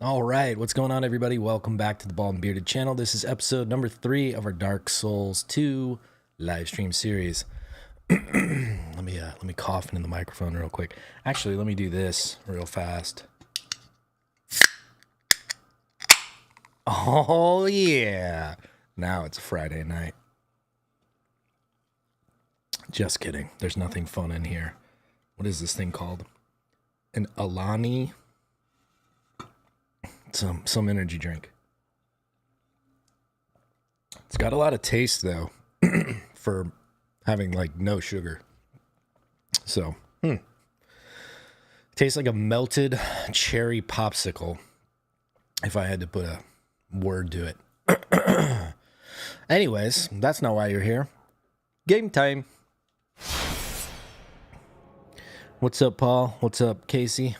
All right, what's going on, everybody? Welcome back to the Bald and Bearded channel. This is episode number 3 of our Dark Souls 2 live stream series. let me cough into the microphone real quick. Actually, let me do this real fast. Oh yeah! Now it's a Friday night. Just kidding. There's nothing fun in here. What is this thing called? An Alani. Some energy drink. It's got a lot of taste though for having like no sugar. So, tastes like a melted cherry popsicle if I had to put a word to it. Anyways, that's not why you're here. Game time. What's up, Paul? What's up, Casey?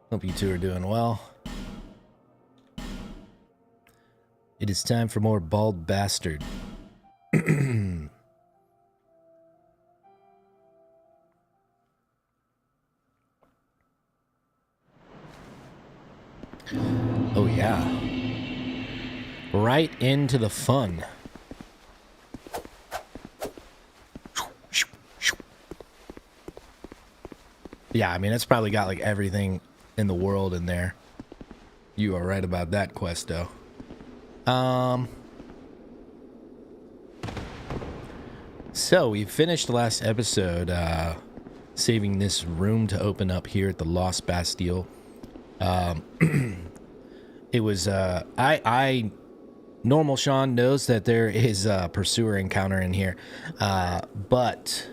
Hope you two are doing well. It is time for more Bald Bastard. Oh yeah. Right into the fun. Yeah, I mean, it's probably got like everything in the world in there. You are right about that, Questo. So we finished the last episode, saving this room to open up here at the Lost Bastille. It was, normal Sean knows that there is a pursuer encounter in here, but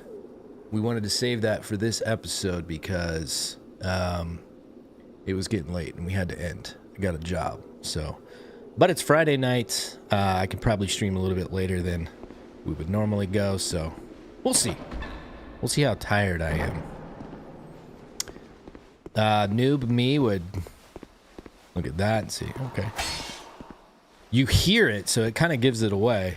we wanted to save that for this episode because, it was getting late and we had to end. I got a job, so... But it's Friday night. I can probably stream a little bit later than we would normally go, so we'll see. We'll see how tired I am. Noob me would look at that and see. Okay. You hear it, so it kind of gives it away.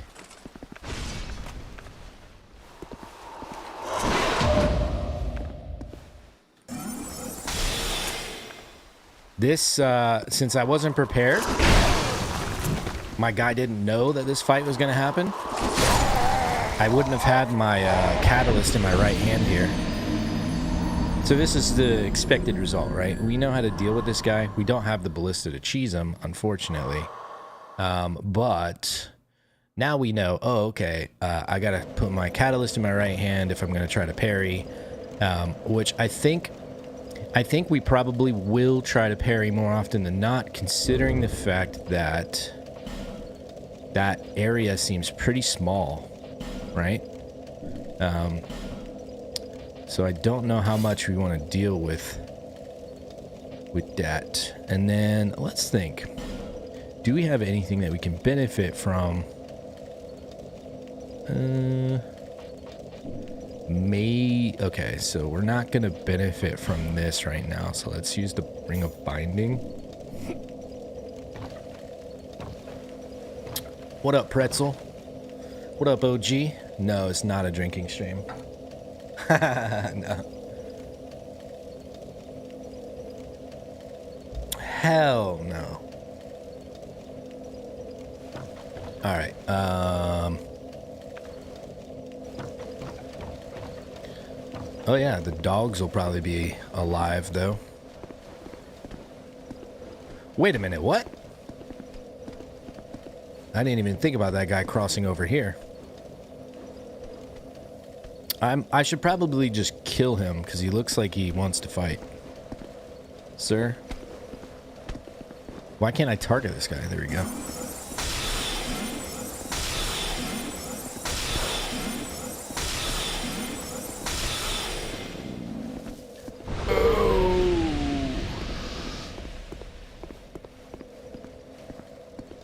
This, since I wasn't prepared... My guy didn't know that this fight was going to happen. I wouldn't have had my catalyst in my right hand here. So this is the expected result, right? We know how to deal with this guy. We don't have the ballista to cheese him, unfortunately. But now we know, oh, okay, I got to put my catalyst in my right hand if I'm going to try to parry, which I think we probably will try to parry more often than not, considering the fact that that area seems pretty small, right? So I don't know how much we want to deal with that. And then let's think. Do we have anything that we can benefit from? Okay, so we're not going to benefit from this right now. So let's use the Ring of Binding. What up, Pretzel? What up, OG? No, it's not a drinking stream. No. Hell no. Alright, oh yeah, the dogs will probably be alive, though. Wait a minute, what? I didn't even think about that guy crossing over here. I should probably just kill him because he looks like he wants to fight. Sir? Why can't I target this guy? There we go.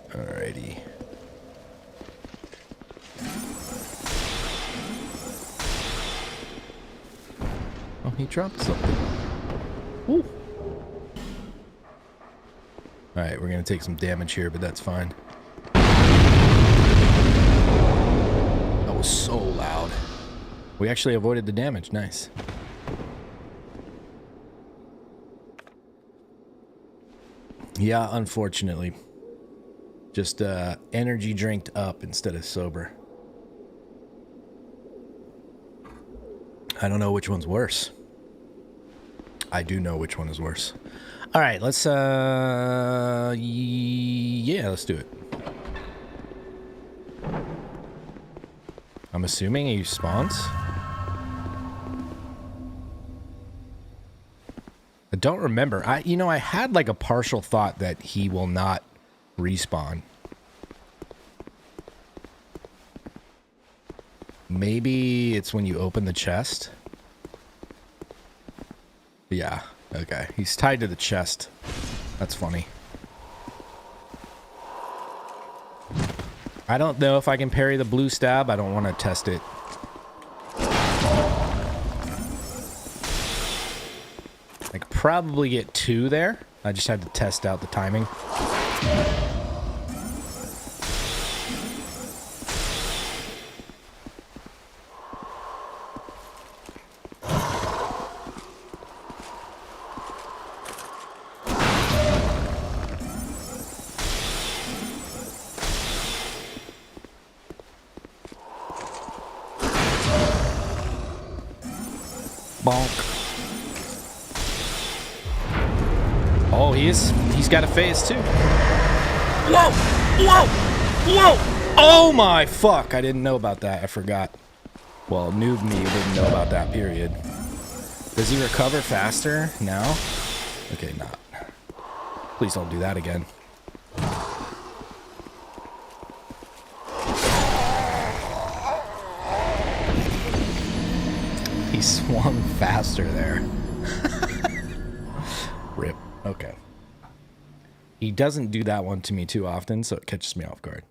Alrighty. Oh, he dropped something. Woo. Alright, we're gonna take some damage here, but that's fine. That was so loud. We actually avoided the damage. Nice. Yeah, unfortunately. Just energy drinked up instead of sober. I don't know which one's worse. I do know which one is worse. All right, let's yeah, let's do it. I'm assuming he spawns. I don't remember. I had like a partial thought that he will not respawn. Maybe it's when you open the chest. Yeah, okay. He's tied to the chest. That's funny. I don't know if I can parry the blue stab. I don't want to test it. I could probably get 2 there. I just had to test out the timing. Bonk. Oh, he's got a phase too. Whoa! Whoa! Whoa! Oh my fuck! I didn't know about that. I forgot. Well, Noob me didn't know about that period. Does he recover faster now? Okay, not. Please don't do that again. He swung faster there. Rip. Okay. He doesn't do that one to me too often, so it catches me off guard.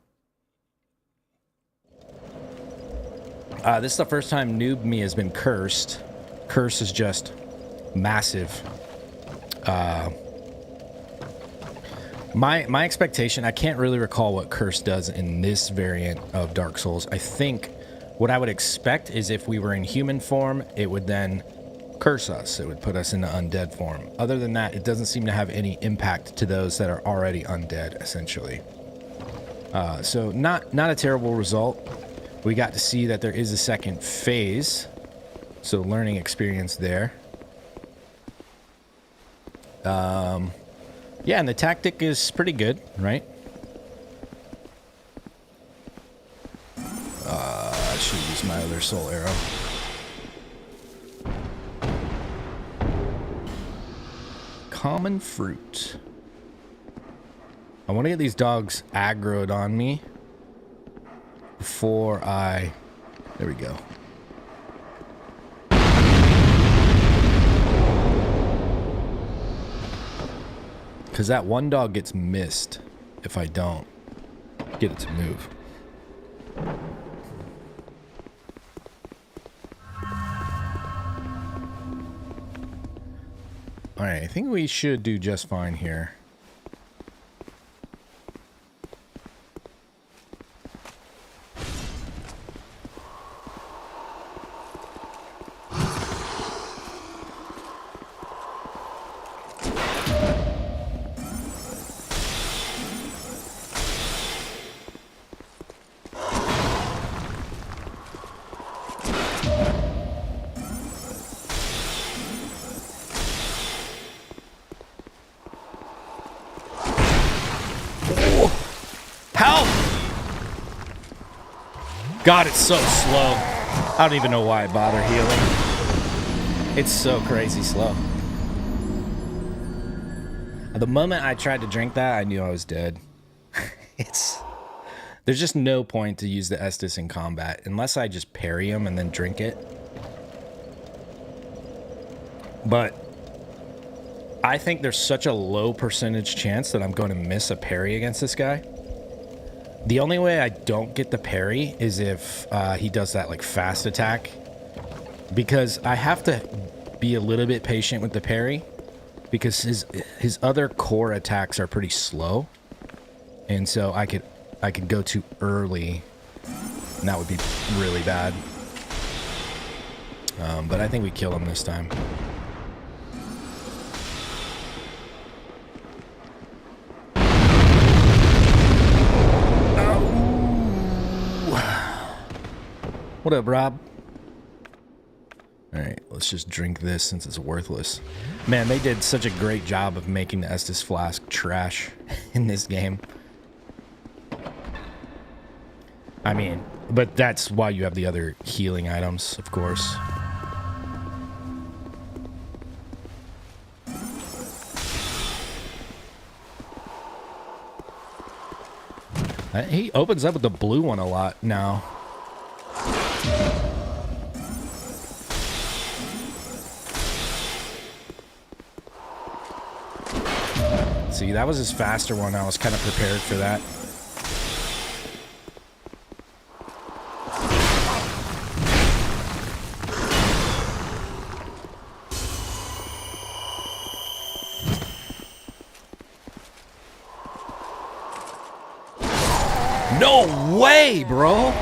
This is the first time Noob me has been cursed. Curse is just massive. My expectation, I can't really recall what curse does in this variant of Dark Souls. I think what I would expect is if we were in human form, it would then curse us. It would put us into undead form. Other than that, it doesn't seem to have any impact to those that are already undead, essentially. So not a terrible result. We got to see that there is a second phase. So learning experience there. Yeah, and the tactic is pretty good, right? I should use my other soul arrow. Common fruit. I want to get these dogs aggroed on me before I... There we go. Because that one dog gets missed if I don't get it to move. Alright, I think we should do just fine here. God, it's so slow. I don't even know why I bother healing. It's so crazy slow. The moment I tried to drink that, I knew I was dead. There's just no point to use the Estus in combat unless I just parry him and then drink it. But I think there's such a low percentage chance that I'm going to miss a parry against this guy. The only way I don't get the parry is if he does that like fast attack, because I have to be a little bit patient with the parry because his other core attacks are pretty slow, and so I could go too early, and that would be really bad. But I think we kill him this time. What up, Rob? Alright, let's just drink this since it's worthless. Man, they did such a great job of making the Estus Flask trash in this game. I mean, but that's why you have the other healing items, of course. He opens up with the blue one a lot now. See, that was his faster one. I was kind of prepared for that. No way, bro!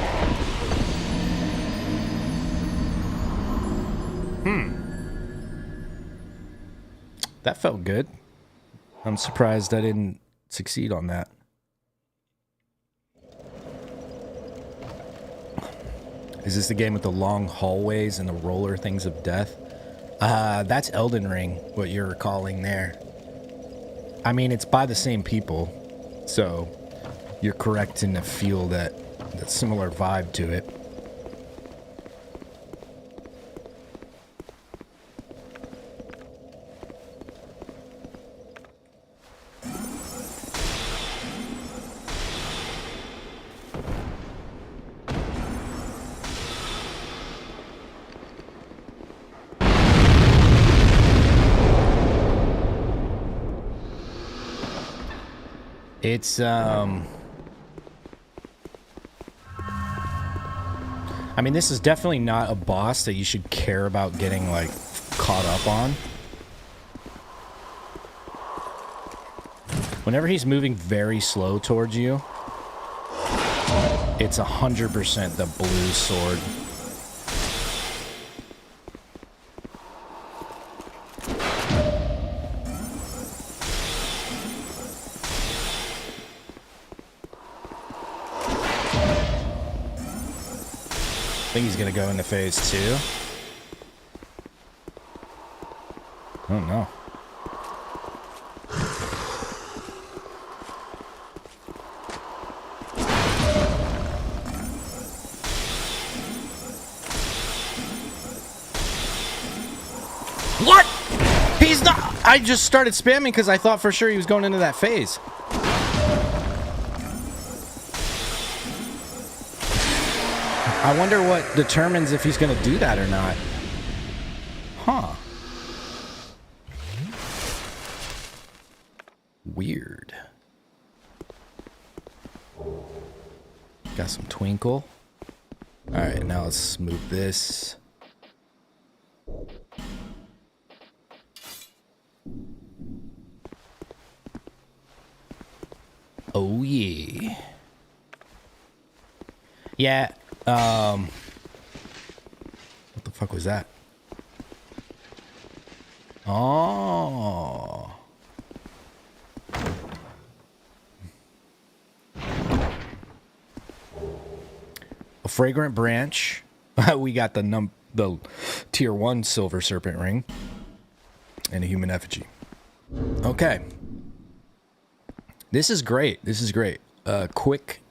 That felt good. I'm surprised I didn't succeed on that. Is this the game with the long hallways and the roller things of death? That's Elden Ring, what you're recalling there. I mean, it's by the same people, so you're correct in the feel that similar vibe to it. It's, I mean, this is definitely not a boss that you should care about getting, like, caught up on. Whenever he's moving very slow towards you, it's 100% the blue sword. I think he's gonna go into phase 2. Oh no. What? He's not. I just started spamming because I thought for sure he was going into that phase. I wonder what determines if he's going to do that or not. Huh. Weird. Got some twinkle. Alright, now let's move this. Oh yeah. Yeah. What the fuck was that? Oh. A fragrant branch. We got the tier 1 silver serpent ring and a human effigy. Okay. This is great. This is great. Quick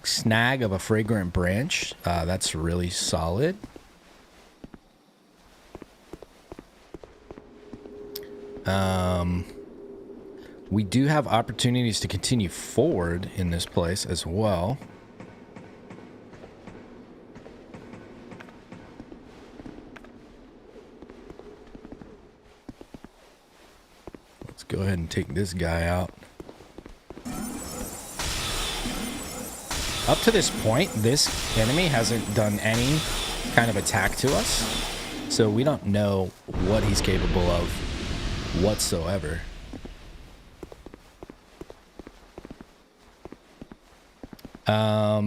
snag of a fragrant branch. That's really solid. We do have opportunities to continue forward in this place as well. Let's go ahead and take this guy out. Up to this point, this enemy hasn't done any kind of attack to us, so we don't know what he's capable of whatsoever.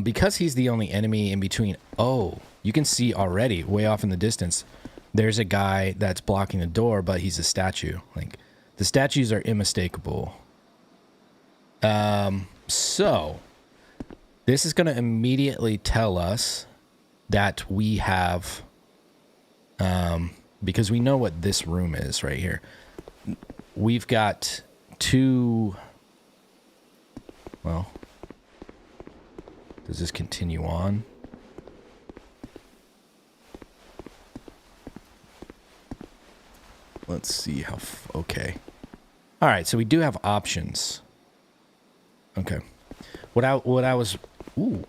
Because he's the only enemy in between. Oh, you can see already, way off in the distance, there's a guy that's blocking the door, but he's a statue. Like, the statues are unmistakable. So this is going to immediately tell us that we have, because we know what this room is right here. We've got two, well, does this continue on? Let's see how, okay. All right, so we do have options. Okay. What I was, ooh,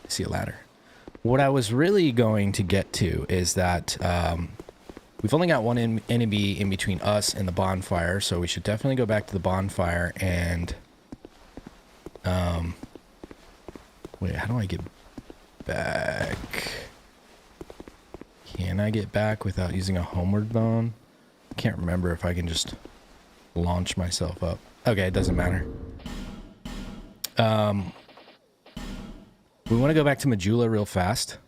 I see a ladder. What I was really going to get to is that we've only got one enemy in between us and the bonfire, so we should definitely go back to the bonfire and, wait, how do I get back? Can I get back without using a homeward bone? I can't remember if I can just launch myself up. Okay, it doesn't matter. We want to go back to Majula real fast.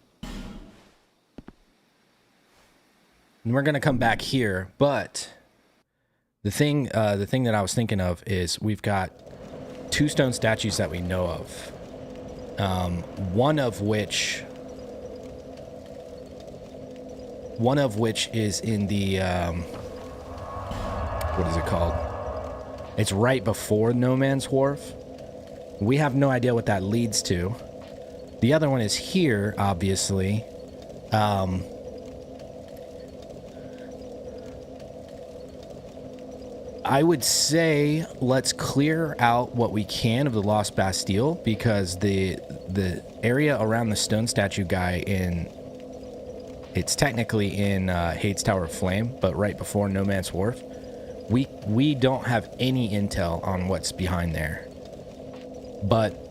And we're going to come back here, but the thing that I was thinking of is we've got two stone statues that we know of. One of which is in the, what is it called? It's right before No Man's Wharf. We have no idea what that leads to. The other one is here, obviously. I would say let's clear out what we can of the Lost Bastille, because the area around the stone statue guy it's technically in Hades Tower of Flame, but right before No Man's Wharf. We don't have any intel on what's behind there. But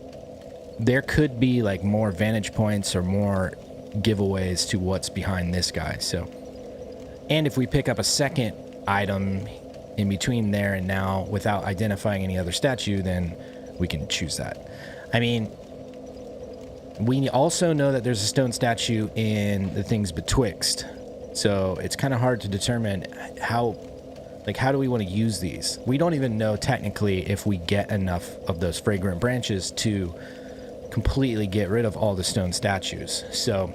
there could be like more vantage points or more giveaways to what's behind this guy. So, and if we pick up a second item in between there and now without identifying any other statue, then we can choose that. I mean, we also know that there's a stone statue in the things betwixt. So it's kind of hard to determine how do we want to use these? We don't even know technically if we get enough of those fragrant branches to completely get rid of all the stone statues. So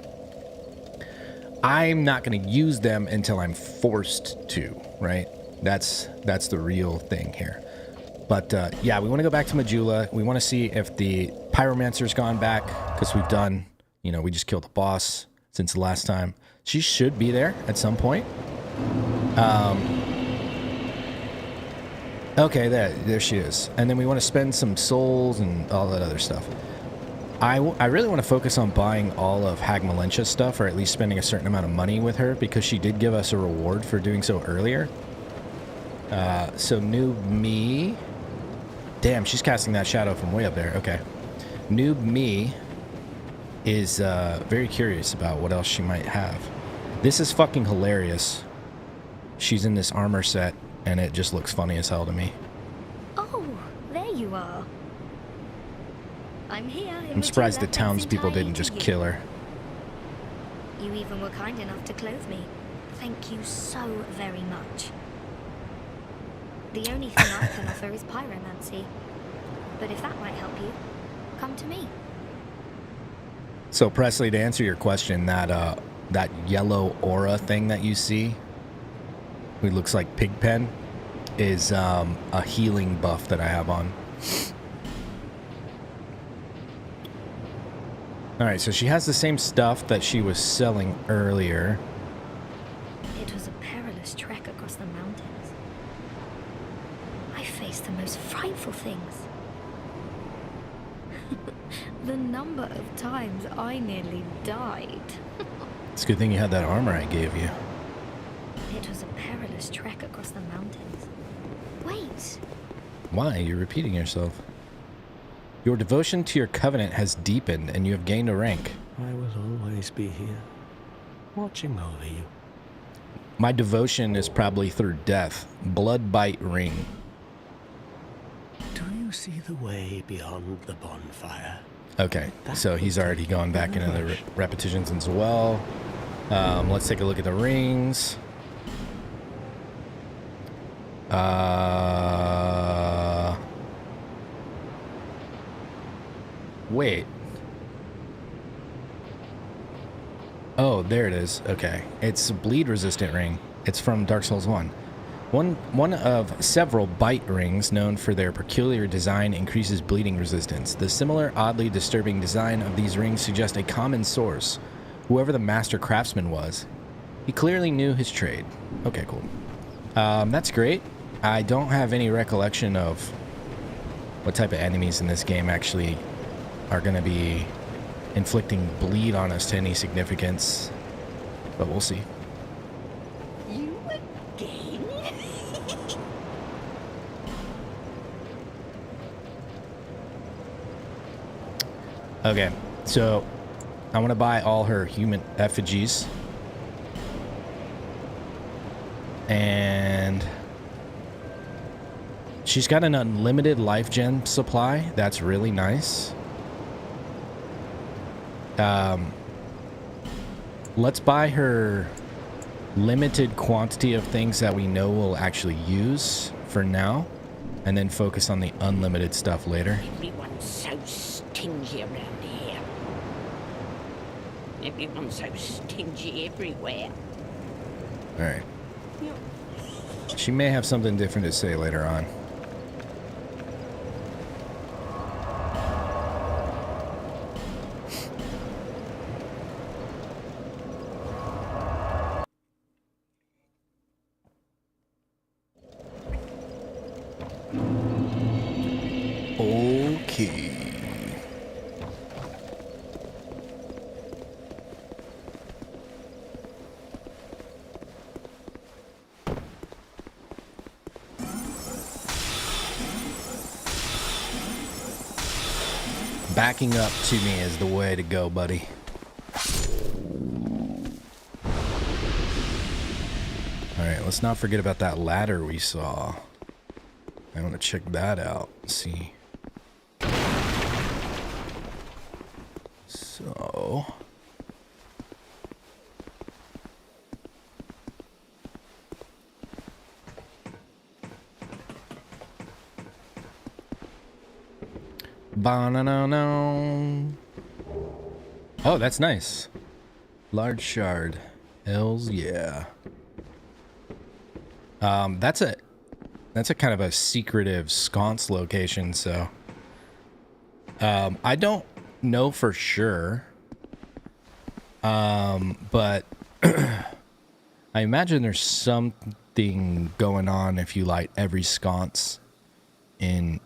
I'm not going to use them until I'm forced to, right? That's the real thing here. But yeah, we want to go back to Majula. We want to see if the pyromancer's gone back, because we've done, we just killed the boss since the last time. She should be there at some point. Okay, there she is. And then we want to spend some souls and all that other stuff. I really want to focus on buying all of Hag Malentia's stuff, or at least spending a certain amount of money with her, because she did give us a reward for doing so earlier. So Noob Me. Damn, she's casting that shadow from way up there. Okay. Noob Me is very curious about what else she might have. This is fucking hilarious. She's in this armor set, and it just looks funny as hell to me. Oh, there you are. I'm here. I'm surprised the townspeople didn't just kill her. You even were kind enough to clothe me. Thank you so very much. The only thing I can offer is pyromancy. But if that might help you, come to me. So Presley, to answer your question, that yellow aura thing that you see, who looks like Pigpen, is a healing buff that I have on. Alright, so she has the same stuff that she was selling earlier. It was a perilous trek across the mountains. I faced the most frightful things. The number of times I nearly died. It's a good thing you had that armor I gave you. It was a perilous trek across the mountains. Wait. Why? You're repeating yourself. Your devotion to your covenant has deepened, and you have gained a rank. I will always be here, watching over you. My devotion is probably through death. Bloodbite ring. Do you see the way beyond the bonfire? Okay, so he's already gone back into the repetitions as well. Let's take a look at the rings. Wait. Oh, there it is. Okay. It's a bleed resistant ring. It's from Dark Souls 1. One of several bite rings known for their peculiar design increases bleeding resistance. The similar, oddly disturbing design of these rings suggests a common source. Whoever the master craftsman was, he clearly knew his trade. Okay, cool. That's great. I don't have any recollection of what type of enemies in this game actually are going to be inflicting bleed on us to any significance, but we'll see. You again? Okay, so I want to buy all her human effigies, and she's got an unlimited life gem supply. That's really nice. Let's buy her limited quantity of things that we know we'll actually use for now, and then focus on the unlimited stuff later. Everyone's so stingy around here. Everyone's so stingy everywhere. All right. She may have something different to say later on. Okay. Backing up to me is the way to go, buddy. Alright, let's not forget about that ladder we saw. I want to check that out. See. So. Ba-na-na-na. Oh, that's nice. Large shard. Hells yeah. That's a kind of a secretive sconce location, so I don't know for sure. But I imagine there's something going on if you light every sconce in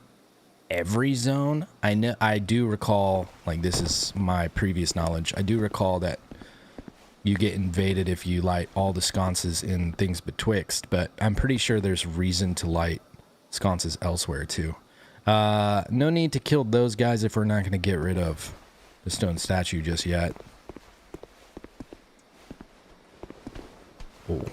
every zone. I do recall, like, this is my previous knowledge, I do recall that you get invaded if you light all the sconces in things betwixt, but I'm pretty sure there's reason to light sconces elsewhere too. No need to kill those guys if we're not going to get rid of the stone statue just yet. Oh.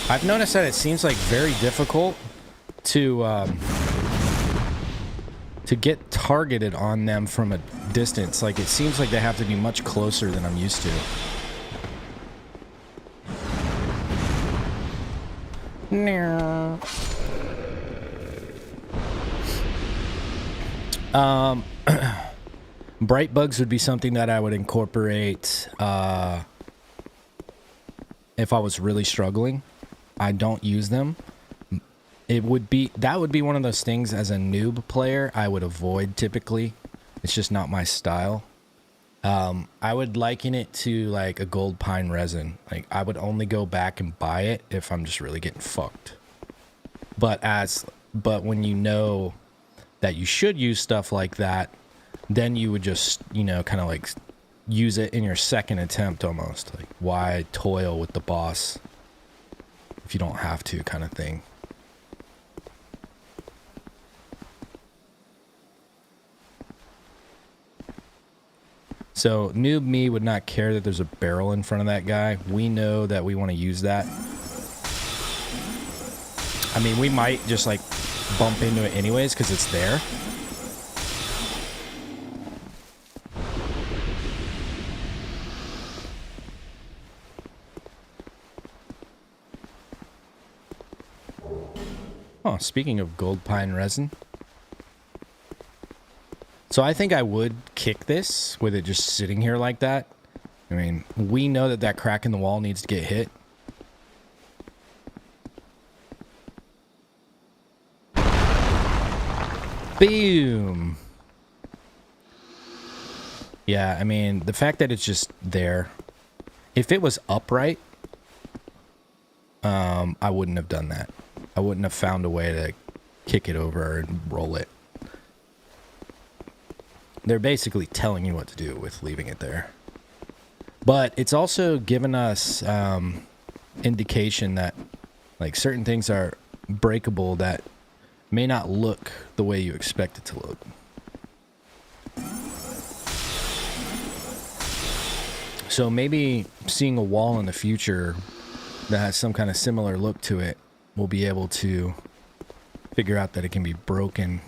I've noticed that it seems like very difficult to get targeted on them from a distance. Like, it seems like they have to be much closer than I'm used to. Bright bugs would be something that I would incorporate if I was really struggling. I don't use them. That would be one of those things as a noob player I would avoid typically. It's just not my style. I would liken it to like a gold pine resin. Like, I would only go back and buy it if I'm just really getting fucked. But when you know that you should use stuff like that, then you would just, kind of like use it in your second attempt almost. Like, why toil with the boss if you don't have to, kind of thing. So noob me would not care that there's a barrel in front of that guy. We know that we want to use that. I mean, we might just like bump into it anyways because it's there. Oh, speaking of gold pine resin, So I think I would kick this with it just sitting here like that. I mean, we know that that crack in the wall needs to get hit. Boom. Yeah, I mean, the fact that it's just there. If it was upright, I wouldn't have done that. I wouldn't have found a way to kick it over and roll it. They're basically telling you what to do with leaving it there. But it's also given us indication that like certain things are breakable that may not look the way you expect it to look. So maybe seeing a wall in the future that has some kind of similar look to it, we'll be able to figure out that it can be broken.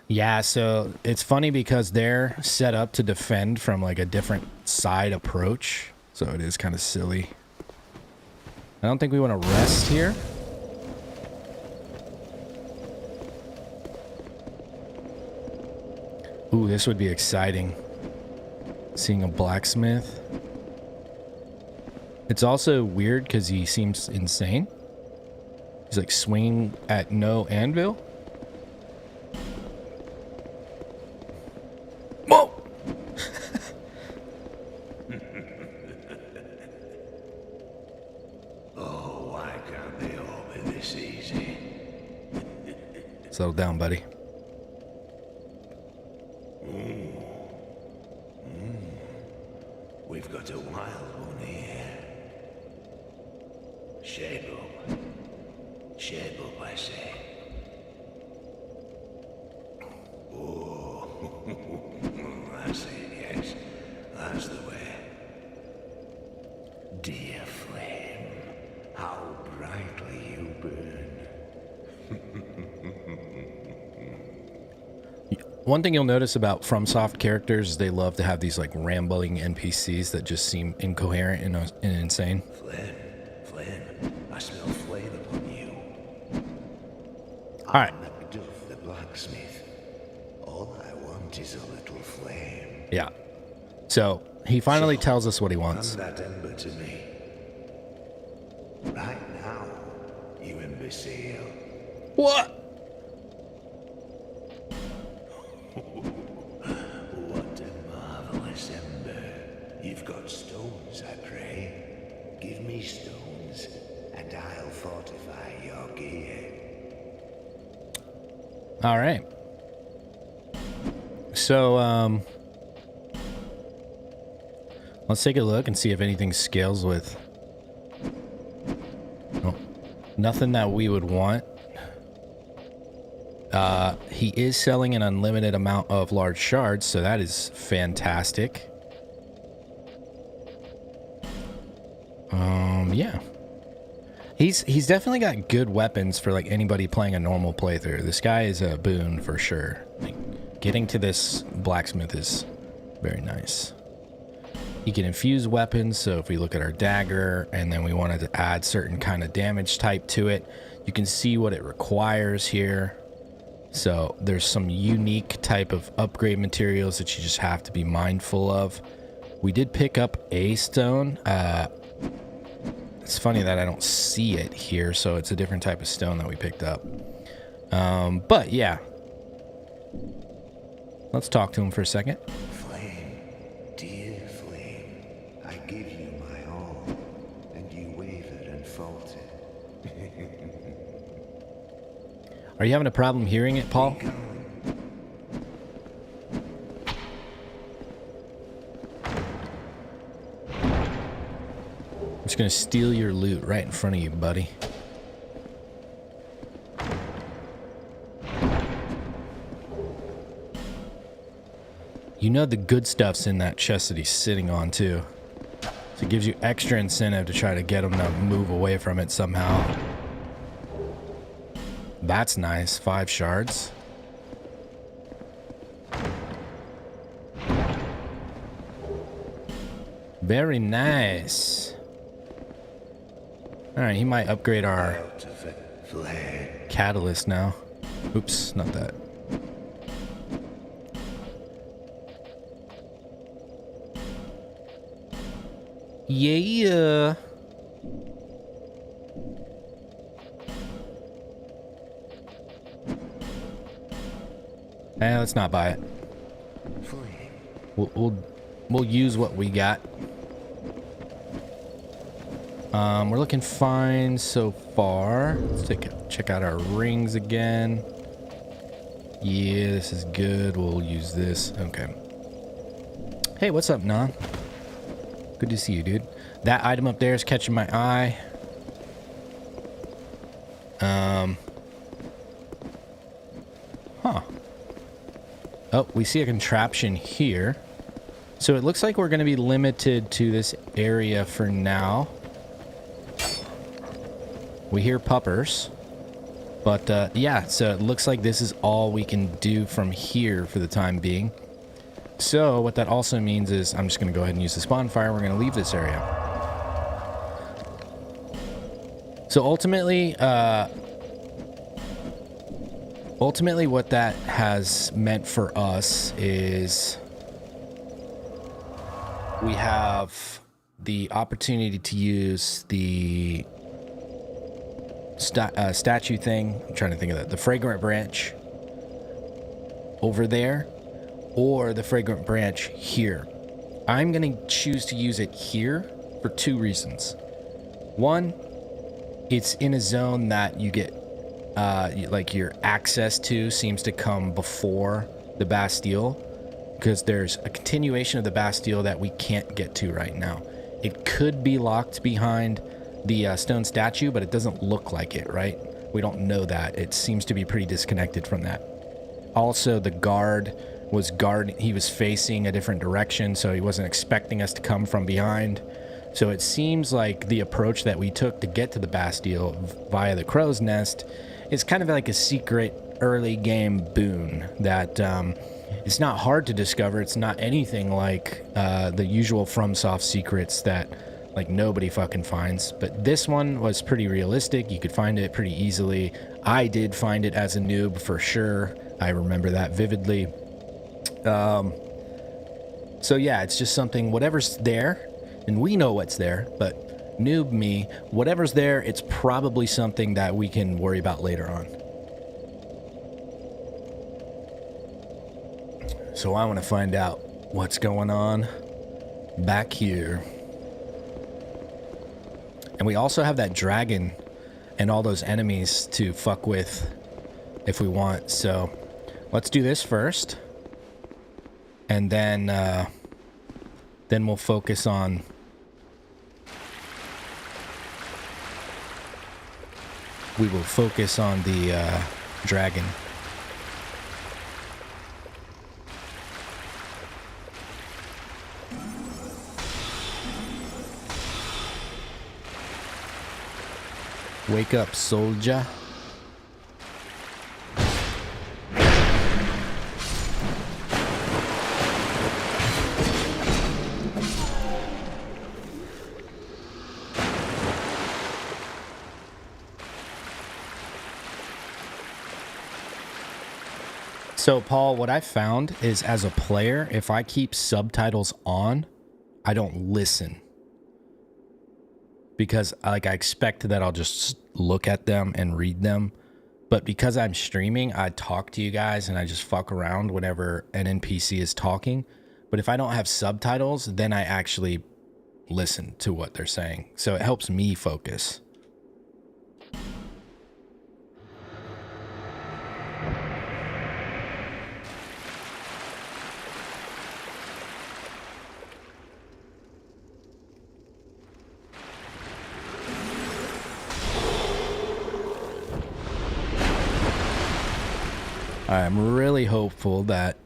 Yeah, so it's funny because they're set up to defend from like a different side approach. So it is kind of silly. I don't think we want to rest here. Ooh, this would be exciting. Seeing a blacksmith. It's also weird because he seems insane. He's like swinging at no anvil. Whoa! Oh, why can't they all be this easy? Settle down, buddy. We've got a wild one here. Shape up. Shape up, I say. Oh, that's it, yes. That's the way. Dear flame, how brightly you burn. One thing you'll notice about FromSoft characters is they love to have these like rambling NPCs that just seem incoherent and insane. Flame, I smell flame upon you. All right. I'm Macduff the blacksmith. All I want is a little flame. Yeah. So he finally tells us what he wants. Hand that ember to me. Right now, you imbecile. What? What a marvelous ember. You've got stones, I pray. Give me stones, and I'll fortify your gear. All right. So, let's take a look and see if anything scales with. Oh, nothing that we would want. He is selling an unlimited amount of large shards, so that is fantastic. Yeah. He's definitely got good weapons for like anybody playing a normal playthrough. This guy is a boon for sure. Like, getting to this blacksmith is very nice. You can infuse weapons, so if we look at our dagger and then we wanted to add certain kind of damage type to it, you can see what it requires here. So there's some unique type of upgrade materials that you just have to be mindful of. We did pick up a stone. It's funny that I don't see it here, so it's a different type of stone that we picked up. But yeah. Let's talk to him for a second. Flame, dear flame, I give you my all, and you wavered and faltered. Are you having a problem hearing it, Paul? I'm just gonna steal your loot right in front of you, buddy. You know the good stuff's in that chest that he's sitting on, too. So it gives you extra incentive to try to get him to move away from it somehow. That's nice. 5 shards. Very nice. Alright, he might upgrade our catalyst now. Oops, not that. Yeah. Let's not buy it. We'll use what we got. We're looking fine so far. Let's check out our rings again. Yeah, this is good. We'll use this. Okay. Hey, what's up, Nah? Good to see you, dude. That item up there is catching my eye. Huh. Oh, we see a contraption here. So it looks like we're going to be limited to this area for now. We hear puppers. But, yeah, so it looks like this is all we can do from here for the time being. So what that also means is I'm just going to go ahead and use the spawn fire. We're going to leave this area. So ultimately what that has meant for us is we have the opportunity to use the statue thing. I'm trying to think of that. The fragrant branch over there, or the fragrant branch here. I'm going to choose to use it here for two reasons. One, it's in a zone that you get, like your access to seems to come before the Bastille, because there's a continuation of the Bastille that we can't get to right now. It could be locked behind the stone statue, but it doesn't look like it, right? We don't know that. It seems to be pretty disconnected from that. Also, the guard was guarding, he was facing a different direction, so he wasn't expecting us to come from behind. So it seems like the approach that we took to get to the Bastille via the Crow's Nest is kind of like a secret early game boon that it's not hard to discover. It's not anything like the usual FromSoft secrets that like nobody fucking finds. But this one was pretty realistic. You could find it pretty easily. I did find it as a noob for sure. I remember that vividly. So yeah, it's just something, whatever's there, and we know what's there, but noob me, whatever's there, it's probably something that we can worry about later on. So I want to find out what's going on back here. And we also have that dragon and all those enemies to fuck with if we want. So let's do this first. And then we'll focus on the dragon. Wake up, soldier. So, Paul, what I found is as a player, if I keep subtitles on, I don't listen. Because I expect that I'll just look at them and read them. But because I'm streaming, I talk to you guys and I just fuck around whenever an NPC is talking. But if I don't have subtitles, then I actually listen to what they're saying. So it helps me focus. I'm really hopeful that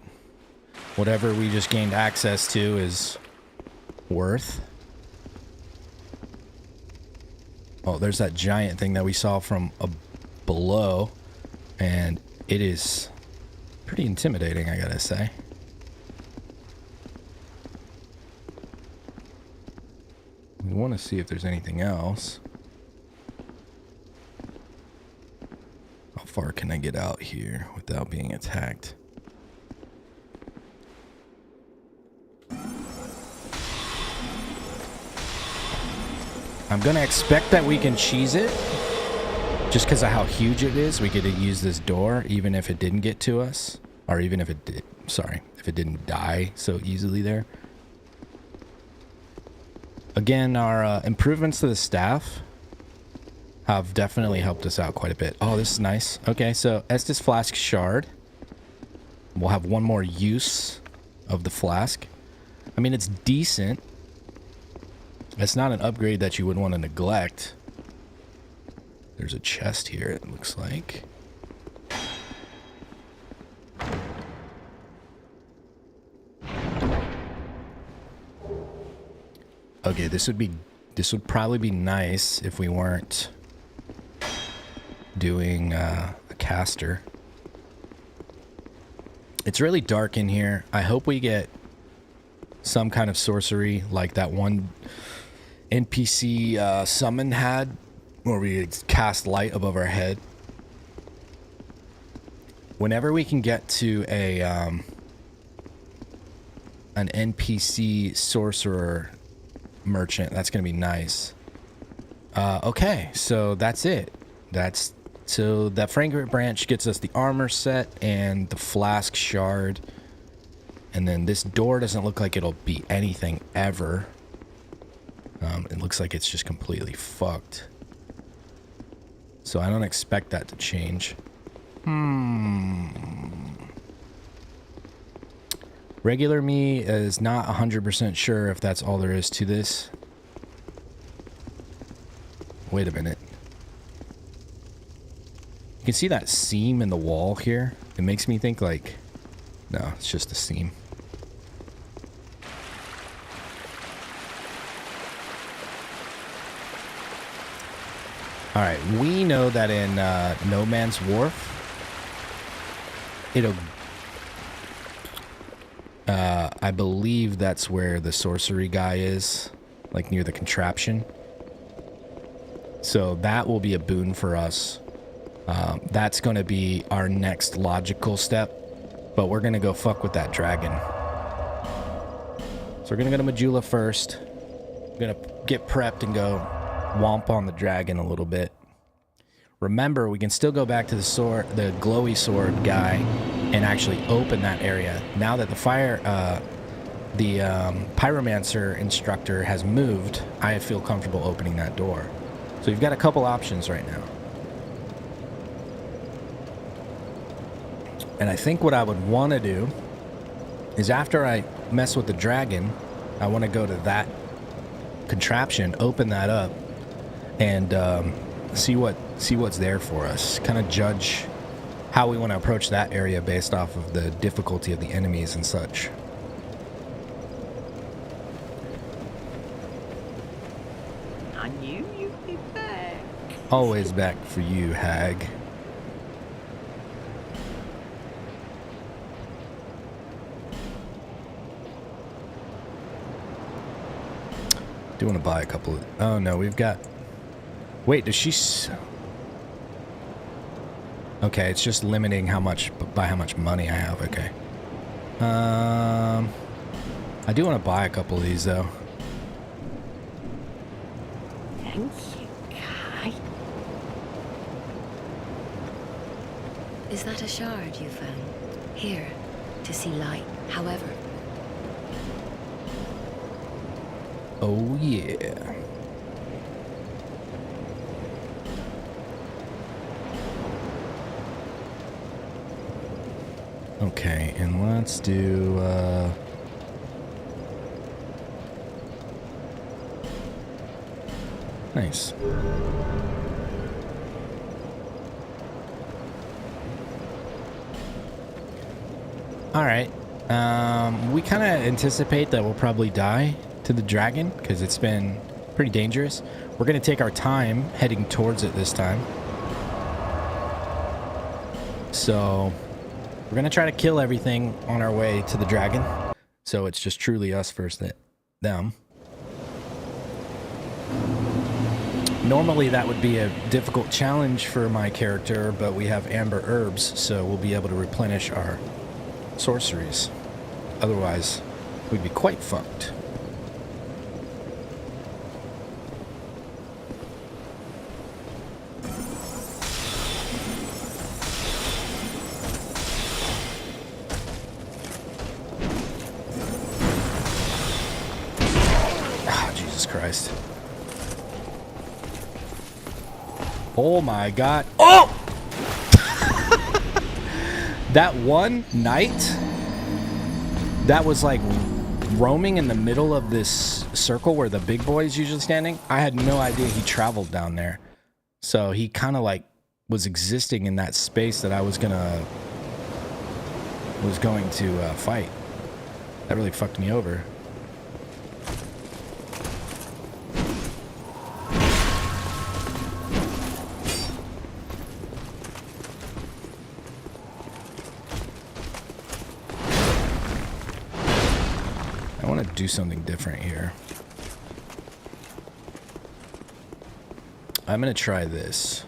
whatever we just gained access to is worth. Oh, there's that giant thing that we saw from below, and it is pretty intimidating, I gotta say. We want to see if there's anything else. Oh, far can I get out here without being attacked? I'm gonna expect that we can cheese it. Just because of how huge it is, we get to use this door even if it didn't get to us. Or even if it did, sorry, if it didn't die so easily there. Again, our improvements to the staff have definitely helped us out quite a bit. Oh, this is nice. Okay, so Estus Flask Shard. We'll have one more use of the flask. I mean, it's decent. It's not an upgrade that you would want to neglect. There's a chest here, it looks like. Okay, this would probably be nice if we weren't doing a caster. It's really dark in here. I hope we get some kind of sorcery like that one NPC summon had, where we cast light above our head. Whenever we can get to a an NPC sorcerer merchant, that's gonna be nice. Okay, so that's it. So that fragrant branch gets us the armor set and the flask shard, and then this door doesn't look like it'll be anything ever. It looks like it's just completely fucked. So I don't expect that to change. Regular me is not 100% sure if that's all there is to this. Wait a minute. You can see that seam in the wall here? It makes me think like... No, it's just a seam. Alright, we know that in No Man's Wharf, it'll... I believe that's where the sorcery guy is, like near the contraption. So that will be a boon for us. That's going to be our next logical step, but we're going to go fuck with that dragon. So we're going to go to Majula first. We're going to get prepped and go womp on the dragon a little bit. Remember, we can still go back to the sword, the glowy sword guy, and actually open that area. Now that the pyromancer instructor has moved, I feel comfortable opening that door. So you've got a couple options right now. And I think what I would want to do is after I mess with the dragon, I want to go to that contraption, open that up, and see what's there for us. Kind of judge how we want to approach that area based off of the difficulty of the enemies and such. I knew you'd be back. Always back for you, hag. Do want to buy a couple of... Oh no, we've got... Wait, does she... Okay, it's just limiting how much... by how much money I have, okay. I do want to buy a couple of these, though. Thank you, Kai. Is that a shard you found? Here, to see light, however. Oh, yeah. Okay, and let's do, nice. Alright. We kind of anticipate that we'll probably die to the dragon, because it's been pretty dangerous. We're going to take our time heading towards it this time. So, we're going to try to kill everything on our way to the dragon. So it's just truly us versus them. Normally that would be a difficult challenge for my character, but we have amber herbs, so we'll be able to replenish our sorceries. Otherwise, we'd be quite fucked. Ah, Jesus Christ. Oh my god. Oh! That one knight that was like roaming in the middle of this circle where the big boy is usually standing, I had no idea he traveled down there. So he kind of like was existing in that space that I was going to fight. That really fucked me over. I want to do something different here. I'm going to try this.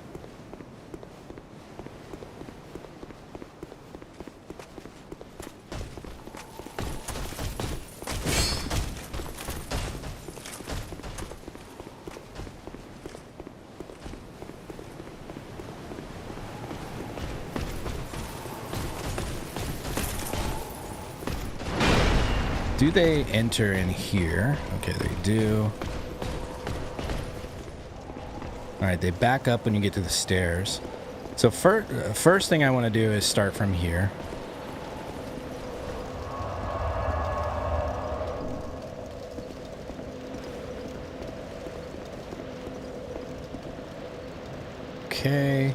Do they enter in here? Okay, they do. Alright, they back up when you get to the stairs. So first thing I want to do is start from here. Okay.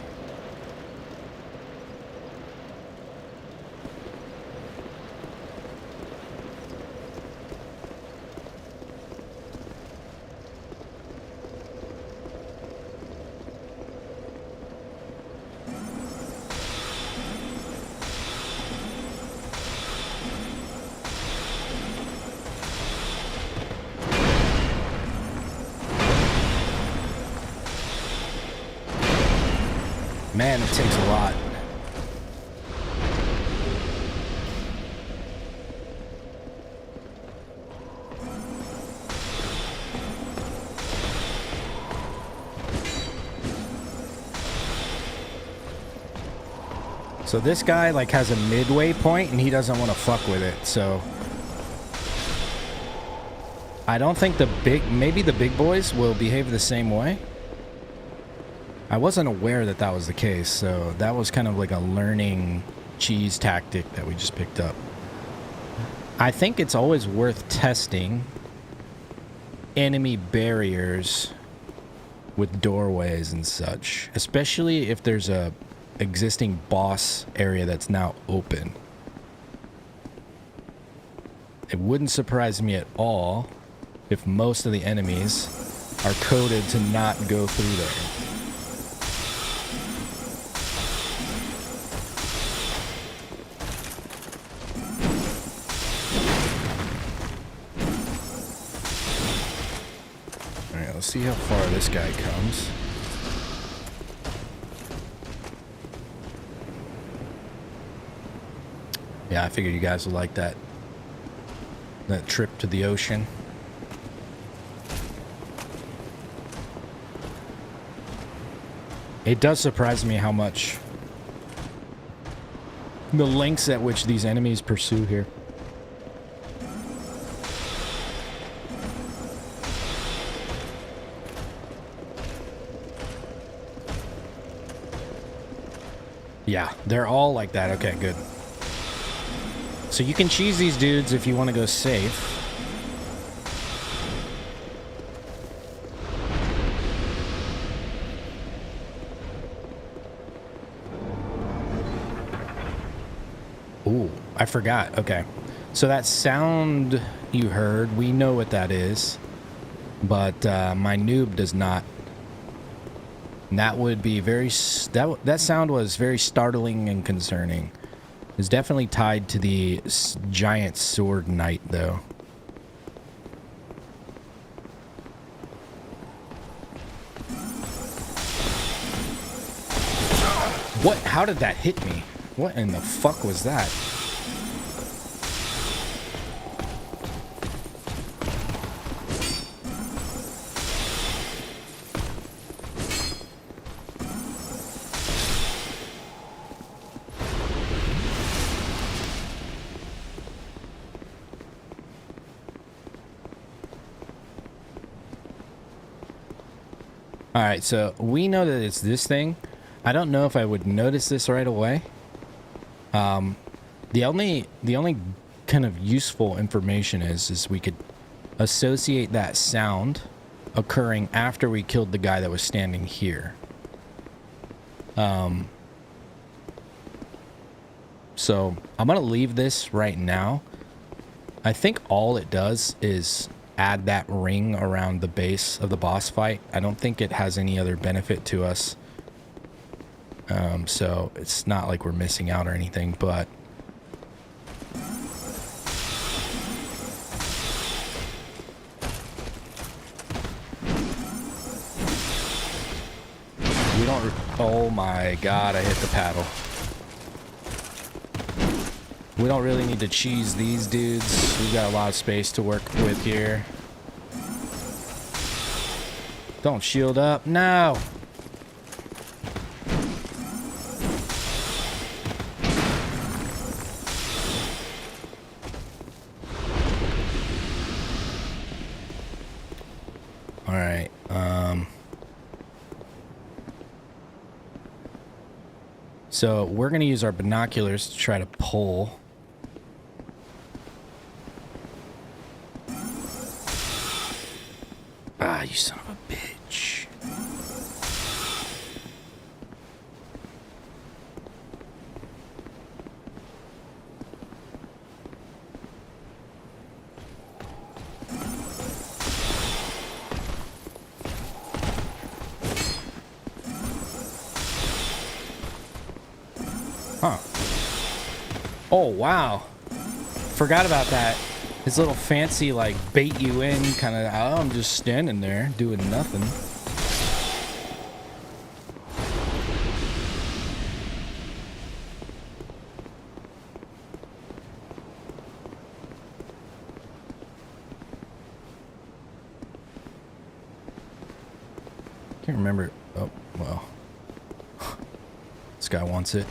Man, it takes a lot. So this guy like has a midway point and he doesn't want to fuck with it, so I don't think maybe the big boys will behave the same way. I wasn't aware that that was the case, so that was kind of like a learning cheese tactic that we just picked up. I think it's always worth testing enemy barriers with doorways and such, especially if there's a existing boss area that's now open. It wouldn't surprise me at all if most of the enemies are coded to not go through there. Let's see how far this guy comes. Yeah, I figured you guys would like that trip to the ocean. It does surprise me how much the lengths at which these enemies pursue here. Yeah, they're all like that. Okay, good. So you can cheese these dudes if you want to go safe. Ooh, I forgot. Okay. So that sound you heard, we know what that is. But my noob does not. And that would be very... That sound was very startling and concerning. It's definitely tied to the giant sword knight, though. What? How did that hit me? What in the fuck was that? Alright, so we know that it's this thing. I don't know if I would notice this right away. The only kind of useful information is we could associate that sound occurring after we killed the guy that was standing here. So I'm gonna leave this right now. I think all it does is add that ring around the base of the boss fight. I don't think it has any other benefit to us. So it's not like we're missing out or anything, but we don't. Oh my god, I hit the paddle. We don't really need to cheese these dudes. We've got a lot of space to work with here. Don't shield up. No! Alright, so we're gonna use our binoculars to try to pull. Ah, you son of a bitch. Huh. Oh, wow. Forgot about that. His little fancy, like, bait you in kind of, oh, I'm just standing there doing nothing. Can't remember. Oh, well. This guy wants it.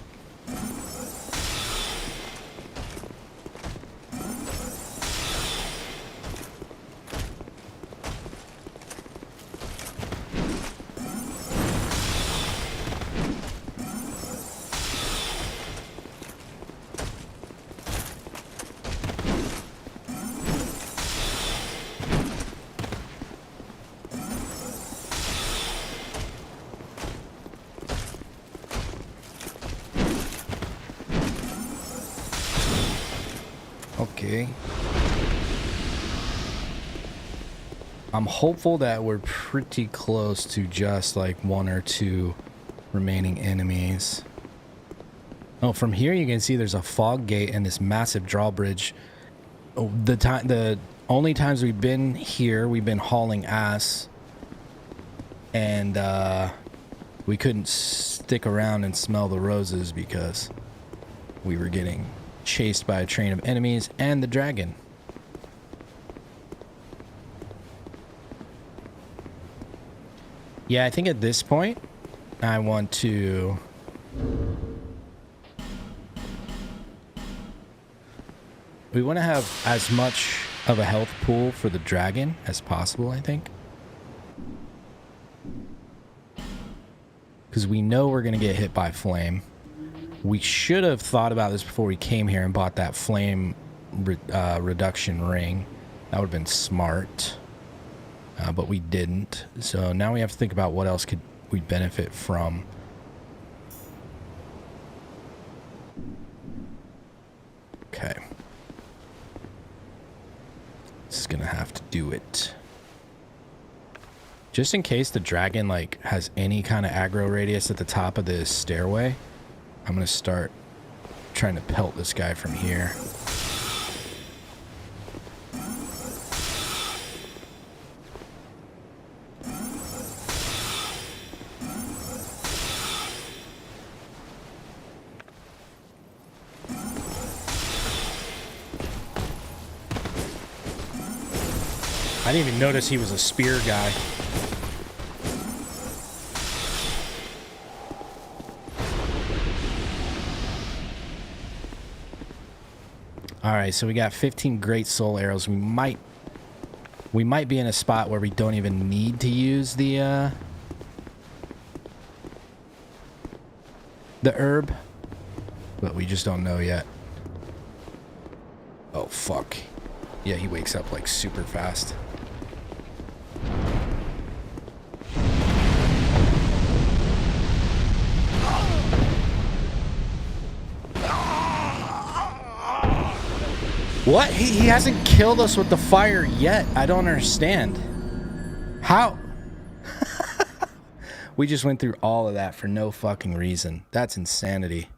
Okay. I'm hopeful that we're pretty close to just like one or two remaining enemies. Oh, from here you can see there's a fog gate and this massive drawbridge. Oh, the only times we've been here, we've been hauling ass, and we couldn't stick around and smell the roses because we were getting chased by a train of enemies and the dragon. Yeah, I think at this point I want to we want to have as much of a health pool for the dragon as possible, I think. Because we know we're going to get hit by flame. We should have thought about this before we came here and bought that flame reduction ring. That would have been smart. But we didn't. So now we have to think about what else could we benefit from. Okay. This is going to have to do it. Just in case the dragon like has any kind of aggro radius at the top of this stairway, I'm going to start trying to pelt this guy from here. I didn't even notice he was a spear guy. Alright, so we got 15 great soul arrows. We might be in a spot where we don't even need to use the herb, but we just don't know yet. Oh, fuck. Yeah, he wakes up like super fast. What? He hasn't killed us with the fire yet. I don't understand. How? We just went through all of that for no fucking reason. That's insanity.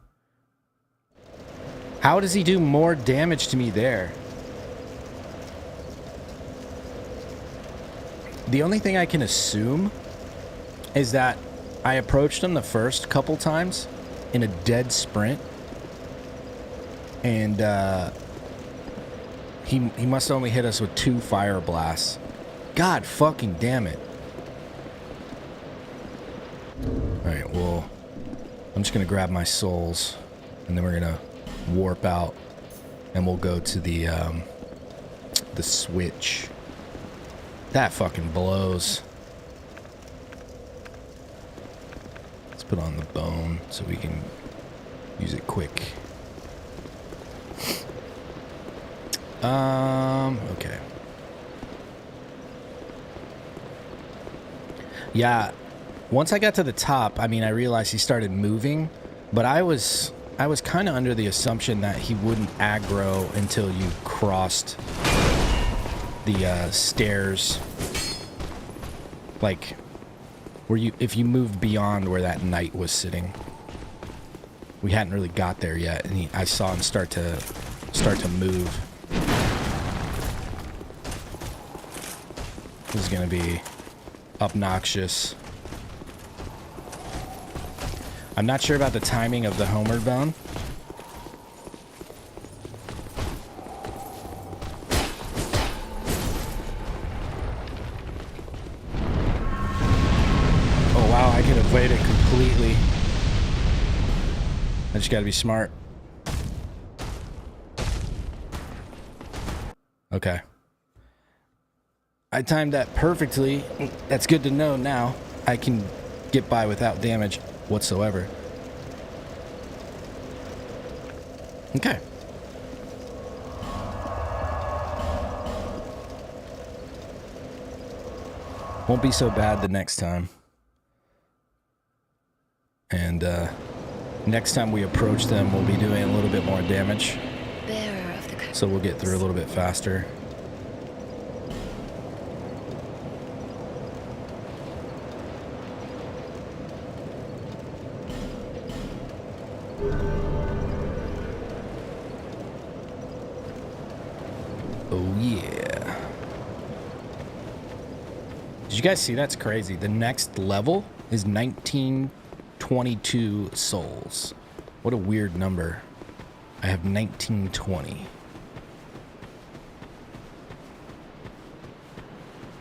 How does he do more damage to me there? The only thing I can assume is that I approached him the first couple times in a dead sprint. And, he must only hit us with 2 fire blasts. God fucking damn it. Alright, well, I'm just gonna grab my souls, and then we're gonna warp out, and we'll go to the switch. That fucking blows. Let's put on the bone so we can use it quick. Okay. Yeah, once I got to the top, I mean, I realized he started moving, but I was kind of under the assumption that he wouldn't aggro until you crossed the stairs, like if you moved beyond where that knight was sitting. We hadn't really got there yet, and I saw him start to move. This is gonna be obnoxious. I'm not sure about the timing of the homeward bound. Oh wow, I can avoid it completely. I just gotta be smart. Okay. I timed that perfectly. That's good to know now. I can get by without damage whatsoever. Okay. Won't be so bad the next time. And next time we approach them, we'll be doing a little bit more damage. Bearer of the So we'll get through a little bit faster. Oh yeah. Did you guys see? That's crazy. The next level is 1922 souls. What a weird number. I have 1920.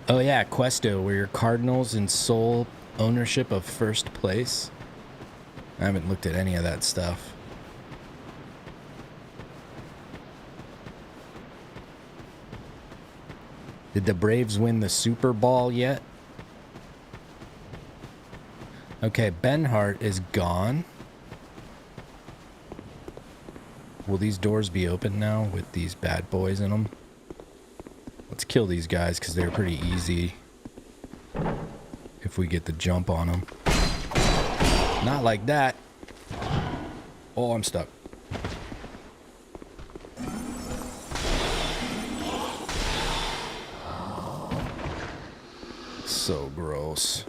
Oh yeah, Questo, where your Cardinals in soul ownership of first place. I haven't looked at any of that stuff. Did the Braves win the Super Bowl yet? Okay, Benhart is gone. Will these doors be open now with these bad boys in them? Let's kill these guys because they're pretty easy if we get the jump on them. Not like that. Oh, I'm stuck. So gross.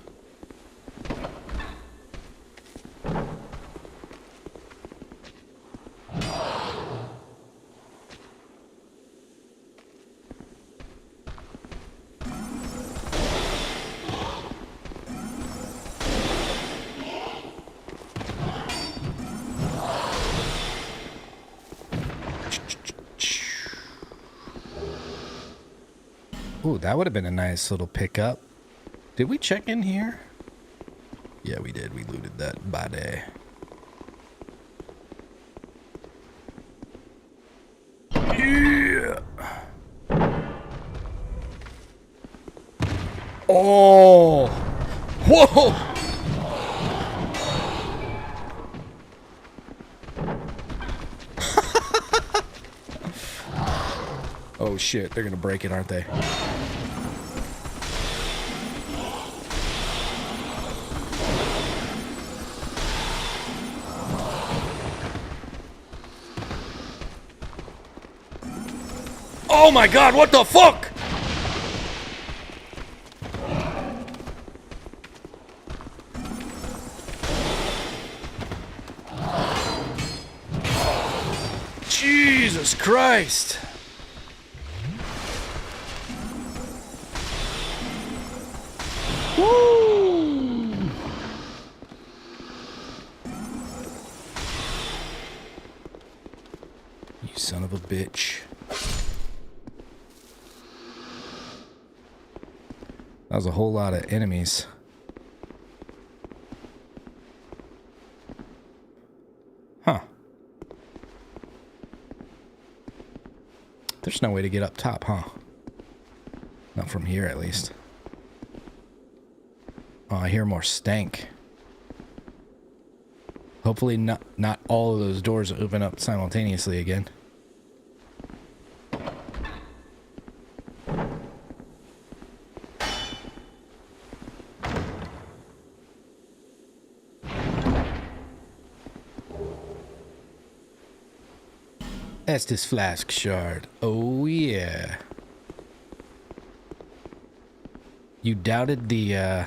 that would have been a nice little pickup. Did we check in here? Yeah, we did. We looted that body. Yeah. Oh. Whoa. Oh shit, they're gonna break it, aren't they? Oh my god, what the fuck? Jesus Christ. Woo! You son of a bitch. That was a whole lot of enemies. Huh. There's no way to get up top, huh? Not from here, at least. Oh, I hear more stank. Hopefully not all of those doors open up simultaneously again. Estes flask shard. Oh yeah. You doubted the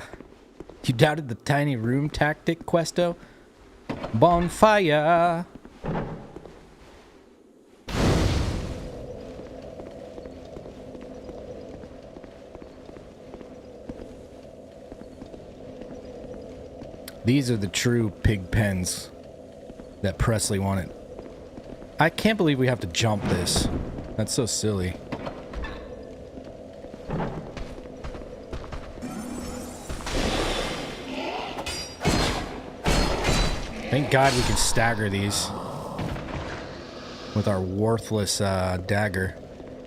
tiny room tactic, Questo? Bonfire. These are the true pig pens that Presley wanted. I can't believe we have to jump this. That's so silly. Thank God we can stagger these with our worthless dagger.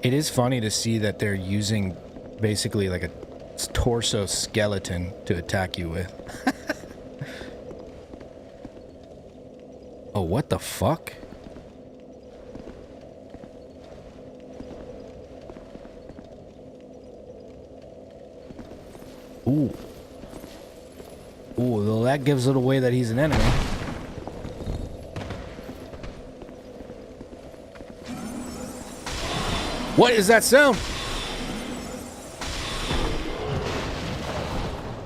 It is funny to see that they're using basically like a torso skeleton to attack you with. Oh, what the fuck? Ooh. Ooh, well, that gives it away that he's an enemy. What is that sound?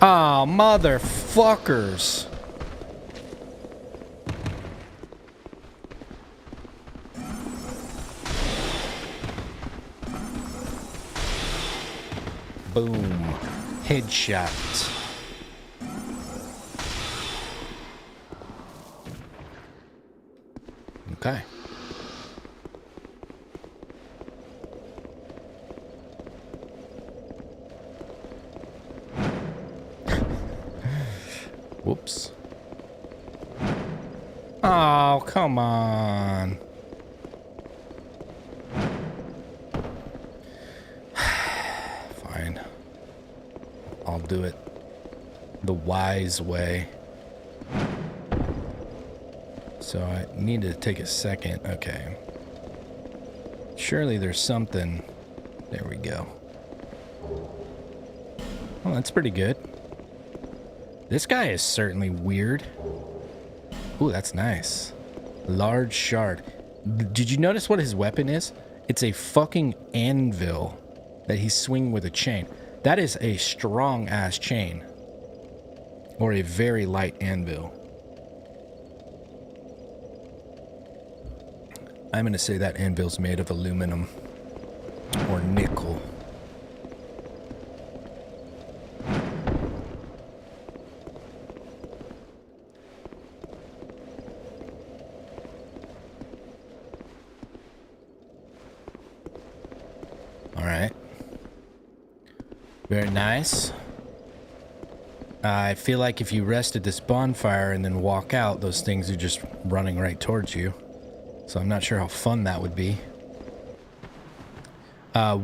Oh, motherfuckers. Boom. Headshot. Okay. Whoops. Oh, come on. Fine. I'll do it the wise way. So I need to take a second. Okay. Surely there's something. There we go. Oh, that's pretty good. This guy is certainly weird. Ooh, that's nice. Large shard. Did you notice what his weapon is? It's a fucking anvil that he's swinging with a chain. That is a strong-ass chain. Or a very light anvil. I'm going to say that anvil's made of aluminum or nickel. All right. Very nice. I feel like if you rest at this bonfire and then walk out, those things are just running right towards you. So I'm not sure how fun that would be.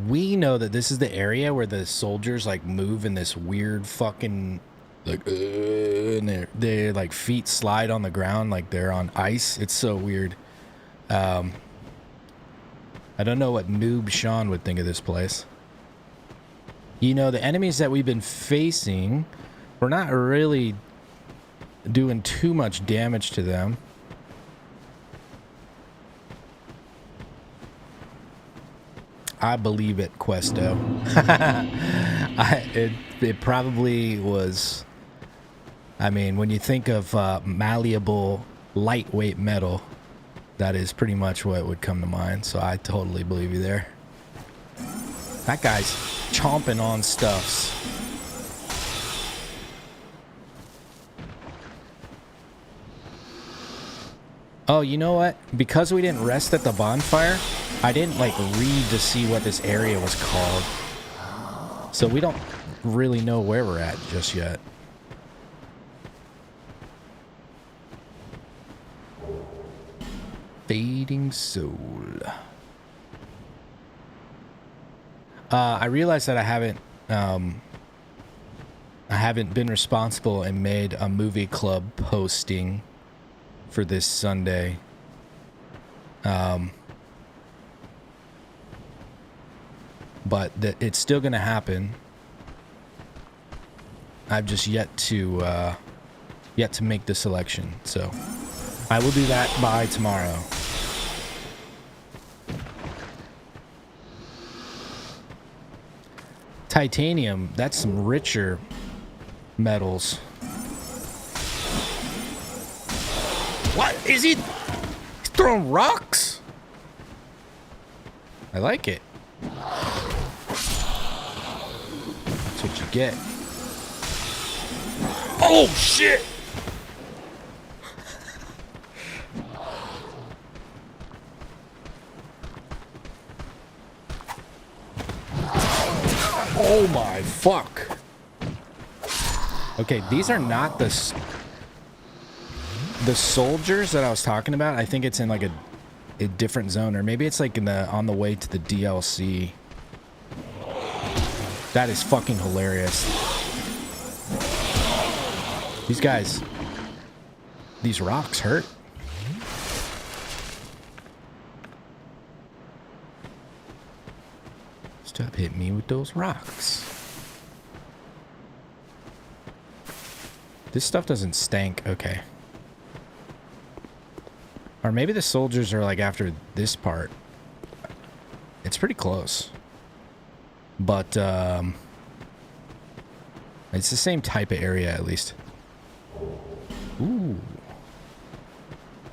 We know that this is the area where the soldiers like move in this weird fucking like and their like feet slide on the ground like they're on ice. It's so weird. I don't know what Noob Sean would think of this place. You know, the enemies that we've been facing, we're not really doing too much damage to them. I believe it, Questo. It probably was. I mean, when you think of malleable, lightweight metal, that is pretty much what would come to mind. So I totally believe you there. That guy's chomping on stuffs. Oh, you know what? Because we didn't rest at the bonfire, I didn't like read to see what this area was called. So we don't really know where we're at just yet. Fading Soul. I realized that I haven't been responsible and made a movie club posting for this Sunday. But it's still gonna happen. I've just yet to make the selection, so I will do that by tomorrow. Titanium, that's some richer metals. What is he? He's throwing rocks? I like it. That's what you get. Oh shit! Oh my fuck. Okay, these are not the soldiers that I was talking about. I think it's in like a different zone, or maybe it's like on the way to the DLC. That is fucking hilarious. These rocks hurt. Stop hitting me with those rocks. This stuff doesn't stank. Okay. Or maybe the soldiers are like after this part. It's pretty close. But it's the same type of area at least. Ooh.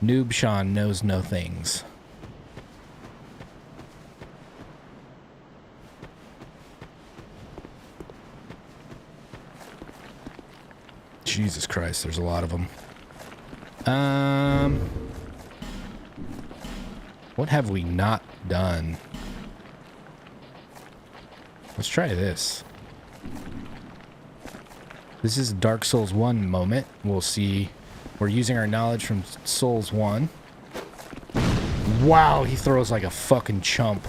Noob Sean knows no things. Jesus Christ, there's a lot of them. What have we not done? Let's try this. This is a Dark Souls 1 moment. We'll see. We're using our knowledge from Souls 1. Wow, he throws like a fucking chump.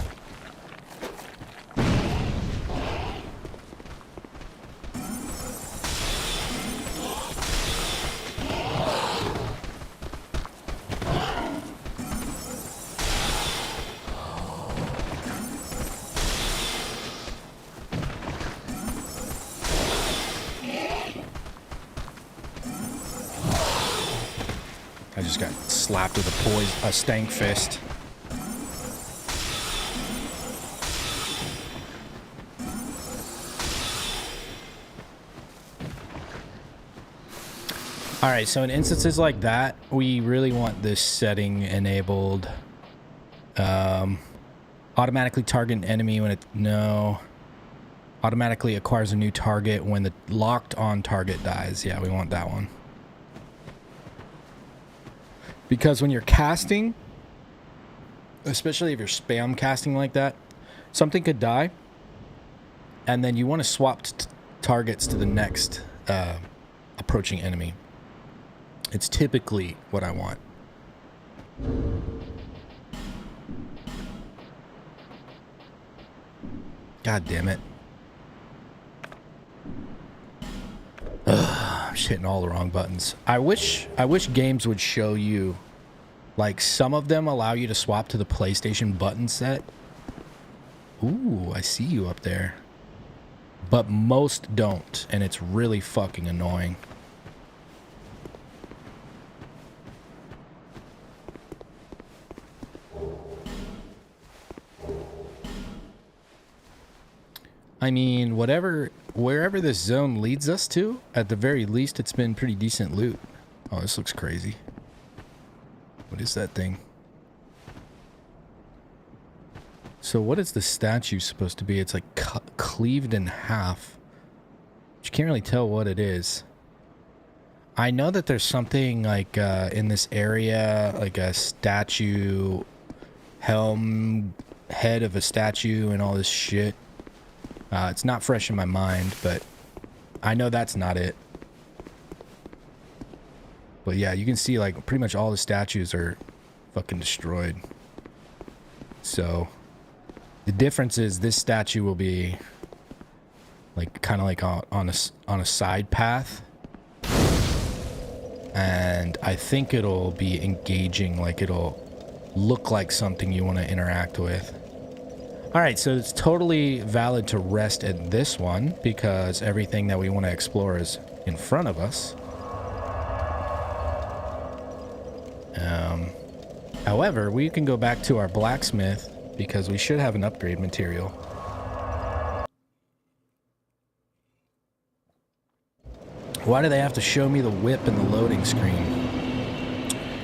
I just got slapped with a stank fist. Alright, so in instances like that, we really want this setting enabled. Automatically target an enemy when it... No. Automatically acquires a new target when the locked on target dies. Yeah, we want that one. Because when you're casting, especially if you're spam casting like that, something could die, and then you want to swap targets to the next approaching enemy. It's typically what I want. God damn it. I'm just hitting all the wrong buttons. I wish games would show you, like, some of them allow you to swap to the PlayStation button set. Ooh, I see you up there. But most don't, and it's really fucking annoying. I mean, wherever this zone leads us to, at the very least, it's been pretty decent loot. Oh, this looks crazy. What is that thing? So what is the statue supposed to be? It's like cleaved in half. But you can't really tell what it is. I know that there's something like in this area, like a statue, helm, head of a statue and all this shit. It's not fresh in my mind, but I know that's not it. But yeah, you can see like pretty much all the statues are fucking destroyed. So the difference is this statue will be like kind of like on a side path, and I think it'll be engaging, like it'll look like something you want to interact with. All right, so it's totally valid to rest at this one because everything that we want to explore is in front of us. However, we can go back to our blacksmith because we should have an upgrade material. Why do they have to show me the whip in the loading screen?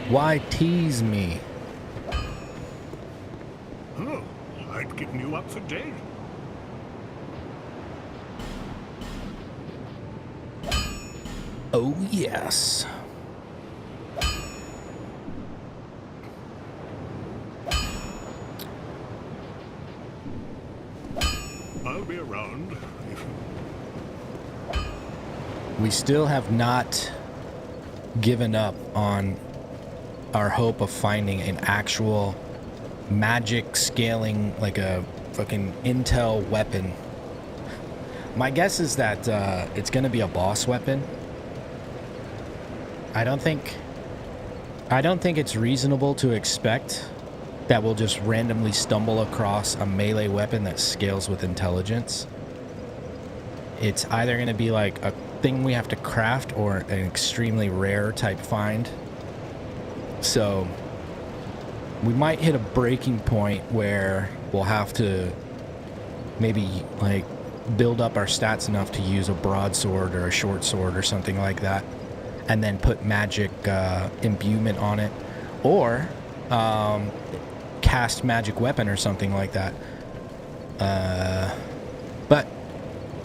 Why tease me? Oh, I'd given you up for dead. Oh, yes. I'll be around. We still have not given up on our hope of finding an actual magic scaling, like a fucking intel weapon. My guess is that it's going to be a boss weapon. I don't think it's reasonable to expect that we'll just randomly stumble across a melee weapon that scales with intelligence. It's either going to be like a thing we have to craft or an extremely rare type find. So we might hit a breaking point where we'll have to maybe like build up our stats enough to use a broadsword or a short sword or something like that, and then put magic imbuement on it, or cast magic weapon or something like that. But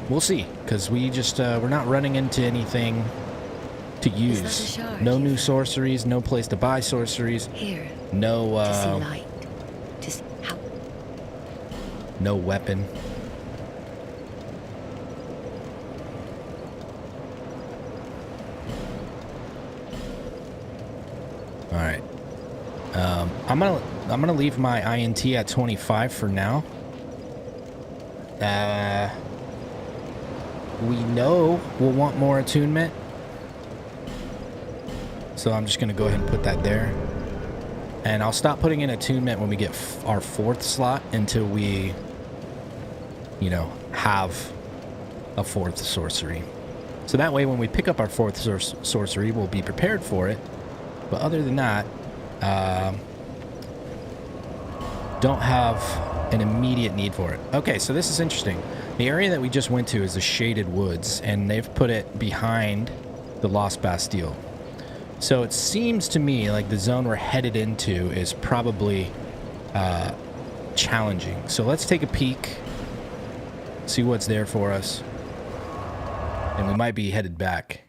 we'll see, because we just we're not running into anything to use. No new sorceries, no place to buy sorceries. Here. No to see light. To see how. No weapon. All right. I'm gonna leave my INT at 25 for now. We know we'll want more attunement, so I'm just gonna go ahead and put that there. And I'll stop putting in attunement when we get our 4th slot until we, you know, have a 4th sorcery. So that way when we pick up our 4th sorcery, we'll be prepared for it. But other than that, don't have an immediate need for it. Okay, so this is interesting. The area that we just went to is the Shaded Woods, and they've put it behind the Lost Bastille. So it seems to me like the zone we're headed into is probably challenging. So let's take a peek, see what's there for us, and we might be headed back.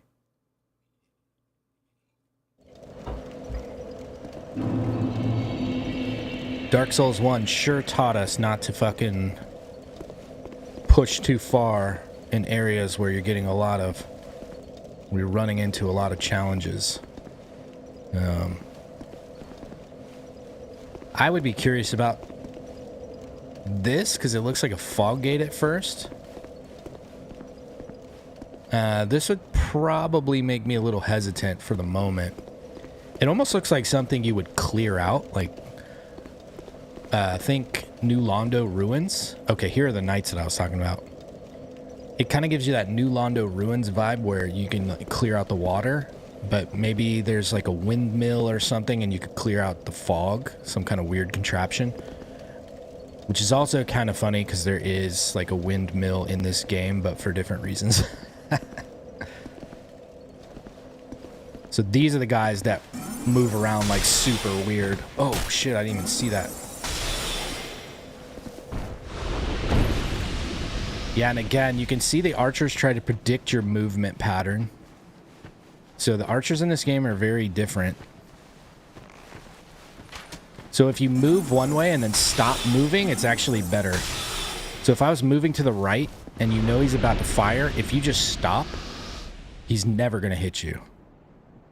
Dark Souls 1 sure taught us not to fucking push too far in areas where you're getting we're running into a lot of challenges. I would be curious about this because it looks like a fog gate at first. This would probably make me a little hesitant for the moment. It almost looks like something you would clear out, like think New Londo Ruins. Okay, here are the knights that I was talking about. It kind of gives you that New Londo Ruins vibe where you can like, clear out the water, but maybe there's like a windmill or something and you could clear out the fog, some kind of weird contraption. Which is also kind of funny because there is like a windmill in this game, but for different reasons. So these are the guys that move around like super weird. Oh shit, I didn't even see that. Yeah, and again, you can see the archers try to predict your movement pattern. So the archers in this game are very different. So if you move one way and then stop moving, it's actually better. So if I was moving to the right and you know he's about to fire, if you just stop, he's never going to hit you.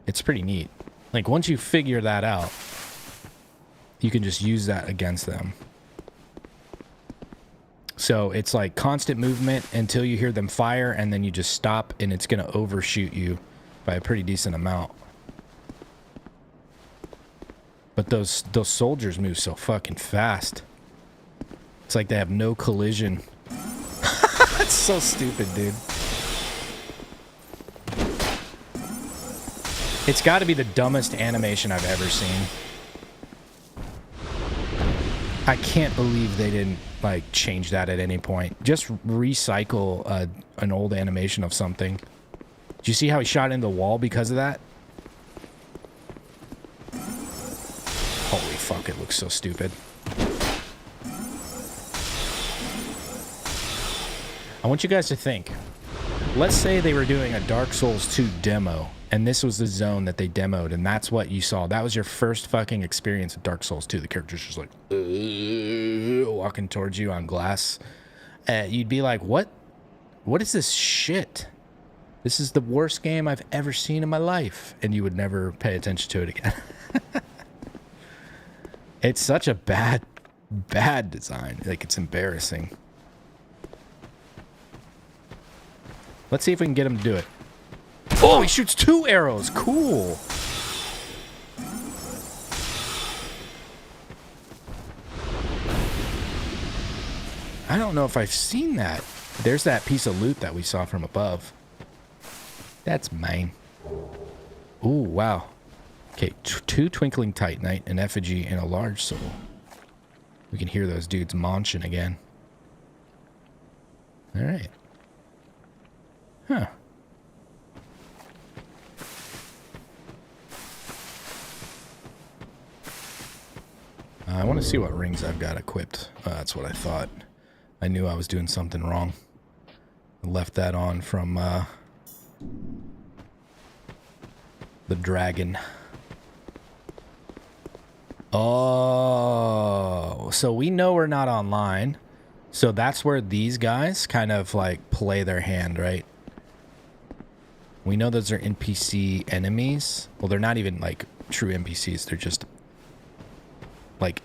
It's pretty neat. Like once you figure that out, you can just use that against them. So it's like constant movement until you hear them fire and then you just stop and it's going to overshoot you by a pretty decent amount. But those soldiers move so fucking fast. It's like they have no collision. That's so stupid, dude. It's got to be the dumbest animation I've ever seen. I can't believe they didn't like change that at any point. Just recycle an old animation of something. Do you see how he shot into the wall because of that? Holy fuck, it looks so stupid. I want you guys to think. Let's say they were doing a Dark Souls 2 demo, and this was the zone that they demoed, and that's what you saw. That was your first fucking experience of Dark Souls 2. The character's just like, walking towards you on glass. You'd be like, what? What is this shit? This is the worst game I've ever seen in my life. And you would never pay attention to it again. It's such a bad design. Like, it's embarrassing. Let's see if we can get him to do it. Oh, he shoots 2 arrows. Cool. I don't know if I've seen that. There's that piece of loot that we saw from above. That's mine. Ooh, wow. Okay, 2 Twinkling Titanite, an effigy, and a large soul. We can hear those dudes munching again. Alright. Huh. I want to see what rings I've got equipped. That's what I thought. I knew I was doing something wrong. I left that on from the dragon. Oh, so we know we're not online. So that's where these guys kind of like play their hand, right? We know those are NPC enemies. Well, they're not even like true NPCs. They're just like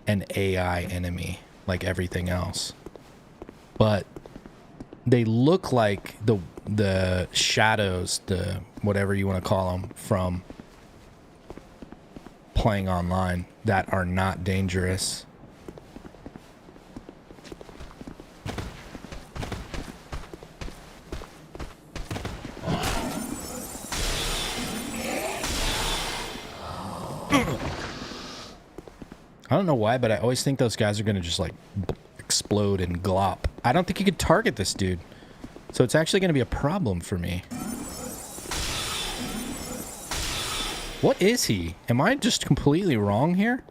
an AI enemy, like everything else. But they look like the shadows, the whatever you want to call them, from playing online that are not dangerous. I don't know why, but I always think those guys are going to just like explode and glop. I don't think you could target this dude. So it's actually going to be a problem for me. What is he? Am I just completely wrong here?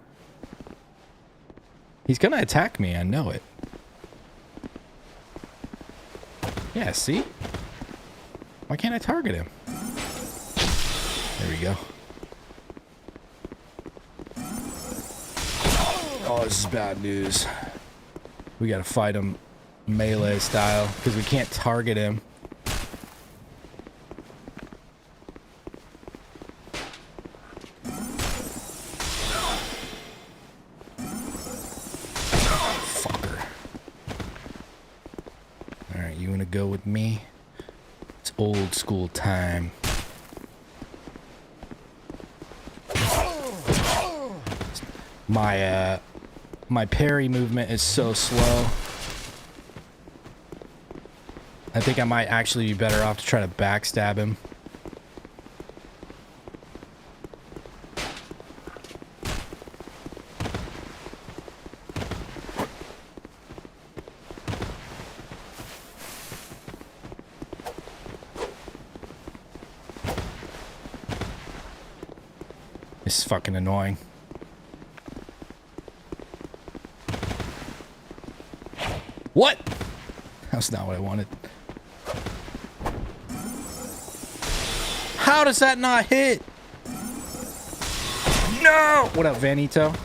He's going to attack me. I know it. Yeah, see? Why can't I target him? There we go. Oh, this is bad news. We gotta fight him melee style because we can't target him. Fucker. Alright, you wanna go with me? It's old school time. My parry movement is so slow. I think I might actually be better off to try to backstab him. This is fucking annoying. What? That's not what I wanted. How does that not hit? No! What up, Vanito?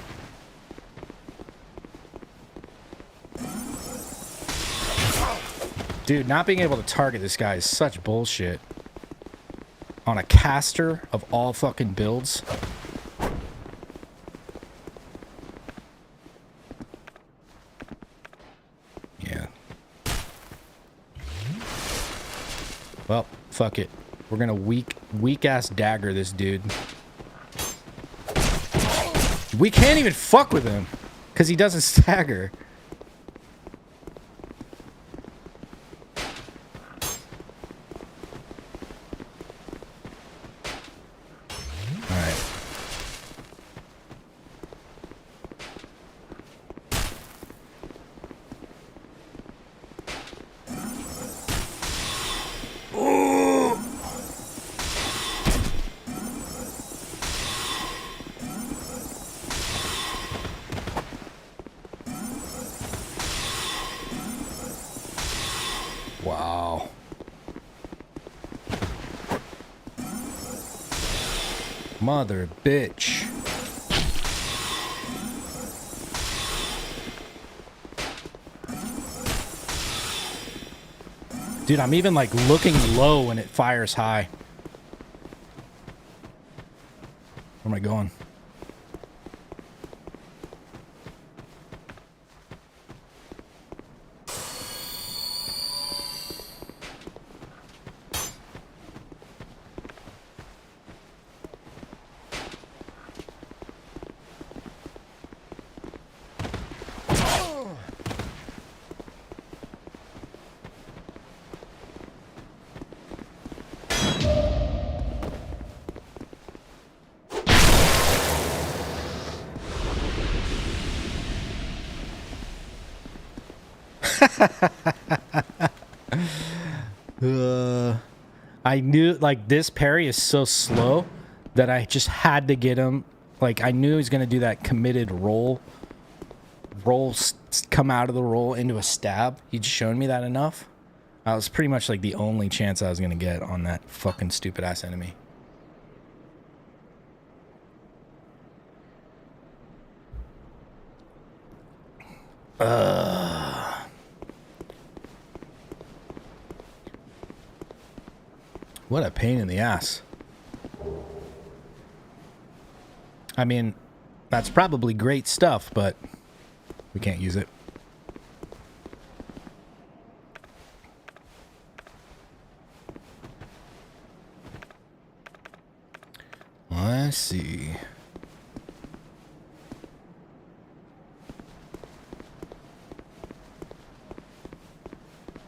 Dude, not being able to target this guy is such bullshit. On a caster of all fucking builds. Yeah. Well, fuck it. We're gonna weak ass dagger this dude. We can't even fuck with him because he doesn't stagger. All right. Wow. Mother bitch. Dude, I'm even like looking low when it fires high. Where am I going? I knew, like, this parry is so slow that I just had to get him. Like, I knew he was going to do that committed roll, come out of the roll into a stab. He'd shown me that enough. That was pretty much, like, the only chance I was going to get on that fucking stupid-ass enemy. What a pain in the ass. I mean, that's probably great stuff, but we can't use it. Let's see.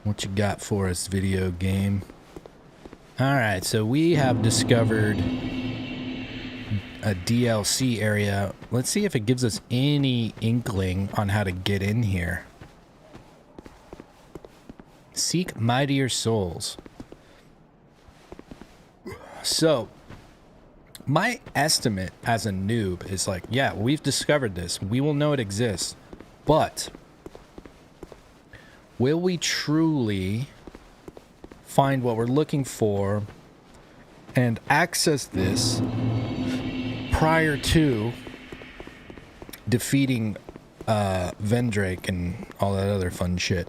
What you got for us, video game? Alright, so we have discovered a DLC area. Let's see if it gives us any inkling on how to get in here. Seek mightier souls. So, my estimate as a noob is like, yeah, we've discovered this. We will know it exists. But will we truly find what we're looking for and access this prior to defeating Vendrake and all that other fun shit?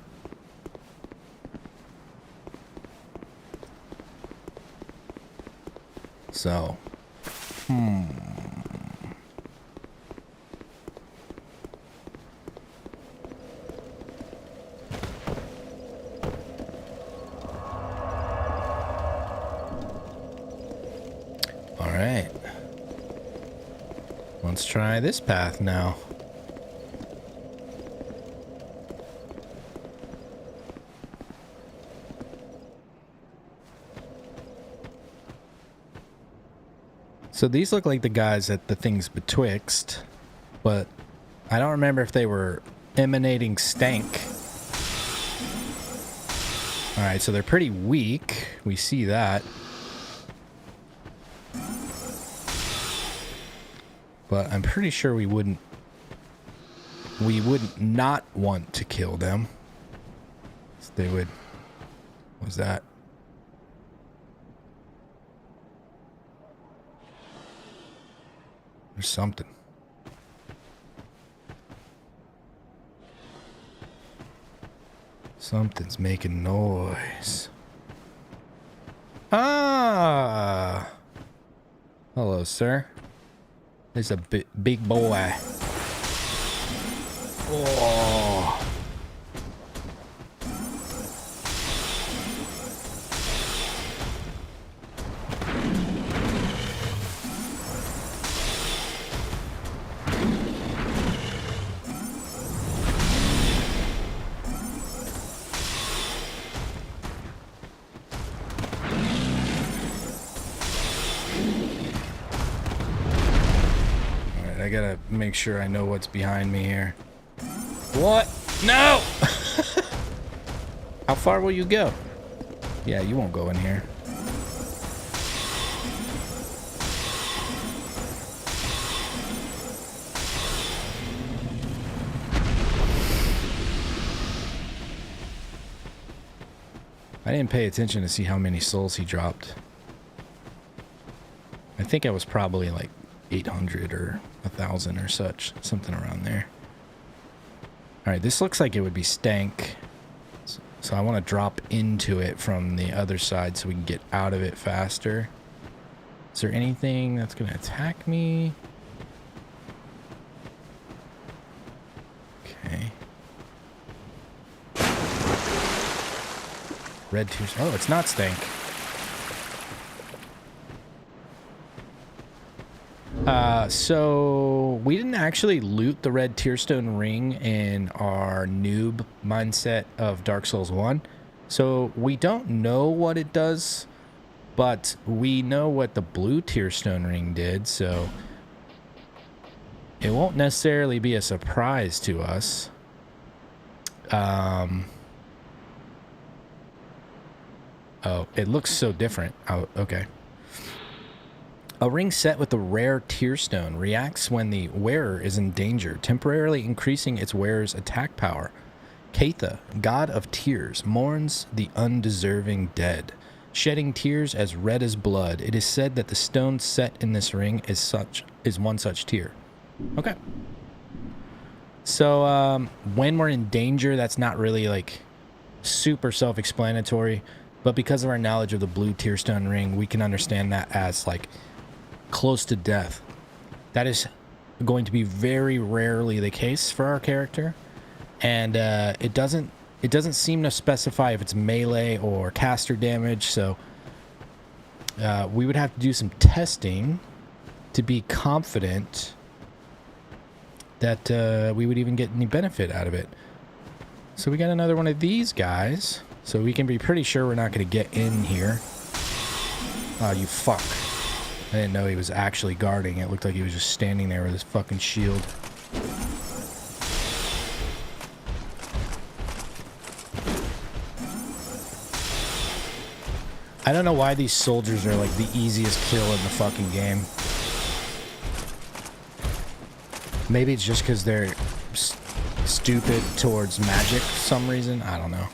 So, all right. Let's try this path now. So these look like the guys at the things betwixt, but I don't remember if they were emanating stank. Alright, so they're pretty weak. We see that. But I'm pretty sure we wouldn't not want to kill them. So they would... What was that? There's something. Something's making noise. Ah! Hello, sir. There's a big boy. Oh. I gotta make sure I know what's behind me here. What? No! How far will you go? Yeah, you won't go in here. I didn't pay attention to see how many souls he dropped. I think I was probably like 800 or 1,000 or such, something around there. All right, this looks like it would be stank, so I want to drop into it from the other side so we can get out of it faster. Is there anything that's gonna attack me? Okay. Red tears. Oh, it's not stank. So we didn't actually loot the red tearstone ring in our noob mindset of Dark Souls 1. So we don't know what it does, but we know what the blue tearstone ring did, so it won't necessarily be a surprise to us. Oh, it looks so different. Oh, okay. A ring set with the rare tearstone reacts when the wearer is in danger, temporarily increasing its wearer's attack power. Katha, god of tears, mourns the undeserving dead, shedding tears as red as blood. It is said that the stone set in this ring is one such tear. Okay. So when we're in danger, that's not really like super self-explanatory, but because of our knowledge of the blue tearstone ring, we can understand that as like close to death. That is going to be very rarely the case for our character, and it doesn't seem to specify if it's melee or caster damage, so we would have to do some testing to be confident that we would even get any benefit out of it. So we got another one of these guys, so we can be pretty sure we're not going to get in here. Oh, you fuck. I didn't know he was actually guarding. It looked like he was just standing there with his fucking shield. I don't know why these soldiers are like the easiest kill in the fucking game. Maybe it's just because they're stupid towards magic for some reason. I don't know.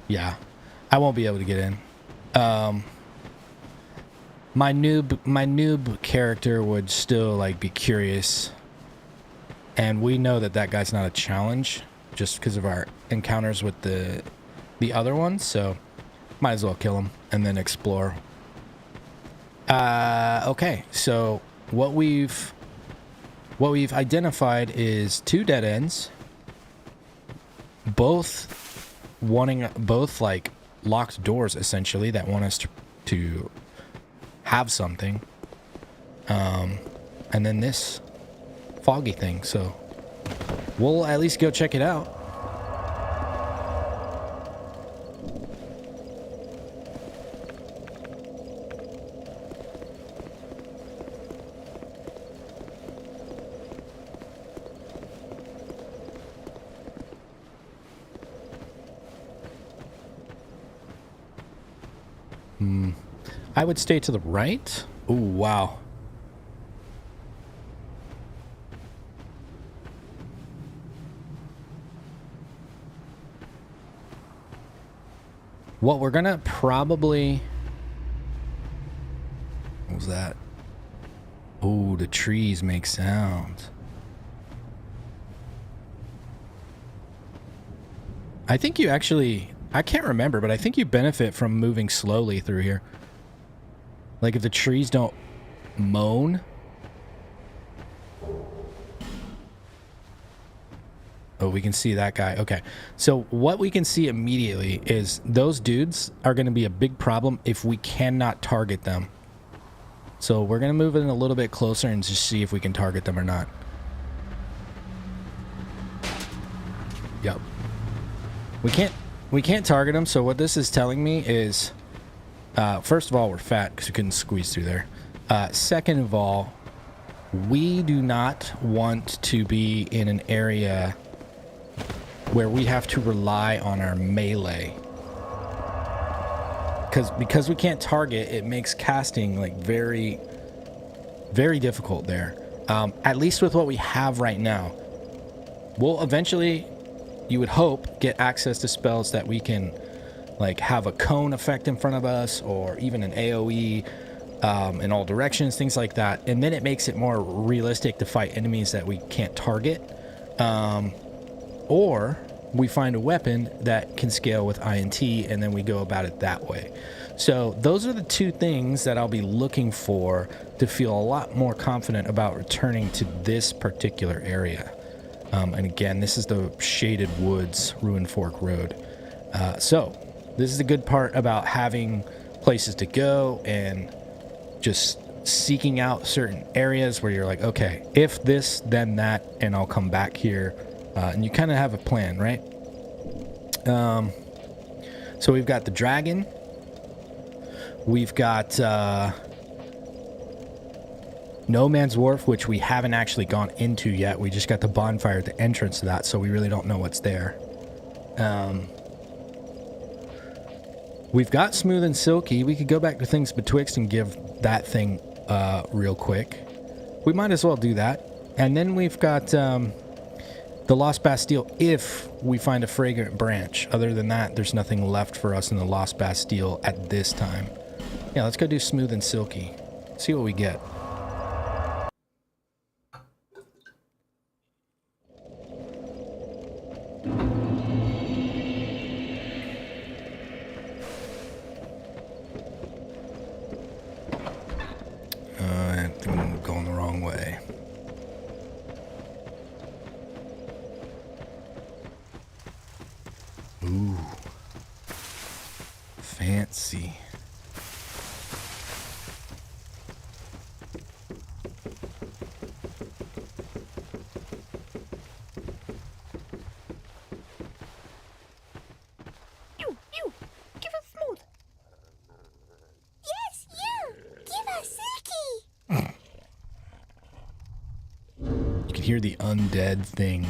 Yeah. I won't be able to get in. My noob character would still like be curious, and we know that that guy's not a challenge just because of our encounters with the other ones. So Might as well kill him and then explore. Okay, so what we've identified is 2 dead ends, both like locked doors essentially that want us to have something, and then this foggy thing. So we'll at least go check it out. I would stay to the right. Ooh, wow. What we're gonna probably... What was that? Oh, the trees make sounds. I think you actually... I can't remember, but I think you benefit from moving slowly through here. Like if the trees don't moan. Oh, we can see that guy. Okay. So what we can see immediately is those dudes are going to be a big problem if we cannot target them. So we're going to move in a little bit closer and just see if we can target them or not. Yep. We can't target them. So what this is telling me is, first of all, we're fat because we couldn't squeeze through there. Second of all, we do not want to be in an area where we have to rely on our melee. Because we can't target, it makes casting like very, very difficult there. At least with what we have right now. We'll eventually, you would hope, get access to spells that we can like have a cone effect in front of us, or even an AoE in all directions, things like that. And then it makes it more realistic to fight enemies that we can't target. Or we find a weapon that can scale with INT, and then we go about it that way. So those are the 2 things that I'll be looking for to feel a lot more confident about returning to this particular area. And again, this is the Shaded Woods, Ruined Fork Road. So this is the good part about having places to go and just seeking out certain areas where you're like, okay, if this, then that, and I'll come back here. And you kind of have a plan, right? So we've got the dragon. We've got No Man's Wharf, which we haven't actually gone into yet. We just got the bonfire at the entrance to that, so we really don't know what's there. We've got Smooth and Silky. We could go back to Things Betwixt and give that thing real quick. We might as well do that. And then we've got the Lost Bastille, if we find a fragrant branch. Other than that, there's nothing left for us in the Lost Bastille at this time. Yeah, let's go do Smooth and Silky. See what we get. I think I'm going the wrong way. Ooh. Fancy. You, give us Smooth. Yes, you, give us Silky. You can hear the undead thing.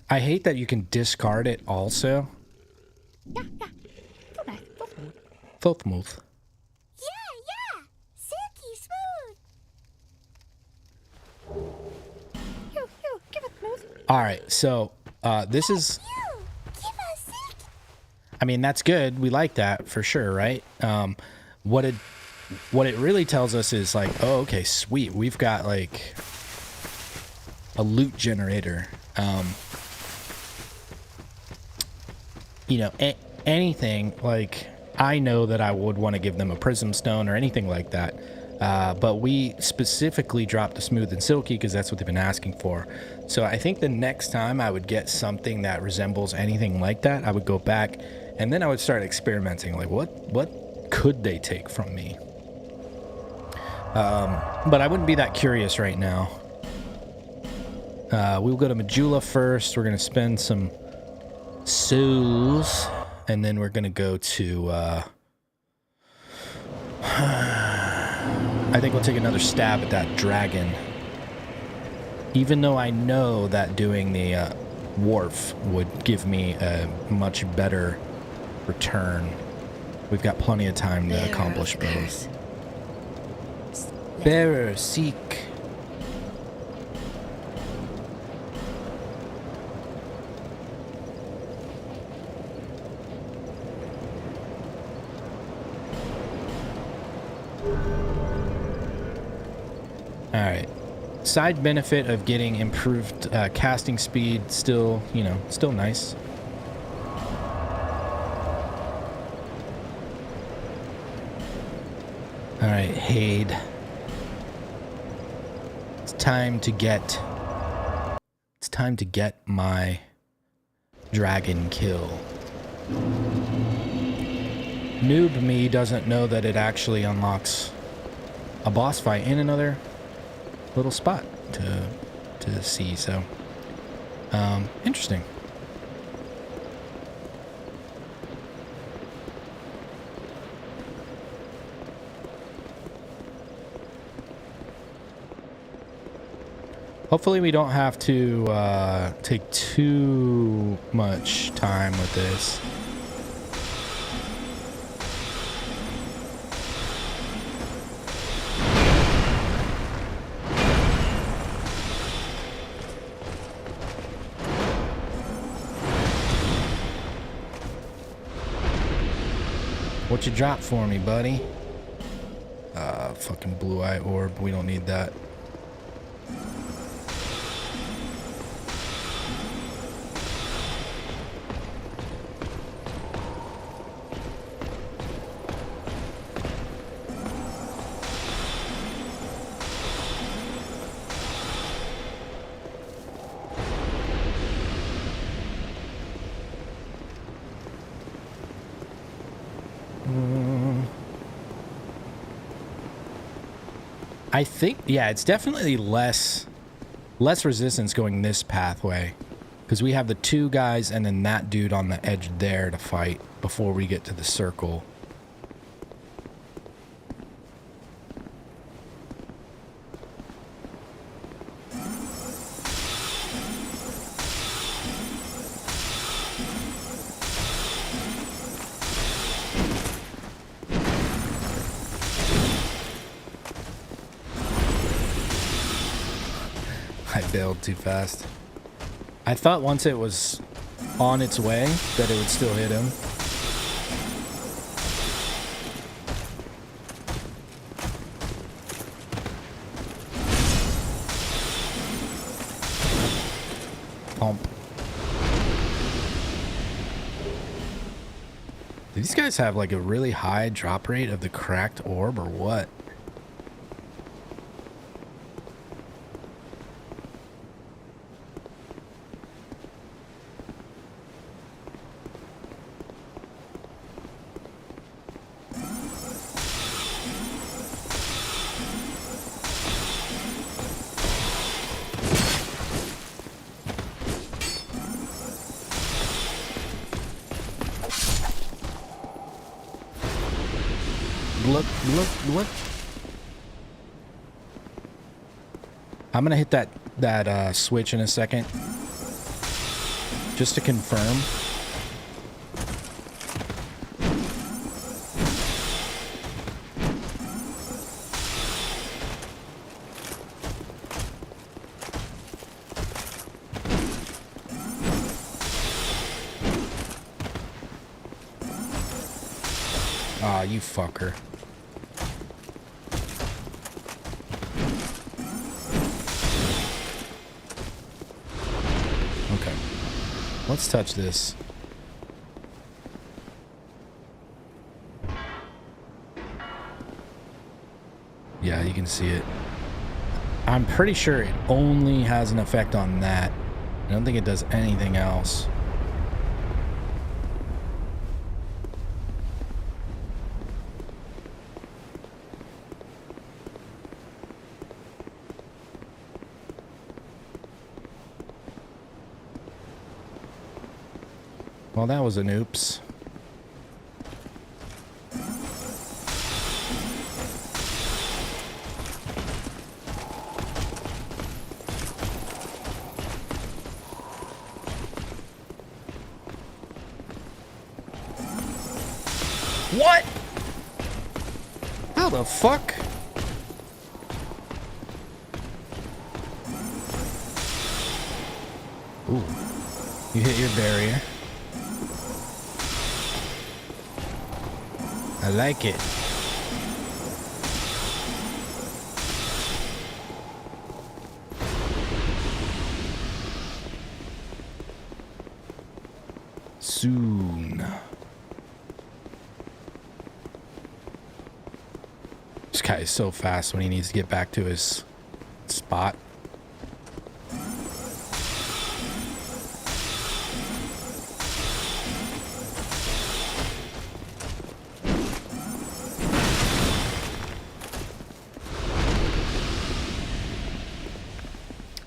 I hate that you can discard it also. Yeah. So nice, so smooth. Filthmouth. Yeah. Silky smooth. You, give us Smooth. Alright, so this is... You, give us Silky. I mean, that's good. We like that for sure, right? What it really tells us is like, oh, okay, sweet. We've got like a loot generator. You know, anything, like, I know that I would want to give them a prism stone or anything like that. But we specifically dropped the smooth and silky because that's what they've been asking for. So I think the next time I would get something that resembles anything like that, I would go back and then I would start experimenting. Like, what could they take from me? But I wouldn't be that curious right now. We'll go to Majula first. We're going to spend some souls, and then we're going to go to... I think we'll take another stab at that dragon. Even though I know that doing the wharf would give me a much better return. We've got plenty of time to accomplish both. Bearer, seek. Alright. Side benefit of getting improved casting speed, still, you know, still nice. Alright, Hade. It's time to get my dragon kill. Noob me doesn't know that it actually unlocks a boss fight in another little spot to see, so interesting. Hopefully we don't have to take too much time with this. What you drop for me, buddy? Fucking blue-eye orb. We don't need that. I think, yeah, it's definitely less resistance going this pathway, because we have the two guys and then that dude on the edge there to fight before we get to the circle. Too fast. I thought once it was on its way that it would still hit him. Pump. Do these guys have like a really high drop rate of the cracked orb or what? Look. I'm gonna hit that switch in a second, just to confirm. Aw, you fucker. Let's touch this. Yeah, you can see it. I'm pretty sure it only has an effect on that. I don't think it does anything else. Well, that was an oops. What? How the fuck? Ooh. You hit your barrier. I like it. Soon. This guy is so fast when he needs to get back to his spot.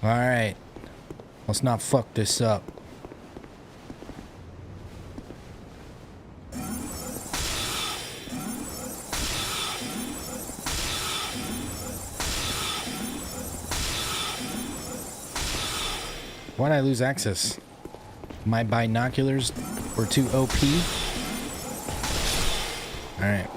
Alright. Let's not fuck this up. Why'd I lose access? My binoculars were too OP? Alright.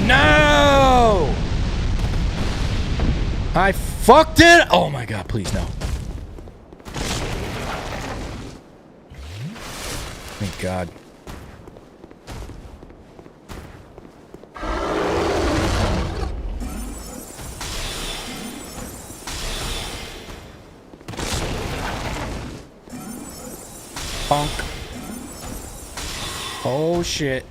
No! I fucked it! Oh my god, please no. Thank god. Bonk. Oh shit.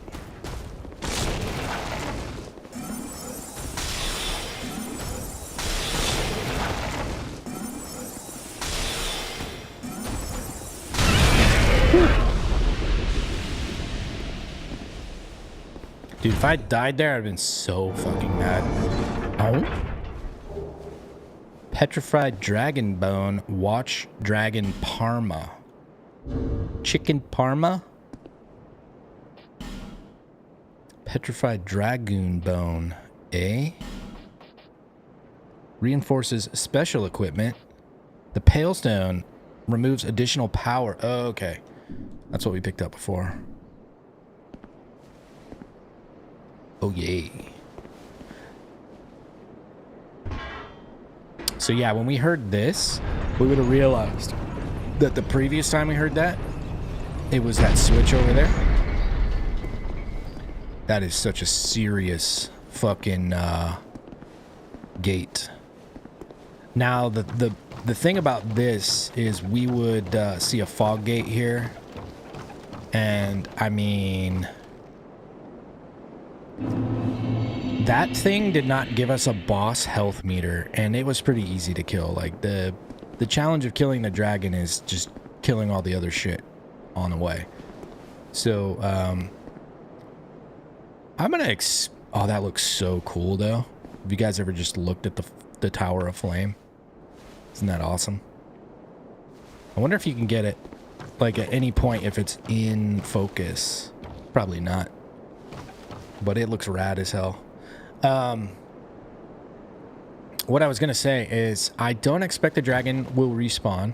Dude, if I died there, I'd have been so fucking mad. Oh? Petrified dragon bone, watch dragon parma. Chicken parma? Petrified dragoon bone, eh? Reinforces special equipment. The pale stone removes additional power. Oh, okay. That's what we picked up before. Oh, yay. So yeah, when we heard this, we would have realized that the previous time we heard that, it was that switch over there. That is such a serious fucking gate. Now, the thing about this is we would see a fog gate here. And, I mean... that thing did not give us a boss health meter, and it was pretty easy to kill. Like, the challenge of killing the dragon is just killing all the other shit on the way. So, I'm gonna oh, that looks so cool, though. Have you guys ever just looked at the Tower of Flame? Isn't that awesome? I wonder if you can get it, like, at any point if it's in focus. Probably not. But it looks rad as hell. What I was going to say is I don't expect the dragon will respawn.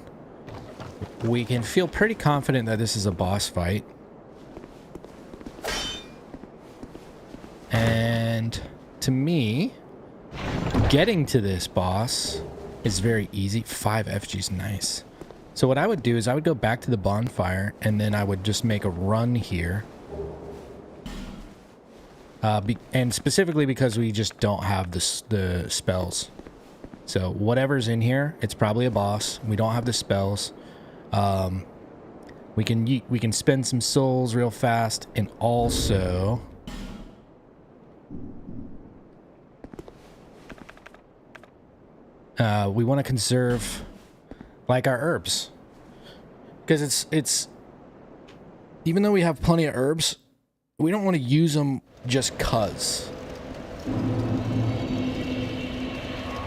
We can feel pretty confident that this is a boss fight. And to me, getting to this boss is very easy. 5 FG's nice. So what I would do is I would go back to the bonfire, and then I would just make a run here. And specifically because we just don't have the spells. So whatever's in here, it's probably a boss. We don't have the spells. We can spend some souls real fast, and also we want to conserve like our herbs, because it's even though we have plenty of herbs, we don't want to use them just cuz.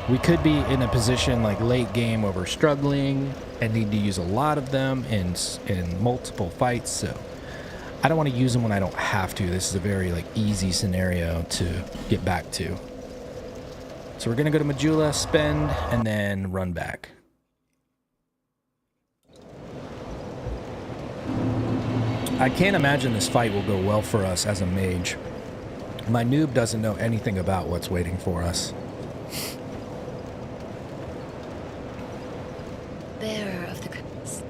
We could be in a position like late game where we're struggling and need to use a lot of them in multiple fights, so I don't want to use them when I don't have to. This is a very like easy scenario to get back to. So we're gonna go to Majula, spend, and then run back. I can't imagine this fight will go well for us as a mage. My noob doesn't know anything about what's waiting for us. Bearer of the curse.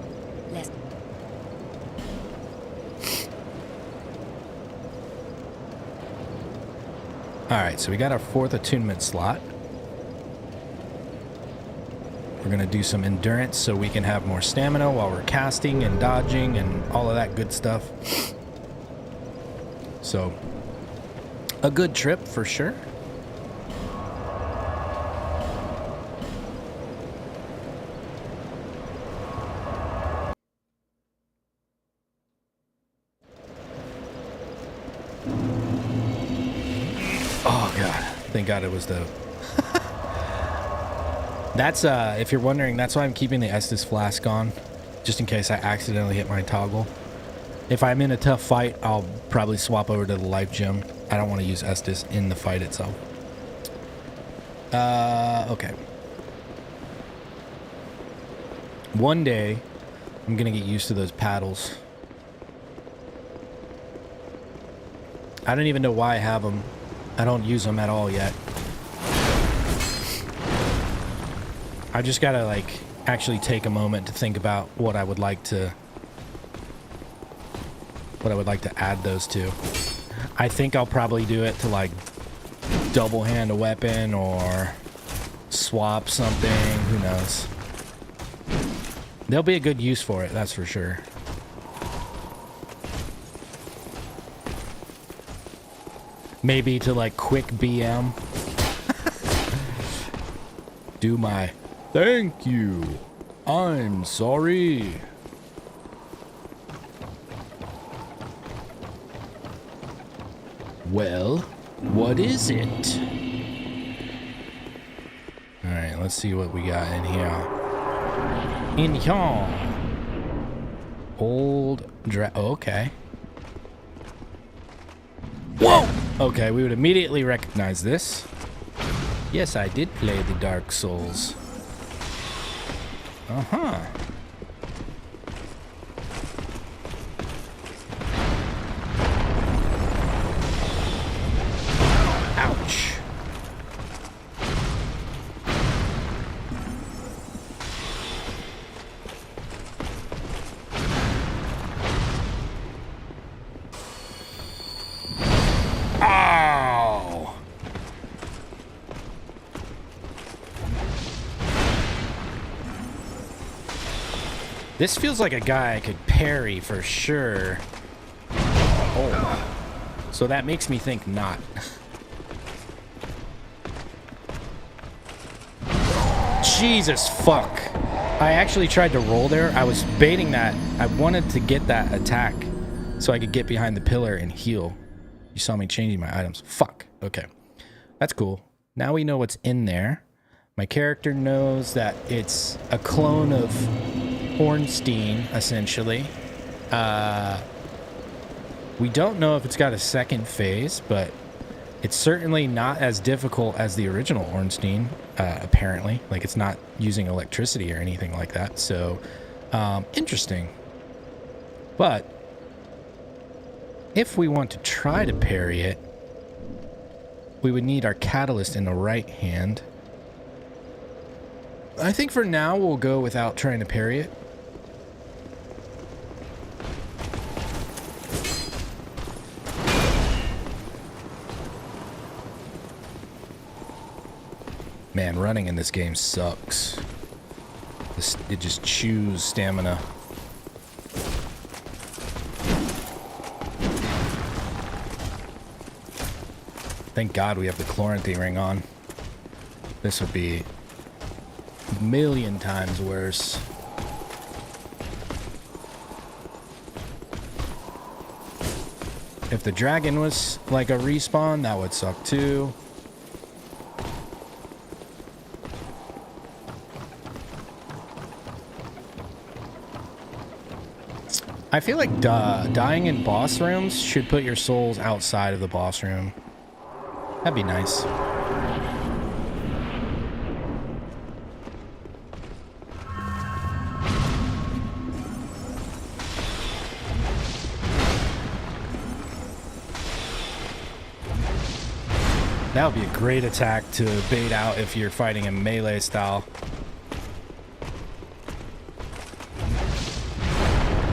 Less. Alright, so we got our 4th attunement slot. We're going to do some endurance so we can have more stamina while we're casting and dodging and all of that good stuff. So, a good trip for sure. Oh god, thank god it was the... That's, if you're wondering, that's why I'm keeping the Estus flask on, just in case I accidentally hit my toggle. If I'm in a tough fight, I'll probably swap over to the life gem. I don't want to use Estus in the fight itself. Okay. One day, I'm gonna get used to those paddles. I don't even know why I have them. I don't use them at all yet. I just gotta like actually take a moment to think about what I would like to add those to. I think I'll probably do it to like double hand a weapon or swap something, who knows. There'll be a good use for it, that's for sure. Maybe to like quick BM. Do my thank you. I'm sorry. Well, what is it? Alright, let's see what we got in here. In here. Old okay. Whoa! Okay, we would immediately recognize this. Yes, I did play the Dark Souls. Uh-huh. Ouch. Ow! This feels like a guy I could parry for sure. Oh. So that makes me think not. Jesus fuck. I actually tried to roll there. I was baiting that. I wanted to get that attack so I could get behind the pillar and heal. You saw me changing my items. Fuck. Okay. That's cool. Now we know what's in there. My character knows that it's a clone of Ornstein, essentially. We don't know if it's got a second phase, but it's certainly not as difficult as the original Ornstein, apparently. Like, it's not using electricity or anything like that. So, interesting. But if we want to try to parry it, we would need our catalyst in the right hand. I think for now we'll go without trying to parry it. Man, running in this game sucks. It just chews stamina. Thank God we have the Chlorantine ring on. This would be a million times worse. If the dragon was like a respawn, that would suck too. I feel like dying in boss rooms should put your souls outside of the boss room. That'd be nice. That would be a great attack to bait out if you're fighting in melee style.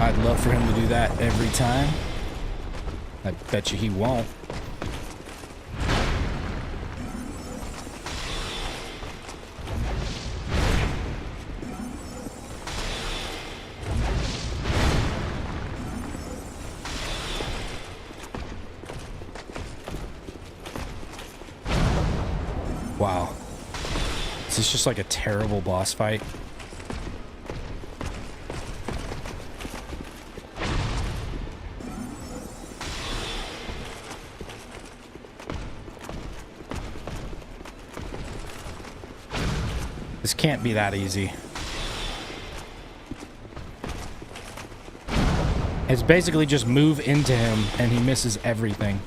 I'd love for him to do that every time. I bet you he won't. Wow. Is this just like a terrible boss fight? This can't be that easy. It's basically just move into him and he misses everything.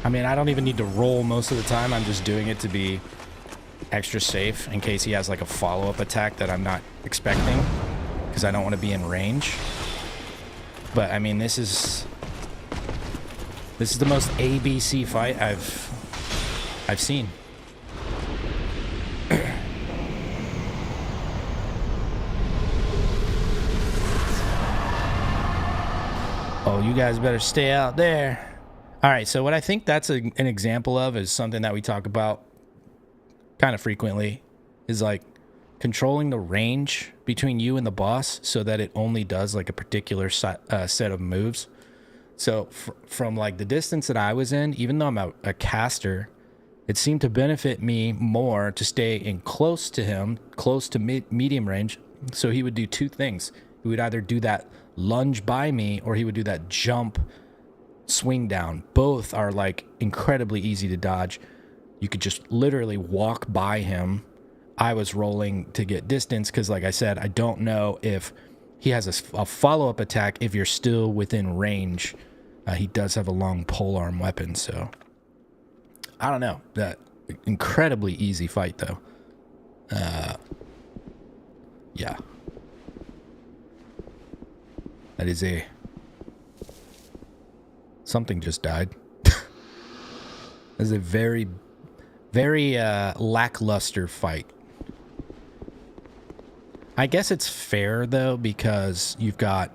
I mean, I don't even need to roll most of the time. I'm just doing it to be extra safe in case he has like a follow-up attack that I'm not expecting, because I don't want to be in range. But I mean, this is the most ABC fight I've seen. Oh, you guys better stay out there. All right, so what I think that's an example of is something that we talk about kind of frequently, is like controlling the range between you and the boss so that it only does like a particular set of moves. So from like the distance that I was in, even though I'm a caster, it seemed to benefit me more to stay in close to him, close to medium range. So he would do two things. He would either do that lunge by me or he would do that jump swing down. Both are like incredibly easy to dodge. You could just literally walk by him. I was rolling to get distance because, like I said, I don't know if he has a follow-up attack if you're still within range. He does have a long polearm weapon, so I don't know. That incredibly easy fight, though. Yeah. That is a... Something just died. That is a very, very lackluster fight. I guess it's fair, though, because you've got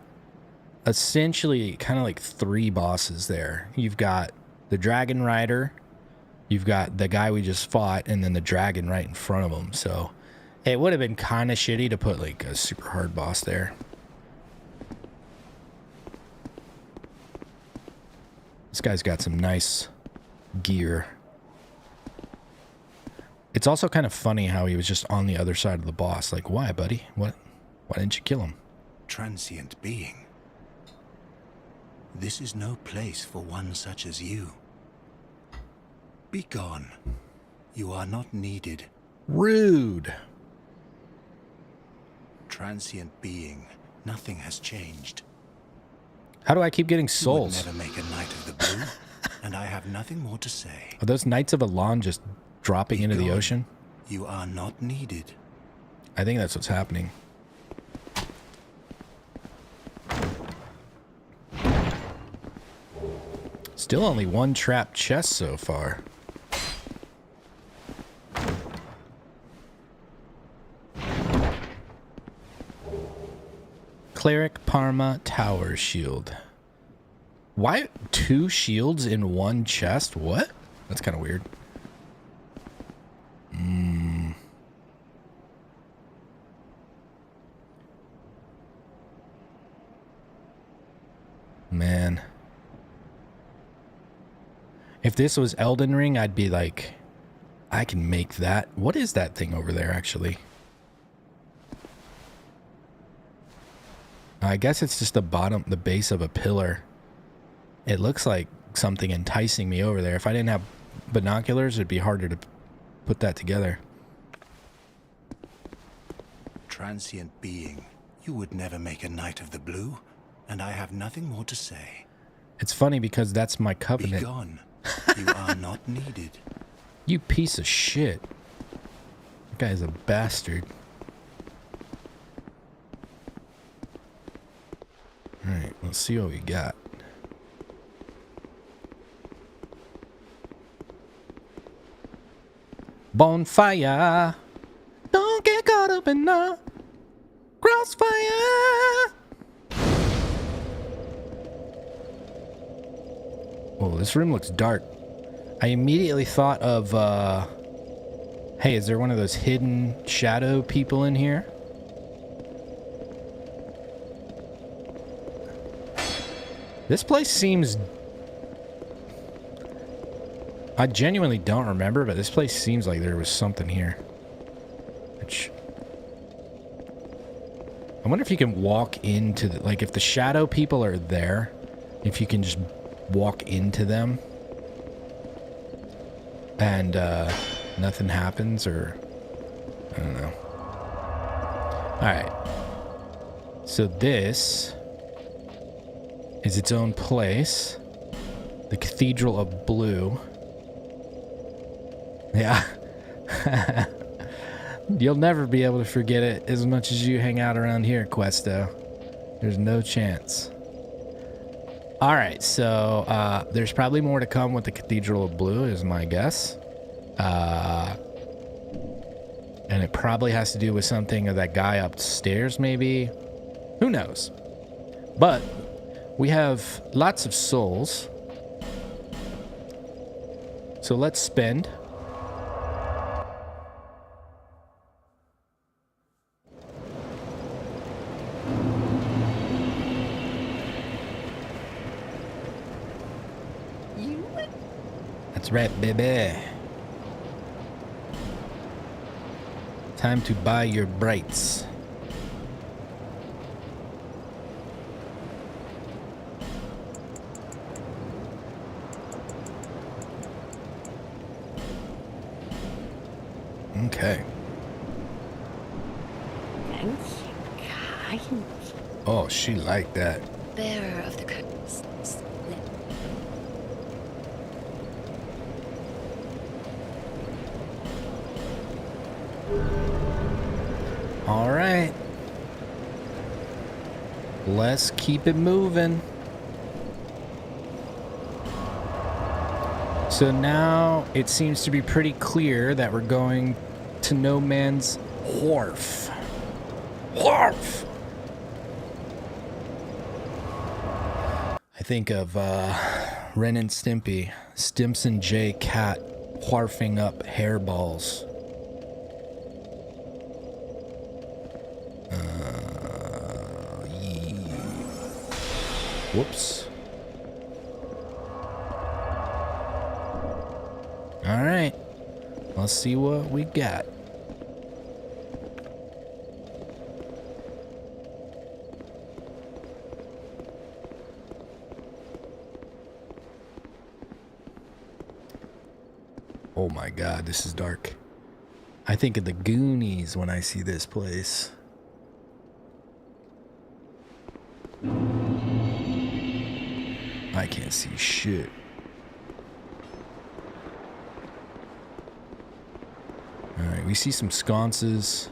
essentially kind of like three bosses there. You've got the Dragon Rider, you've got the guy we just fought, and then the dragon right in front of him. So it would have been kind of shitty to put like a super hard boss there. This guy's got some nice gear. It's also kind of funny how he was just on the other side of the boss. Like, why, buddy? Why didn't you kill him? Transient being. This is no place for one such as you. Be gone. You are not needed. Rude. Transient being. Nothing has changed. How do I keep getting You souls? would never make a knight of the blue, and I have nothing more to say. Are those Knights of Elan just dropping into the gone. ocean? You are not needed. I think that's what's happening. Still only one trapped chest so far. Cleric Parma Tower Shield. Why 2 shields in 1 chest? What? That's kind of weird. Man. If this was Elden Ring, I'd be like, I can make that. What is that thing over there, actually? I guess it's just the base of a pillar. It looks like something enticing me over there. If I didn't have binoculars, it'd be harder to put that together. Transient being, you would never make a Knight of the Blue, and I have nothing more to say. It's funny because that's my Be covenant. gone. You are not needed. You piece of shit. That guy is a bastard. Alright, let's see what we got. Bonfire. Don't get caught up in the crossfire. Oh, this room looks dark. I immediately thought of, hey, is there one of those hidden shadow people in here? This place seems... I genuinely don't remember, but this place seems like there was something here. Which... I wonder if you can walk into the... Like, if the shadow people are there, if you can just walk into them and nothing happens, or... I don't know. Alright. So this is its own place. The Cathedral of Blue. Yeah. You'll never be able to forget it as much as you hang out around here, Questo. There's no chance. Alright, so there's probably more to come with the Cathedral of Blue, is my guess. And it probably has to do with something of that guy upstairs, maybe? Who knows? But we have lots of souls. So let's spend. That's right, baby. Time to buy your brights. Okay. Thanks, kind. Oh, she liked that. Bearer of the curtains. All right. Let's keep it moving. So now it seems to be pretty clear that we're going to No Man's Wharf. Wharf! I think of Ren and Stimpy, Stimson J. Cat wharfing up hairballs. Whoops. Alright. Let's see what we got. Oh my god, this is dark. I think of the Goonies when I see this place. I can't see shit. Alright, we see some sconces.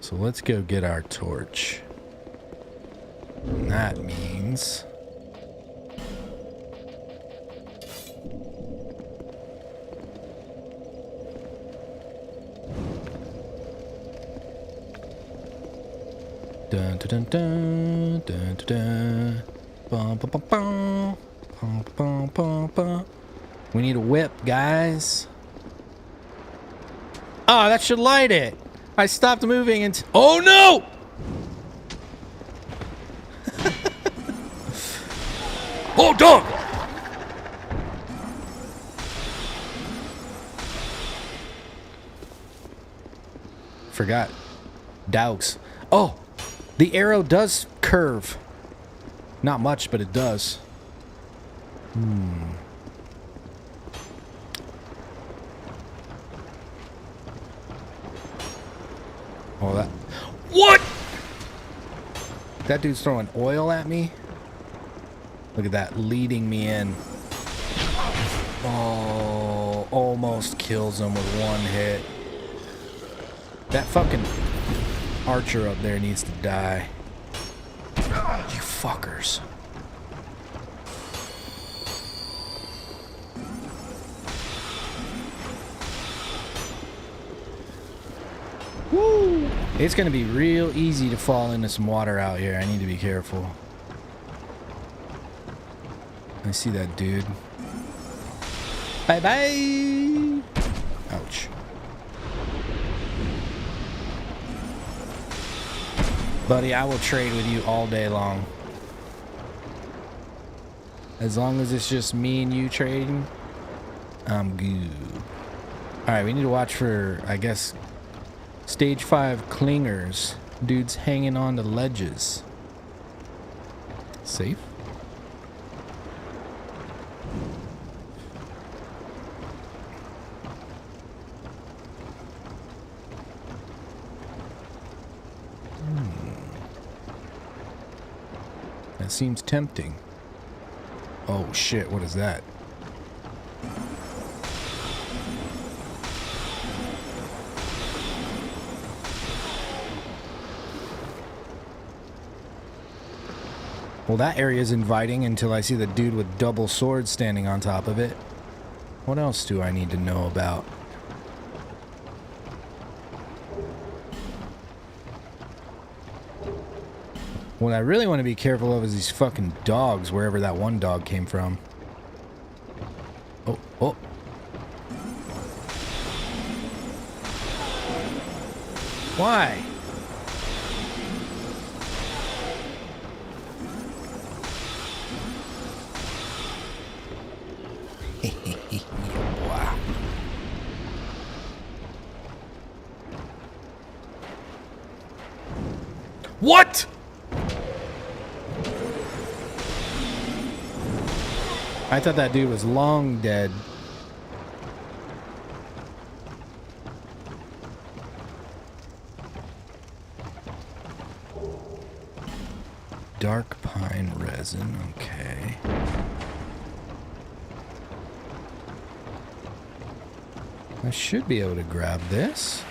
So let's go get our torch. And that means... Dun dun dun dun dun dun. Bum, bum, bum, bum. Bum, bum, bum, bum. We need a whip, guys. Oh, that should light it. I stopped moving and... Oh, no! Oh, dog! Forgot. Dogs. Oh, the arrow does curve. Not much, but it does. Oh, that... What? That dude's throwing oil at me? Look at that, leading me in. Oh, almost kills him with one hit. That fucking archer up there needs to die. You fuckers. Woo! It's gonna be real easy to fall into some water out here. I need to be careful. I see that dude. Bye bye! Ouch. Buddy, I will trade with you all day long. As long as it's just me and you trading, I'm good. Alright, we need to watch for, I guess, stage 5 clingers. Dudes hanging on the ledges. Safe? That seems tempting. Oh shit, what is that? Well, that area is inviting until I see the dude with double swords standing on top of it. What else do I need to know about? What I really want to be careful of is these fucking dogs, wherever that one dog came from. Oh, oh. Why? Wow. What? I thought that dude was long dead. Dark pine resin, okay. I should be able to grab this.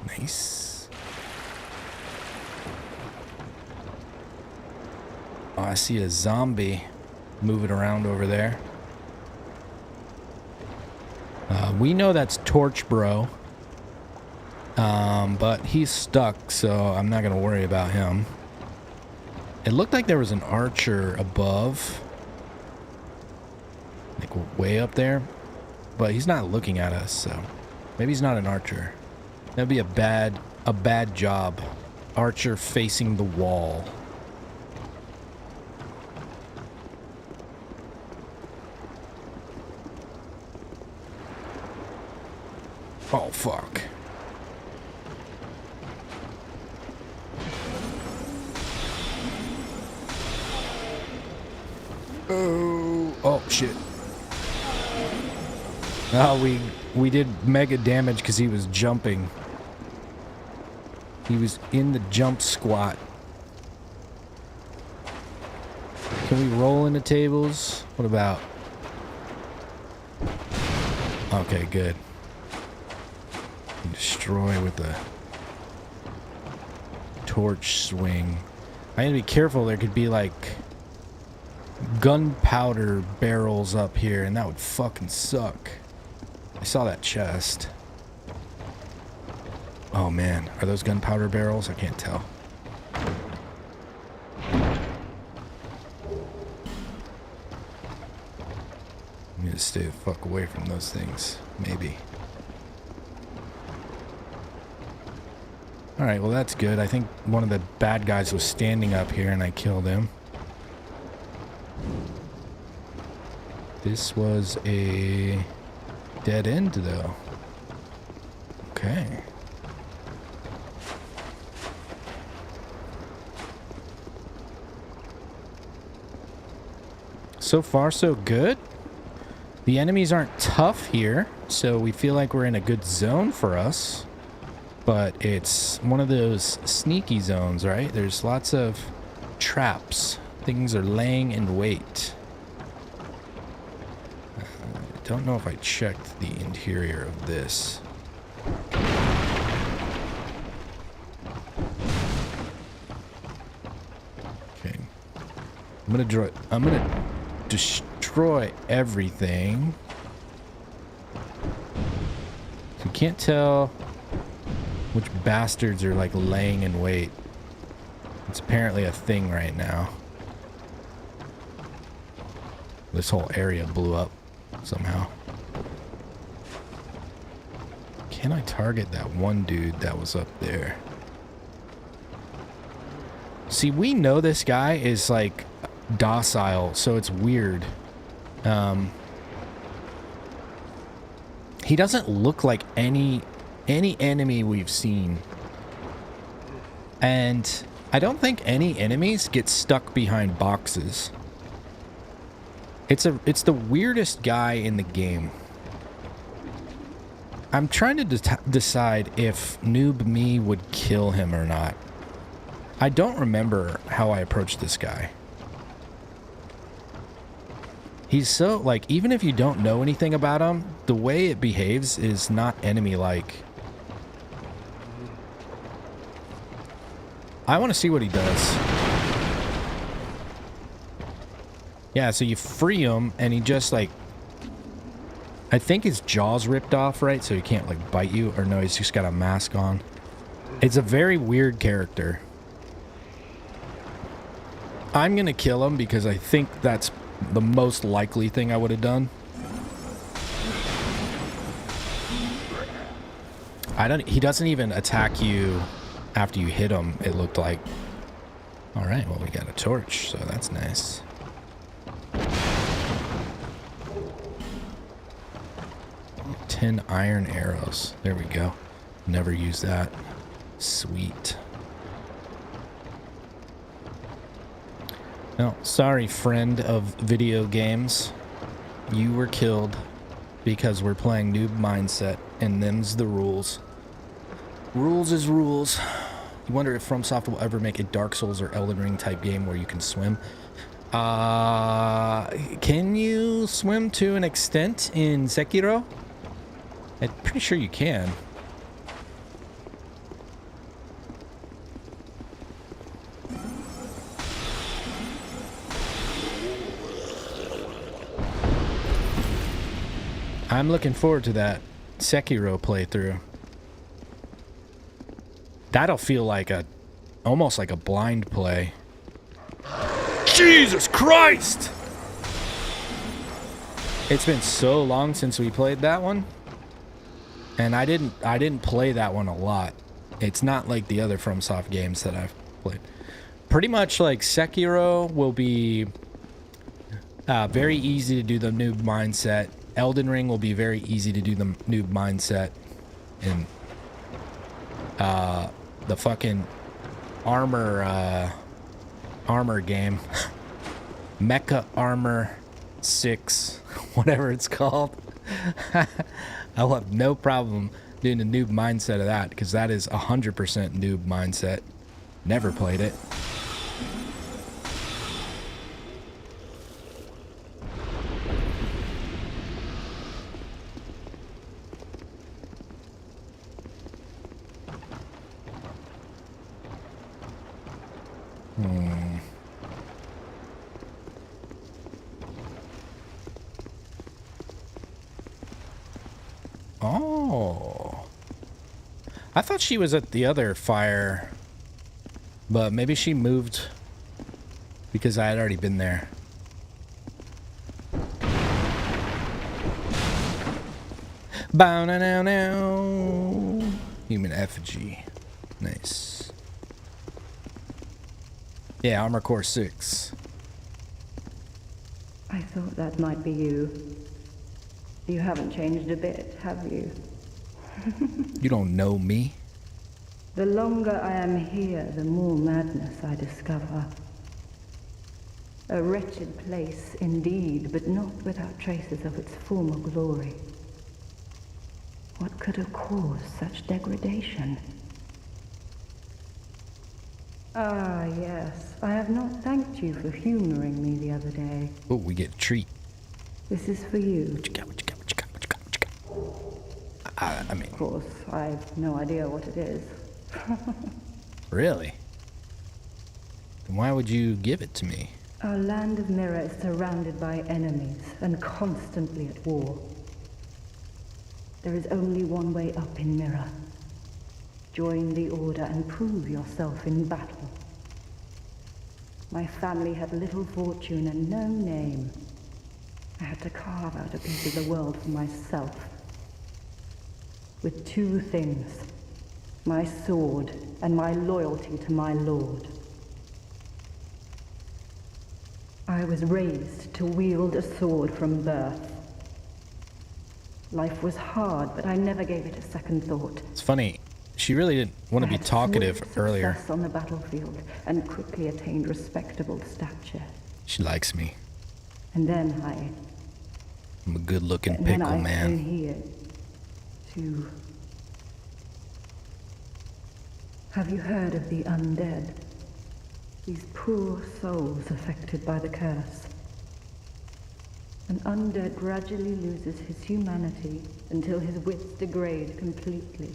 Nice. Oh, I see a zombie moving around over there. We know that's Torch Bro. But he's stuck, so I'm not gonna worry about him. It looked like there was an archer above. Like way up there. But he's not looking at us, so maybe he's not an archer. That'd be a bad job. Archer facing the wall. Oh, fuck. Oh, shit. Oh, we did mega damage because he was jumping. He was in the jump squat. Can we roll into tables? What about? Okay, good. Destroy with the torch swing. I need to be careful. There could be like gunpowder barrels up here, and that would fucking suck. I saw that chest. Oh man, are those gunpowder barrels? I can't tell. I'm gonna stay the fuck away from those things. Maybe. Alright, well that's good. I think one of the bad guys was standing up here and I killed him. This was a dead end though. Okay. So far so good. The enemies aren't tough here, so we feel like we're in a good zone for us. But it's one of those sneaky zones, right? There's lots of traps. Things are laying in wait. I don't know if I checked the interior of this. Okay. I'm gonna destroy everything. So we can't tell which bastards are like laying in wait. It's apparently a thing right now. This whole area blew up somehow. Can I target that one dude that was up there? See, we know this guy is like docile, so it's weird. He doesn't look like any enemy we've seen. And I don't think any enemies get stuck behind boxes. It's the weirdest guy in the game. I'm trying to decide if Noob me would kill him or not. I don't remember how I approached this guy. He's so, like, even if you don't know anything about him, the way it behaves is not enemy-like. I want to see what he does. Yeah, so you free him, and he just, like... I think his jaw's ripped off, right? So he can't, like, bite you. Or no, he's just got a mask on. It's a very weird character. I'm gonna kill him because I think that's the most likely thing I would have done. He doesn't even attack you after you hit him, it looked like. Alright, well we got a torch, so that's nice. Ten iron arrows. There we go. Never use that. Sweet. No, sorry, friend of video games. You were killed because we're playing Noob Mindset, and them's the rules. Rules is rules. You wonder if FromSoft will ever make a Dark Souls or Elden Ring type game where you can swim. Can you swim to an extent in Sekiro? I'm pretty sure you can. I'm looking forward to that Sekiro playthrough. That'll feel like almost like a blind play. Jesus Christ! It's been so long since we played that one. And I didn't play that one a lot. It's not like the other FromSoft games that I've played. Pretty much like Sekiro will be very easy to do the noob mindset. Elden Ring will be very easy to do the noob mindset. And the fucking armor game. Mecha Armor 6, whatever it's called. I'll have no problem doing the noob mindset of that, because that is 100% noob mindset. Never played it. Oh. I thought she was at the other fire, but maybe she moved because I had already been there. Bow now now now. Human effigy. Nice. Yeah, armor core 6. I thought that might be you. You haven't changed a bit, have you? You don't know me. The longer I am here, the more madness I discover. A wretched place indeed, but not without traces of its former glory. What could have caused such degradation? Ah, yes. I have not thanked you for humoring me the other day. Oh, we get a treat. This is for you. What you got? What you got? What you got? What you got? What you got? I mean, Of course, I have no idea what it is. really? Then why would you give it to me? Our land of Mirror is surrounded by enemies and constantly at war. There is only one way up in Mirror. Join the Order and prove yourself in battle. My family had little fortune and no name. I had to carve out a piece of the world for myself. With two things. My sword and my loyalty to my lord. I was raised to wield a sword from birth. Life was hard, but I never gave it a second thought. It's funny. She really didn't want to be talkative earlier. On the battlefield and quickly attained respectable stature. She likes me. And then I'm a good-looking and then pickle, I man. came here to... Have you heard of the undead? These poor souls affected by the curse. An undead gradually loses his humanity until his wits degrade completely.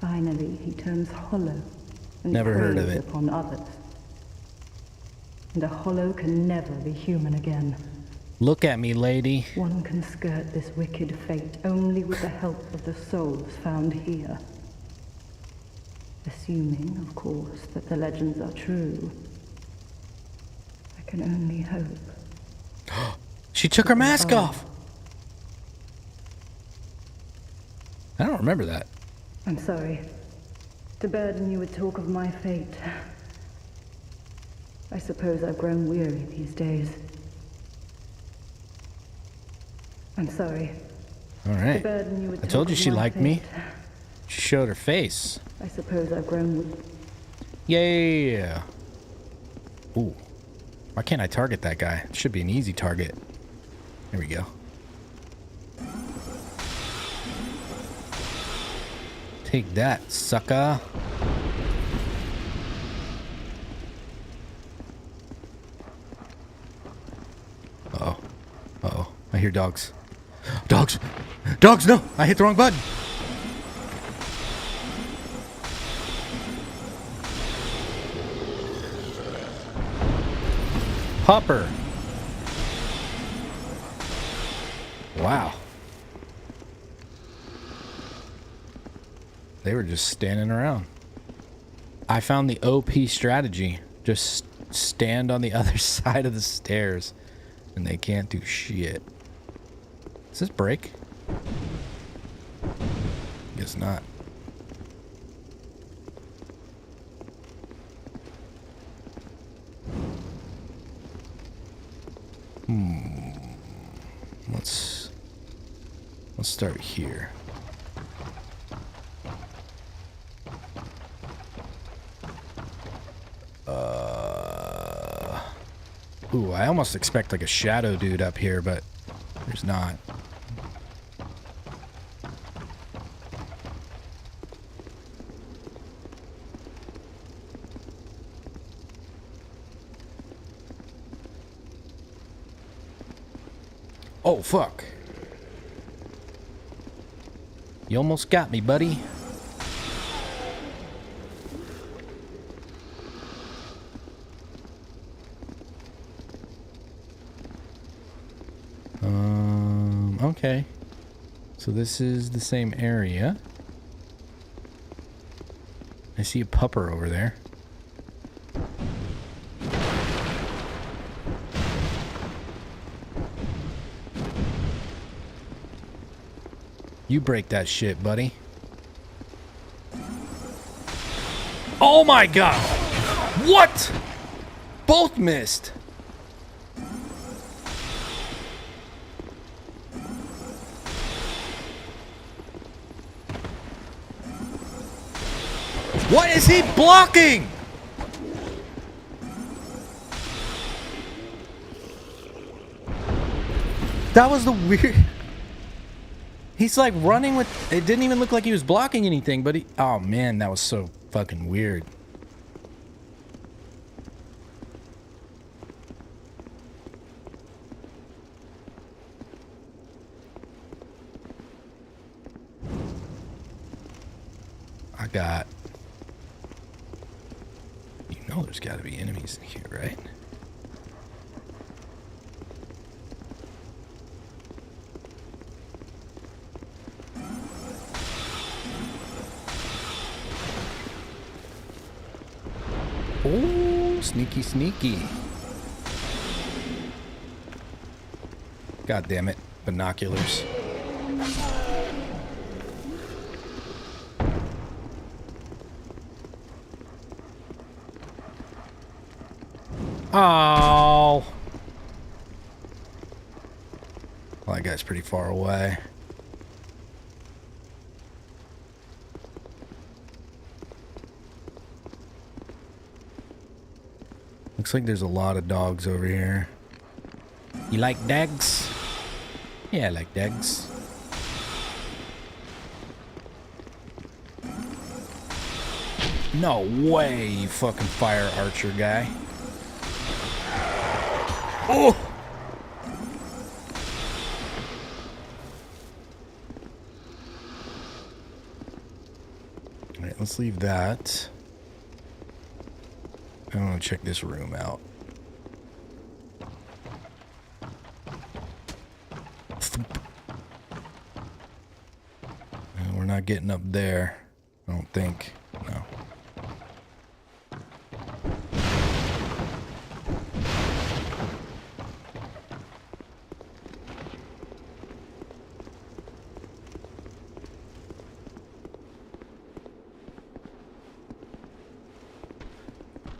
Finally, he turns hollow and Never heard of preys it. upon others. And a hollow can never be human again. Look at me, lady. One can skirt this wicked fate only with the help of the souls found here. Assuming, of course, that the legends are true. I can only hope. She took her mask off. I don't remember that. I'm sorry to burden you with talk of my fate. I suppose I've grown weary these days. I'm sorry. All To right. burden you with I told talk you of she my liked me. fate. She showed her face. I suppose I've grown Yeah. Ooh. Why can't I target that guy? It should be an easy target. There we go. Take that, sucker. Uh-oh. Uh-oh. I hear dogs. Dogs! Dogs, no! I hit the wrong button! Hopper. Wow. They were just standing around. I found the OP strategy. Just stand on the other side of the stairs and they can't do shit. Does this break? Guess not. Let's start here. Ooh, I almost expect like a shadow dude up here, but there's not. Oh, fuck. You almost got me, buddy. Okay. So this is the same area. I see a pupper over there. You break that shit, buddy. Oh my god! What? Both missed. What is he blocking? That was the weird... He's like running with... It didn't even look like he was blocking anything, but he... Oh man, that was so fucking weird. I got... You know there's got to be enemies in here, right? Oh, sneaky, sneaky. God damn it. Binoculars. Oh. Well, that guy's pretty far away. Looks like there's a lot of dogs over here. You like dogs? Yeah, I like dogs. No way, you fucking fire archer guy. Oh! Alright, let's leave that. I want to check this room out. We're not getting up there. I don't think. No.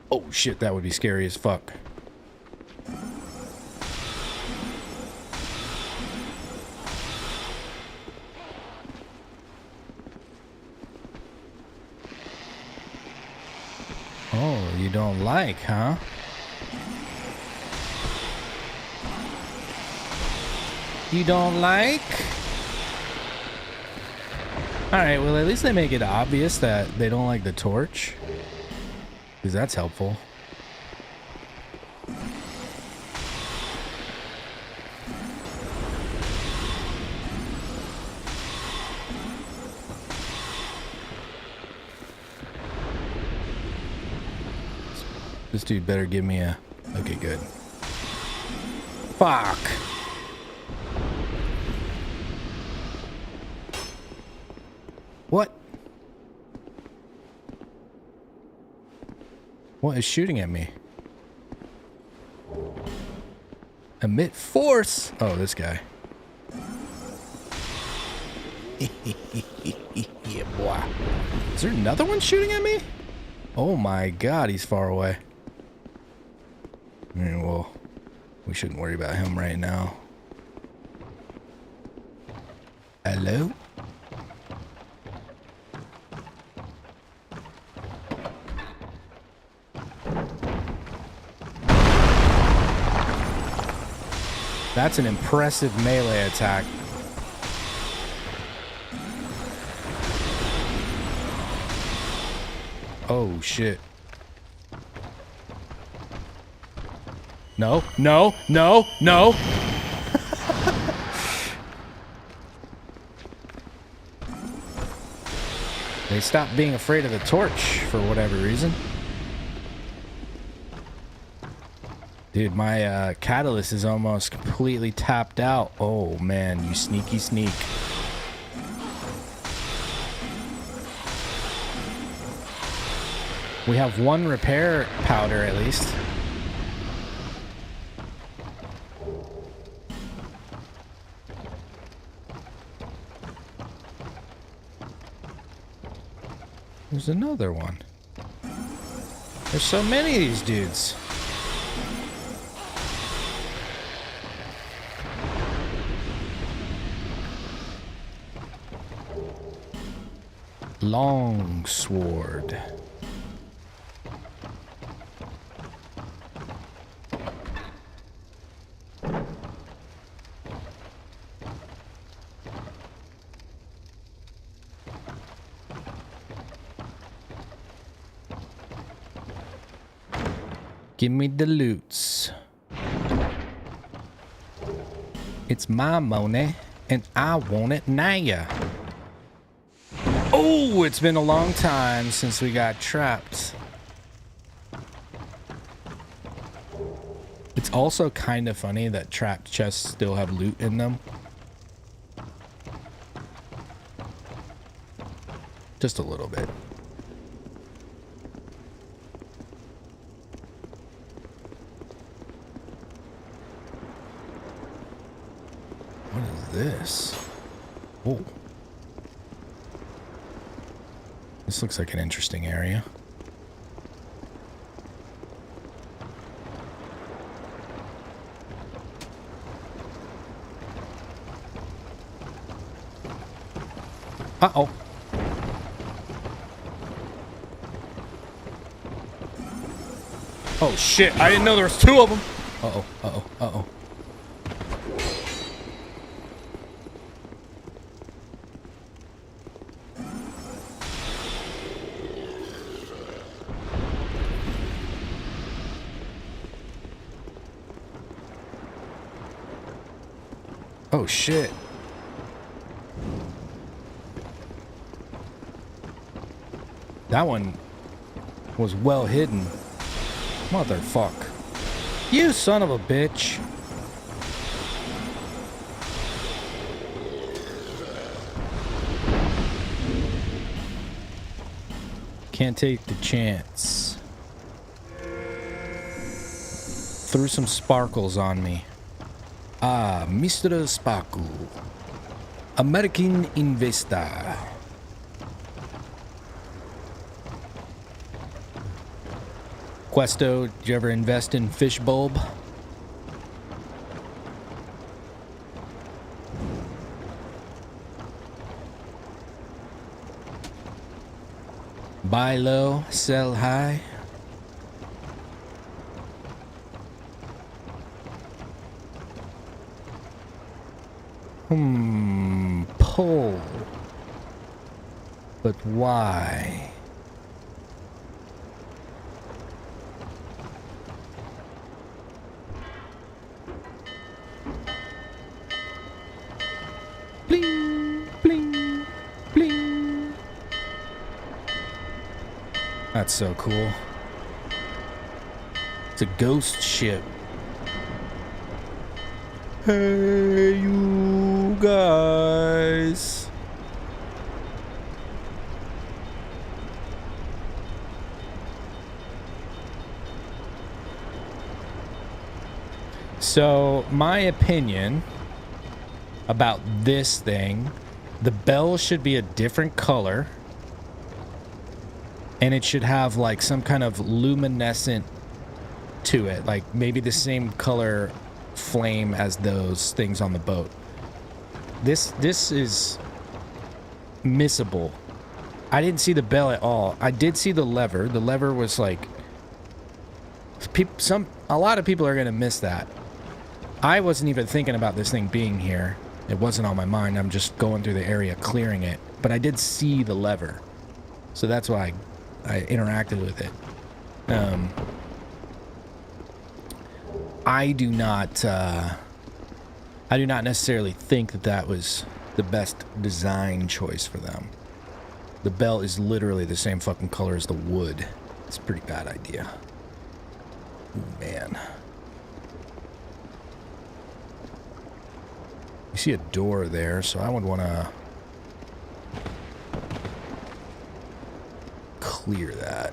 Oh shit, that would be scary as fuck. Oh, you don't like, huh? You don't like? Alright, well at least they make it obvious that they don't like the torch. Because that's helpful. This dude better give me a... Okay, good. Fuck! What? What is shooting at me? Emit force! Oh, this guy. Yeah, boy. Is there another one shooting at me? Oh my god, he's far away. Well, we shouldn't worry about him right now. Hello? That's an impressive melee attack. Oh, shit. No, no, no, no! They stopped being afraid of the torch for whatever reason. Dude, my catalyst is almost completely tapped out. Oh man, you sneaky sneak. We have one repair powder at least. There's another one. There's so many of these dudes. Long sword. Give me the loots. It's my money, and I want it now. Oh, it's been a long time since we got trapped. It's also kind of funny that trapped chests still have loot in them. Just a little bit. What is this? Oh. This looks like an interesting area. Uh-oh. Oh shit, I didn't know there was two of them. Uh-oh, uh-oh, uh-oh. Oh shit. That one was well hidden. Motherfuck. You son of a bitch. Can't take the chance. Threw some sparkles on me. Ah, Mr. Sparkle. American investor. Questo, did you ever invest in fish bulb? Buy low, sell high. Pull. But why? Bling, bling, bling. That's so cool. It's a ghost ship. Hey, you guys. So, my opinion about this thing, the bell should be a different color. And it should have like some kind of luminescent to it. Like maybe the same color flame as those things on the boat. This is missable. I didn't see the bell at all. I did see the lever. The lever was like a lot of people are gonna miss that. I wasn't even thinking about this thing being here. It wasn't on my mind. I'm just going through the area clearing it. But I did see the lever. So that's why I interacted with it. I do not necessarily think that that was the best design choice for them. The bell is literally the same fucking color as the wood. It's a pretty bad idea. Ooh, man. You see a door there, so I would want to clear that.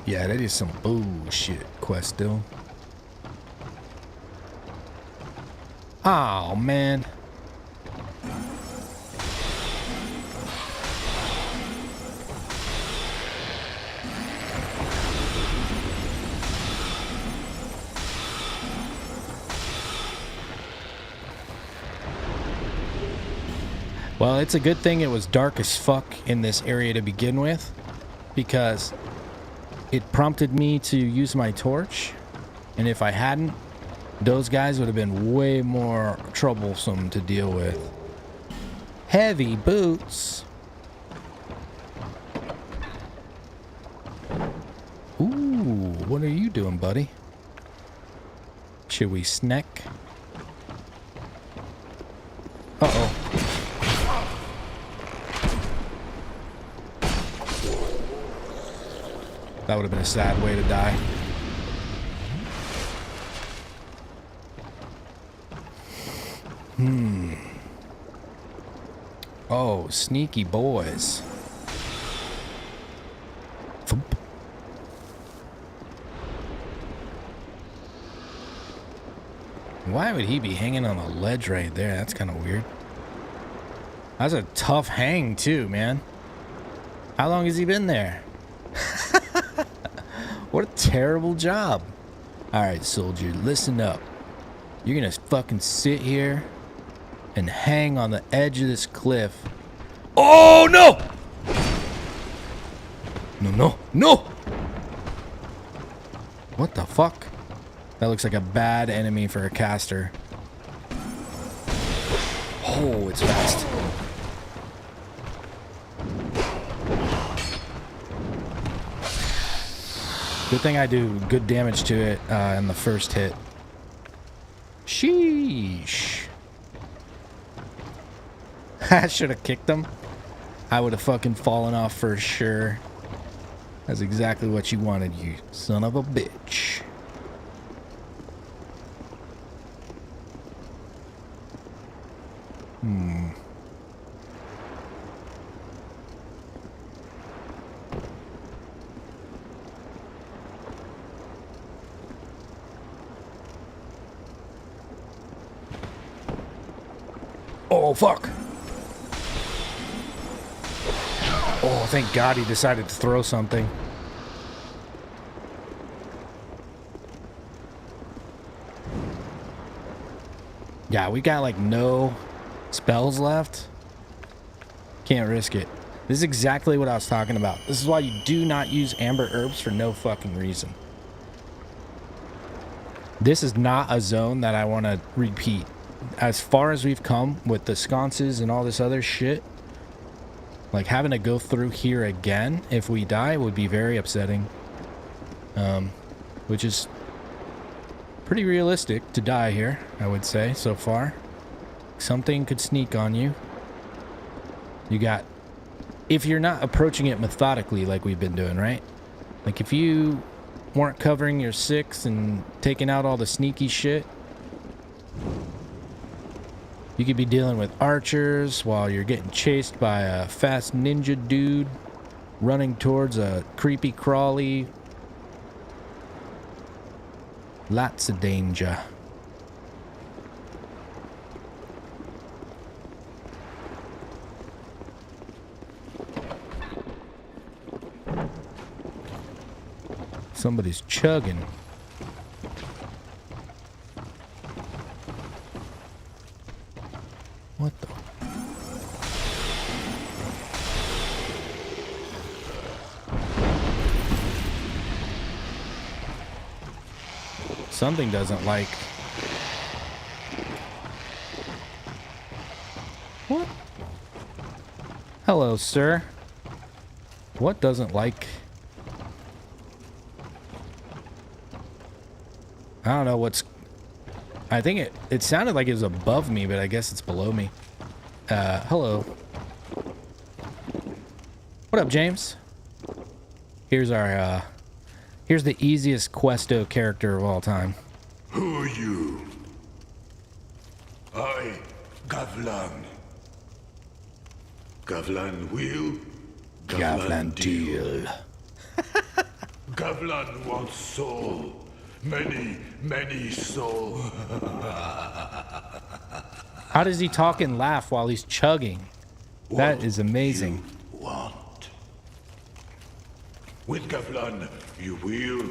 Yeah, that is some bullshit, Questo. Oh, man. Well, it's a good thing it was dark as fuck in this area to begin with, because it prompted me to use my torch, and if I hadn't, those guys would have been way more troublesome to deal with. Heavy boots. Ooh, what are you doing, buddy? Should we snack? Uh-oh. That would have been a sad way to die. Oh, sneaky boys. Thump. Why would he be hanging on a ledge right there? That's kind of weird. That's a tough hang too, man. How long has he been there? What a terrible job. Alright, soldier, listen up. You're gonna fucking sit here and hang on the edge of this cliff. Oh, no! No, no, no! What the fuck? That looks like a bad enemy for a caster. Oh, it's fast. Good thing I do good damage to it in the first hit. Sheesh. I should have kicked him. I would have fucking fallen off for sure. That's exactly what you wanted, you son of a bitch. Oh, fuck. Oh, thank God he decided to throw something. Yeah, we got like no spells left. Can't risk it. This is exactly what I was talking about. This is why you do not use amber herbs for no fucking reason. This is not a zone that I want to repeat. As far as we've come with the sconces and all this other shit, like having to go through here again if we die would be very upsetting. Which is pretty realistic to die here, I would say, so far. Something could sneak on you. You got, if you're not approaching it methodically like we've been doing, right? Like if you weren't covering your six and taking out all the sneaky shit, you could be dealing with archers while you're getting chased by a fast ninja dude running towards a creepy crawly. Lots of danger. Somebody's chugging. What the? Something doesn't like. What? Hello, sir. What doesn't like? I don't know what's... I think it sounded like it was above me, but I guess it's below me. Hello. What up, James? Here's our, here's the easiest Questo character of all time. Who are you? I, Gavlan. Gavlan Wheel? Gavlan Deal. Gavlan wants soul. Many, many soul. How does he talk and laugh while he's chugging? That What is amazing. you want. With Gavlan, you will,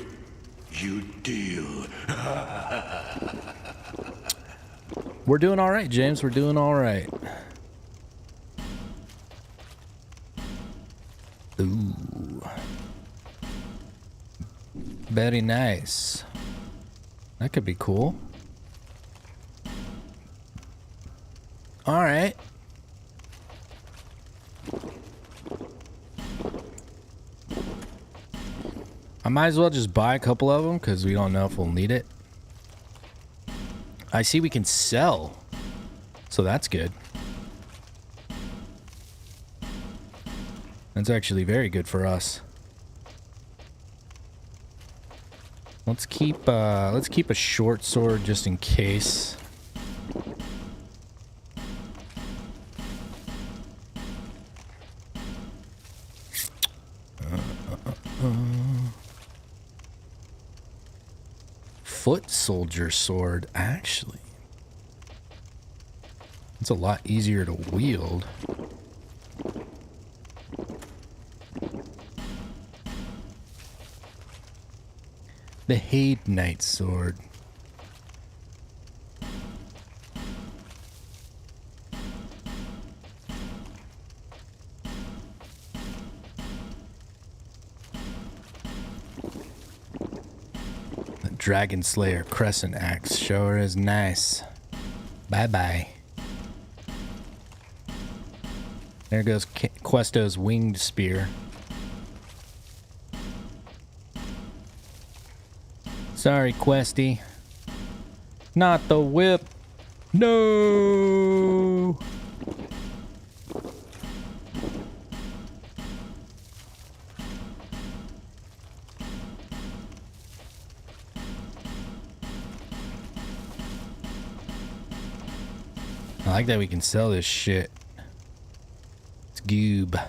you deal. We're doing all right, James. We're doing all right. Ooh. Very nice. That could be cool. All right. I might as well just buy a couple of them because we don't know if we'll need it. I see we can sell, so that's good. That's actually very good for us. Let's keep a short sword just in case. Foot soldier sword, actually. It's a lot easier to wield. The Hade Knight sword. The Dragon Slayer Crescent Axe sure is nice. Bye bye. There goes Questo's winged spear. Sorry, Questy. Not the whip. No. I like that we can sell this shit. It's goob.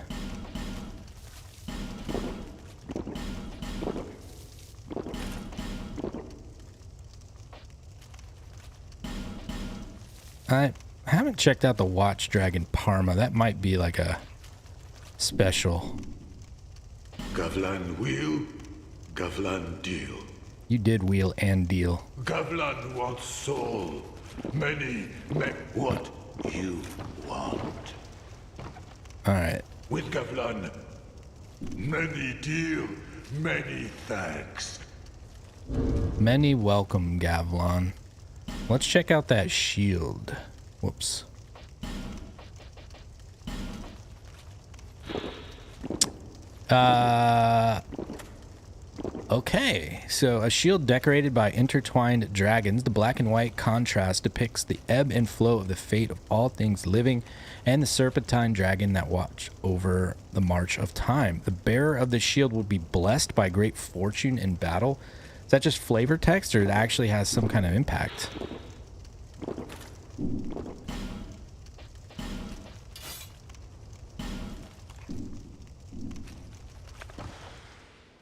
I haven't checked out the Watch Dragon Parma. That might be like a special. Gavlan wheel, Gavlan deal. You did wheel and deal. Gavlan wants soul. Many, what you want. Alright. With Gavlan, many deal, many thanks. Many welcome, Gavlon. Let's check out that shield. Whoops. Okay, so a shield decorated by intertwined dragons. The black and white contrast depicts the ebb and flow of the fate of all things living and the serpentine dragon that watch over the march of time. The bearer of the shield will be blessed by great fortune in battle. Is that just flavor text, or it actually has some kind of impact?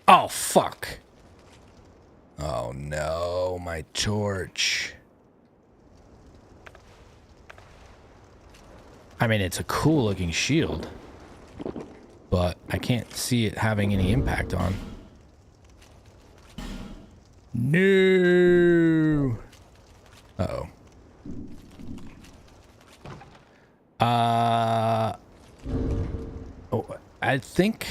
Oh, fuck. Oh, no, my torch. I mean, it's a cool-looking shield, but I can't see it having any impact on. No. Uh-oh. Oh, I think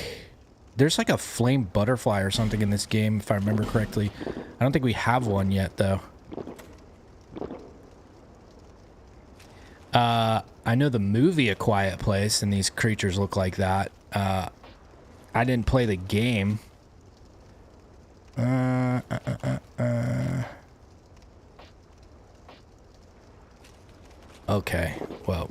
there's like a flame butterfly or something in this game, if I remember correctly. I don't think we have one yet, though. I know the movie A Quiet Place, and these creatures look like that. I didn't play the game. Okay, well.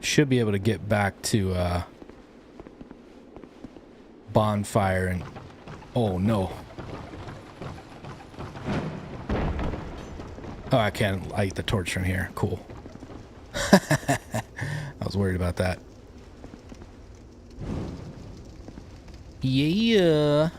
Should be able to get back to bonfire and oh no. Oh, I can light the torch from here. Cool. I was worried about that. Yeah.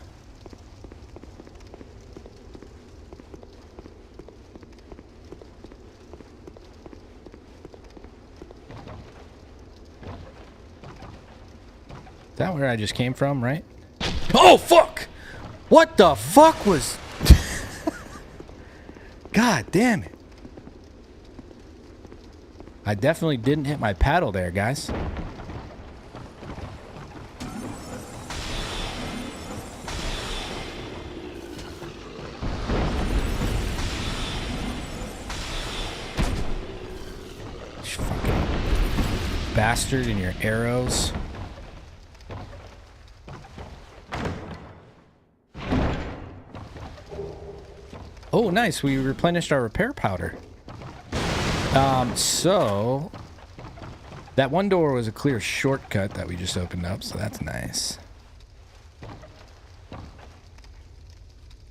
Is that where I just came from, right? Oh, fuck! What the fuck was... God damn it. I definitely didn't hit my paddle there, guys. Fucking bastard and your arrows. Oh, nice. We replenished our repair powder. So that one door was a clear shortcut that we just opened up, so that's nice.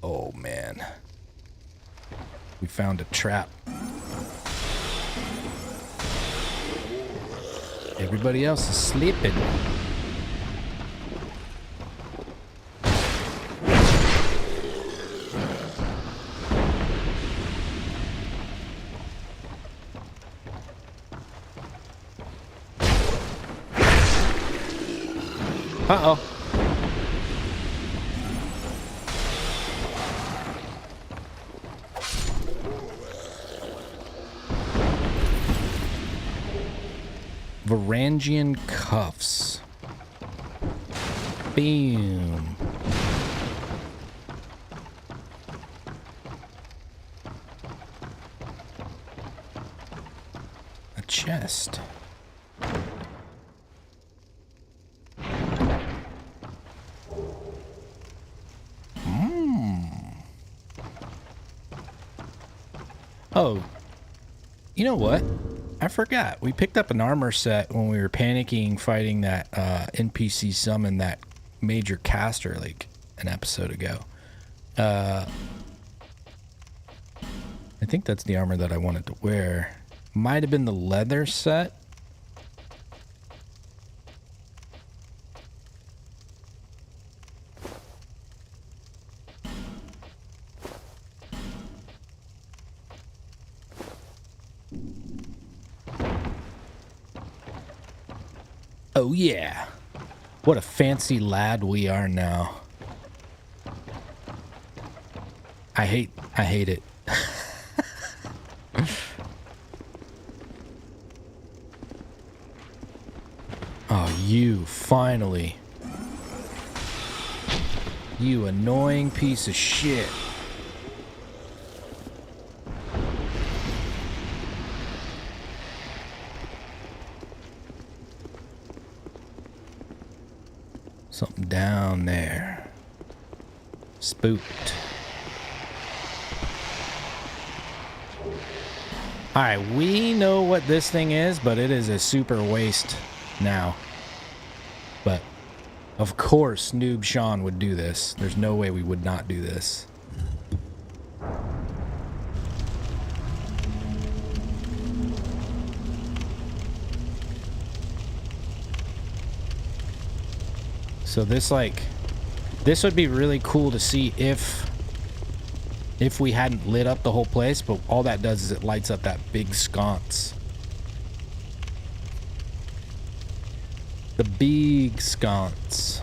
Oh, man. We found a trap. Everybody else is sleeping. Uh-oh. Varangian cuffs. Boom. A chest. Oh, you know what? I forgot. We picked up an armor set when we were panicking fighting that NPC summon that major caster like an episode ago. I think that's the armor that I wanted to wear. Might have been the leather set. Oh yeah. What a fancy lad we are now. I hate it. Oh, you finally. You annoying piece of shit. Something down there. Spooked. Alright, we know what this thing is, but it is a super waste now. But, of course, Noob Sean would do this. There's no way we would not do this. So this would be really cool to see if we hadn't lit up the whole place, but all that does is it lights up that big sconce. The big sconce.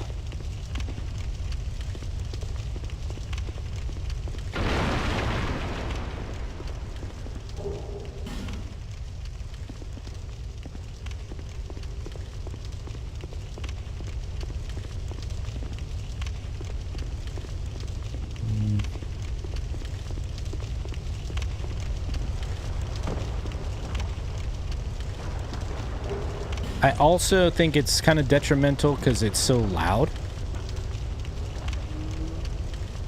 I also think it's kind of detrimental because it's so loud.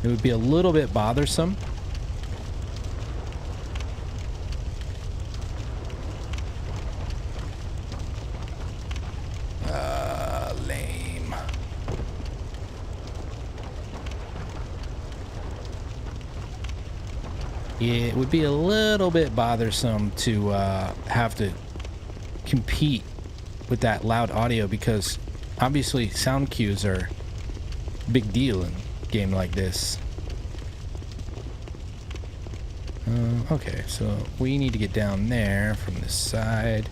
It would be a little bit bothersome. Lame. it would be a little bit bothersome to have to compete with that loud audio, because obviously sound cues are a big deal in a game like this. Okay, so we need to get down there from this side.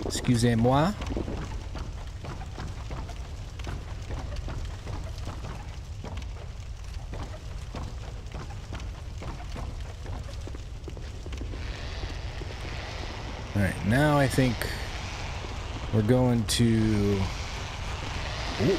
Excusez-moi. All right, now I think we're going to... Ooh.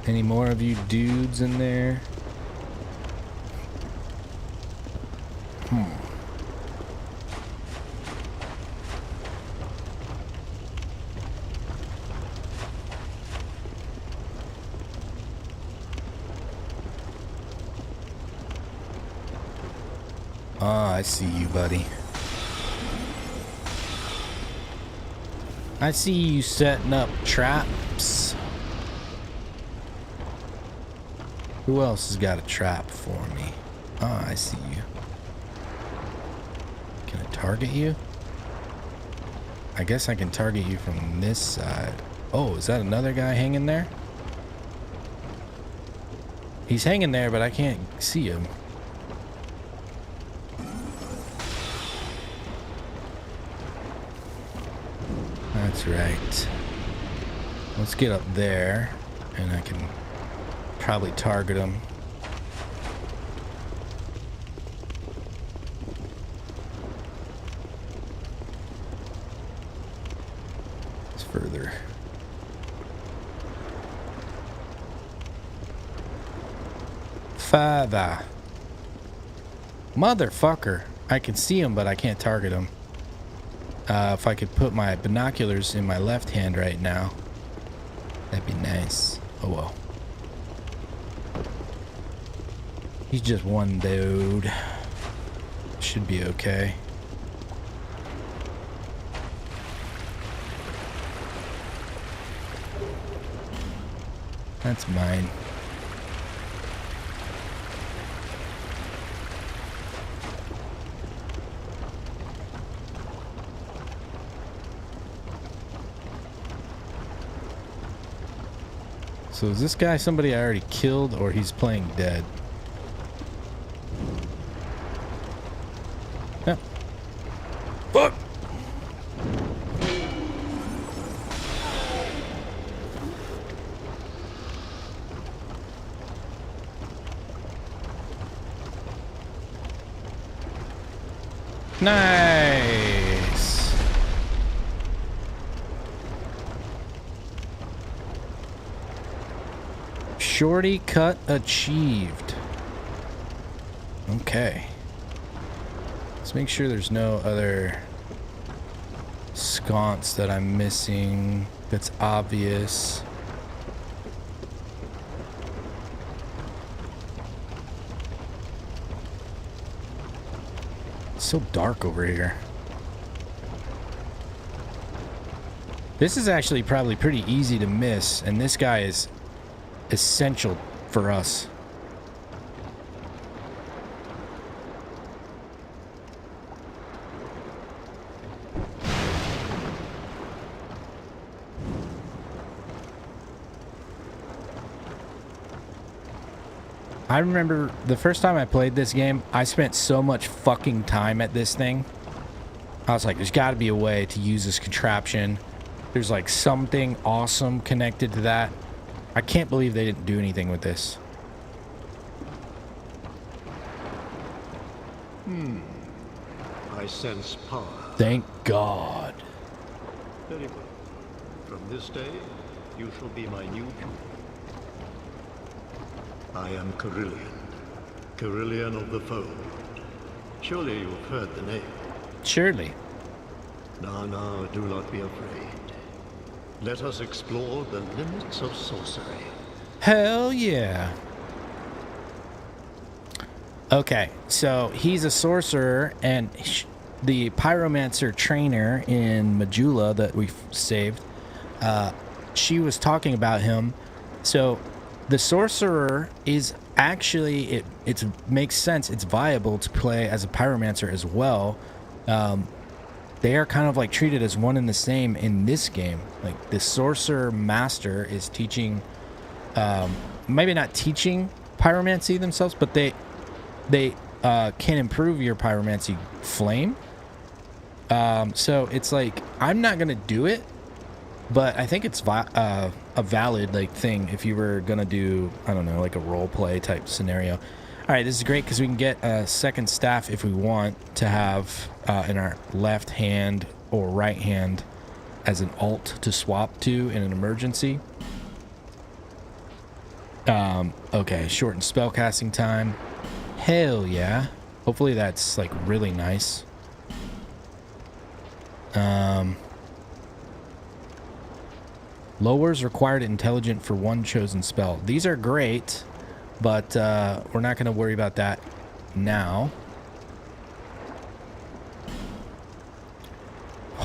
Any more of you dudes in there? Ah, I see you, buddy. I see you setting up traps. Who else has got a trap for me? Ah, I see you. Can I target you? I guess I can target you from this side. Oh, is that another guy hanging there? He's hanging there, but I can't see him. That's right. Let's get up there, and I can probably target him. It's further. Further. Motherfucker. I can see him, but I can't target him. If I could put my binoculars in my left hand right now, that'd be nice. Oh well. He's just one dude. Should be okay. That's mine. So is this guy somebody I already killed, or he's playing dead? Yep. Fuck! Nice! Shorty cut achieved. Okay. Let's make sure there's no other sconce that I'm missing that's obvious. It's so dark over here. This is actually probably pretty easy to miss, and this guy is essential for us. I remember the first time I played this game, I spent so much fucking time at this thing. I was like, there's got to be a way to use this contraption. There's like something awesome connected to that. I can't believe they didn't do anything with this. I sense power. Thank God. Very well. From this day, you shall be my new pupil. I am Carillion, Carillion of the Fold. Surely you've heard the name. Surely. Now, now, do not be afraid. Let us explore the limits of sorcery. Hell yeah. Okay, so he's a sorcerer, and the pyromancer trainer in Majula that we saved, she was talking about him. So the sorcerer is actually, it makes sense, it's viable to play as a pyromancer as well. They are kind of like treated as one and the same in this game. Like the sorcerer master is teaching, maybe not teaching pyromancy themselves, but they can improve your pyromancy flame. So it's like, I'm not gonna do it, but I think it's a valid like thing if you were gonna do, I don't know, like a role play type scenario. All right, this is great because we can get a second staff if we want to have in our left hand or right hand as an alt to swap to in an emergency. Okay, shorten spellcasting time. Hell yeah. Hopefully that's like really nice. Lowers required intelligence for one chosen spell. These are great, but we're not going to worry about that now.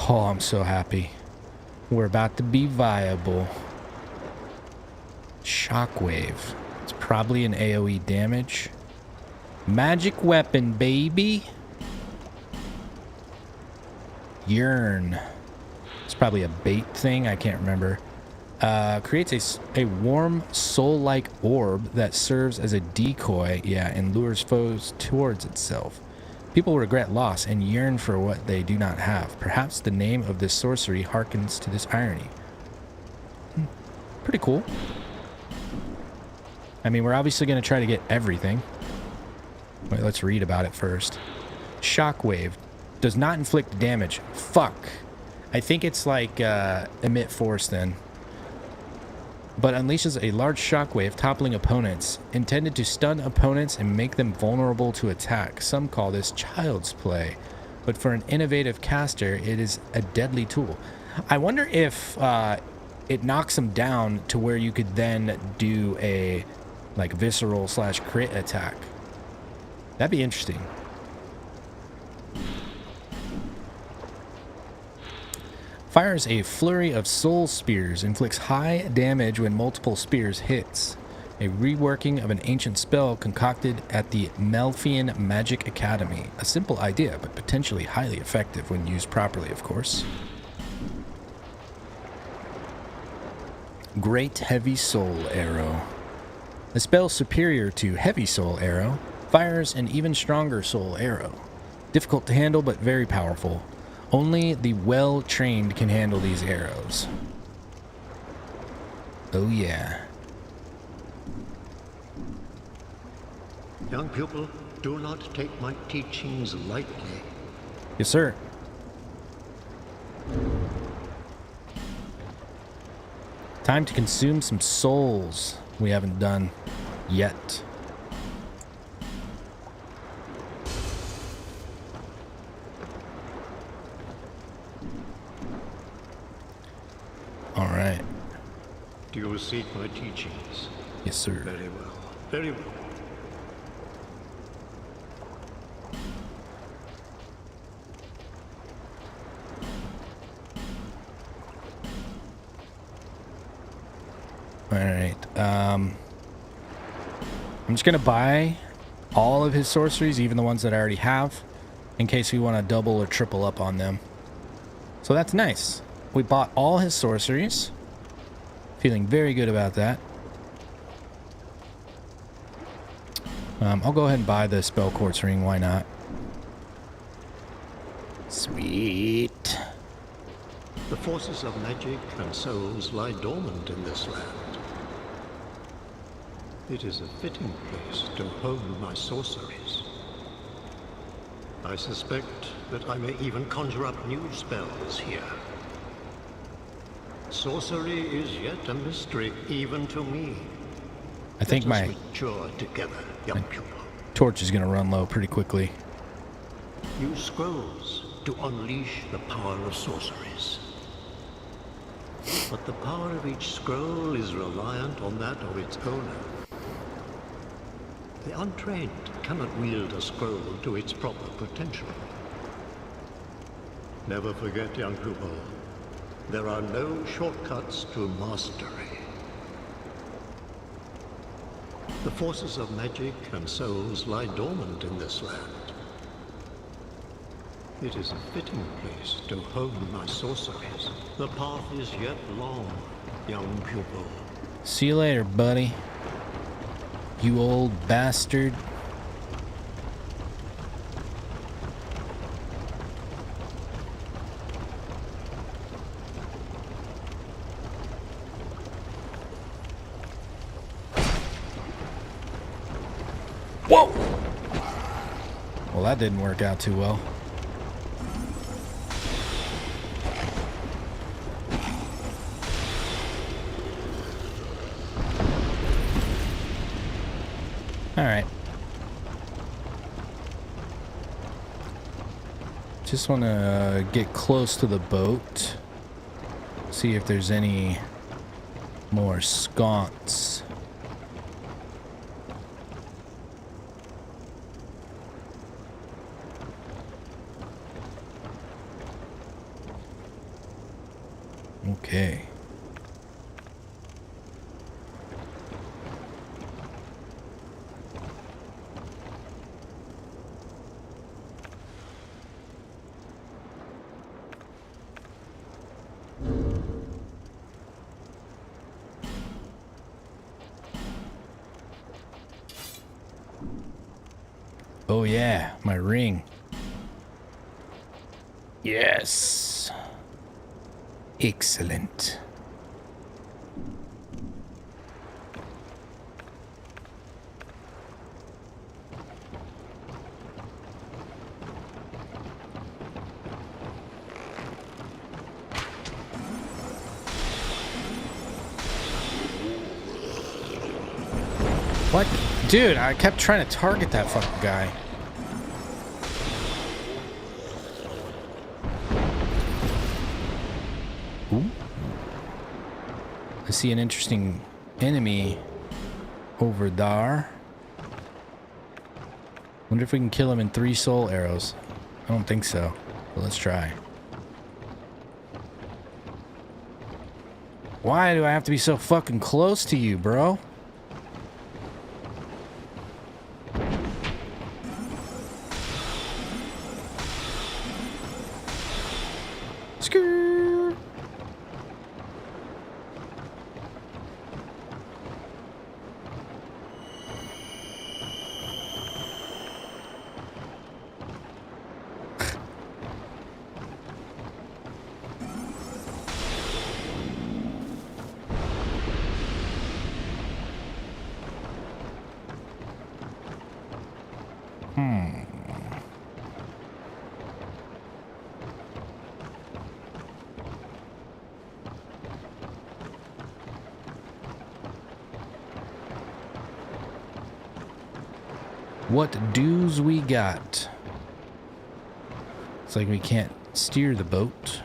Oh, I'm so happy. We're about to be viable. Shockwave. It's probably an AoE damage. Magic weapon, baby. Yearn. It's probably a bait thing. I can't remember. Creates a warm soul-like orb that serves as a decoy, and lures foes towards itself. People regret loss and yearn for what they do not have. Perhaps the name of this sorcery harkens to this irony. Pretty cool. I mean, we're obviously going to try to get everything. Wait, let's read about it first. Shockwave. Does not inflict damage. Fuck. I think it's like emit force then. But unleashes a large shockwave toppling opponents, intended to stun opponents and make them vulnerable to attack. Some call this child's play, but for an innovative caster, it is a deadly tool. I wonder if it knocks them down to where you could then do a like visceral / crit attack. That'd be interesting. Fires a flurry of soul spears, inflicts high damage when multiple spears hits. A reworking of an ancient spell concocted at the Melfian Magic Academy. A simple idea, but potentially highly effective when used properly, of course. Great Heavy Soul Arrow. A spell superior to Heavy Soul Arrow, fires an even stronger soul arrow. Difficult to handle, but very powerful. Only the well-trained can handle these arrows. Oh yeah. Young pupil, do not take my teachings lightly. Yes, sir. Time to consume some souls we haven't done yet. All right. Do you seek my teachings? Yes, sir. Very well. Very well. All right. I'm just gonna buy all of his sorceries, even the ones that I already have, in case we want to double or triple up on them. So that's nice. We bought all his sorceries. Feeling very good about that. I'll go ahead and buy the Spell Quartz Ring. Why not? Sweet. The forces of magic and souls lie dormant in this land. It is a fitting place to hone my sorceries. I suspect that I may even conjure up new spells here. Sorcery is yet a mystery even to me. I think Let us my mature together, young pupil. torch is going to run low pretty quickly. Use scrolls to unleash the power of sorceries. But the power of each scroll is reliant on that of its owner. The untrained cannot wield a scroll to its proper potential. Never forget, young pupil, there are no shortcuts to mastery. The forces of magic and souls lie dormant in this land. It is a fitting place to hone my sorceries. The path is yet long, young pupil. See you later, buddy. You old bastard. Whoa! Well, that didn't work out too well. All right. Just want to get close to the boat. See if there's any more sconce. Okay. Oh yeah, my ring. Yes. Excellent. What? Dude, I kept trying to target that fucking guy. Ooh. I see an interesting enemy over there. Wonder if we can kill him in 3 soul arrows. I don't think so, but let's try. Why do I have to be so fucking close to you, bro? Skrrr. What dues we got? It's like we can't steer the boat.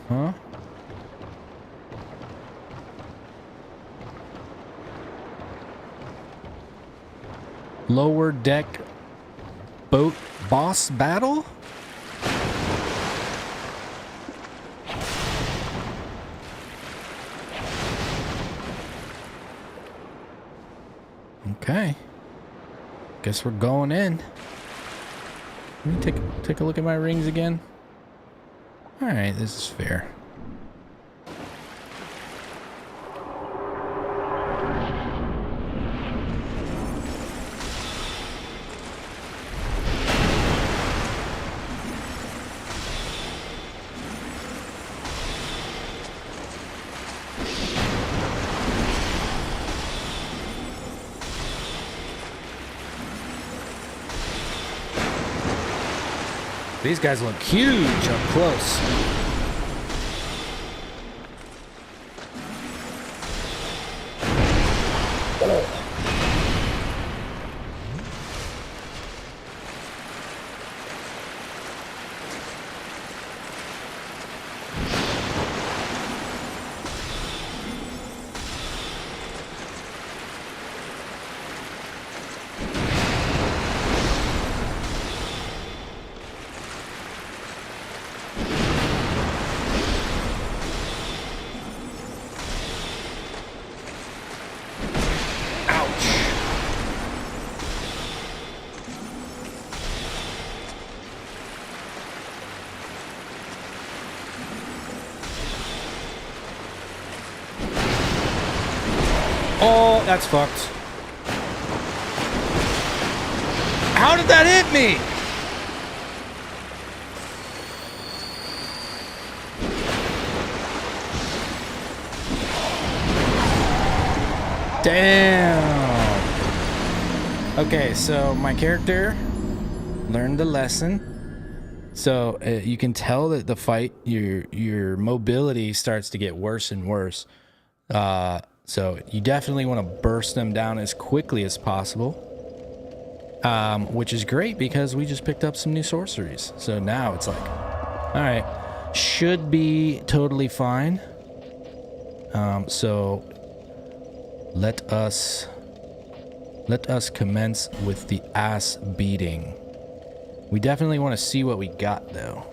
Huh? Lower deck boat boss battle? Okay. Guess we're going in. Let me take a look at my rings again. Alright, this is fair. These guys look huge up close. Oh, that's fucked. How did that hit me? Damn. Okay, so my character learned the lesson. So you can tell that the fight, your mobility starts to get worse and worse. So you definitely want to burst them down as quickly as possible, which is great because we just picked up some new sorceries. So now it's like, all right, should be totally fine. So let us commence with the ass beating. We definitely want to see what we got though.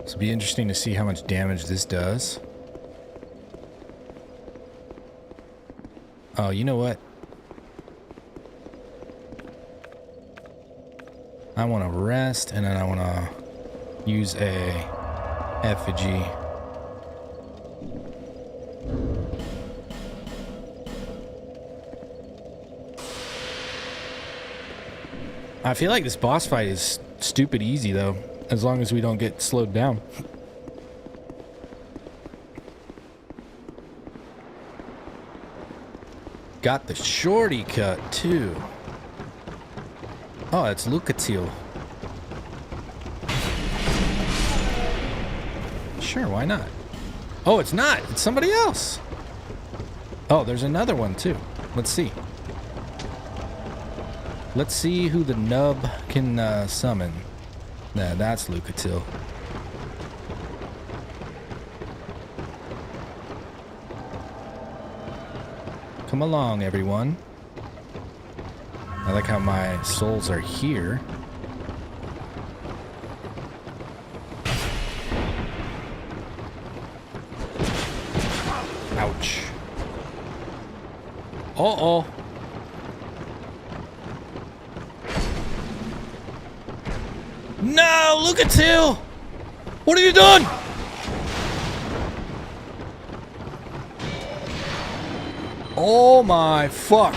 It'll be interesting to see how much damage this does. Oh, you know what? I want to rest, and then I want to use a effigy. I feel like this boss fight is stupid easy, though. As long as we don't get slowed down. Got the shorty cut too. Oh, it's Lucatil. Sure, why not? Oh, it's not. It's somebody else. Oh, there's another one too. Let's see. Let's see who the nub can summon. Nah, that's Lucatil. Come along, everyone. I like how my souls are here. Ouch. Uh-oh. No, Lucatil! What have you done? Oh my fuck.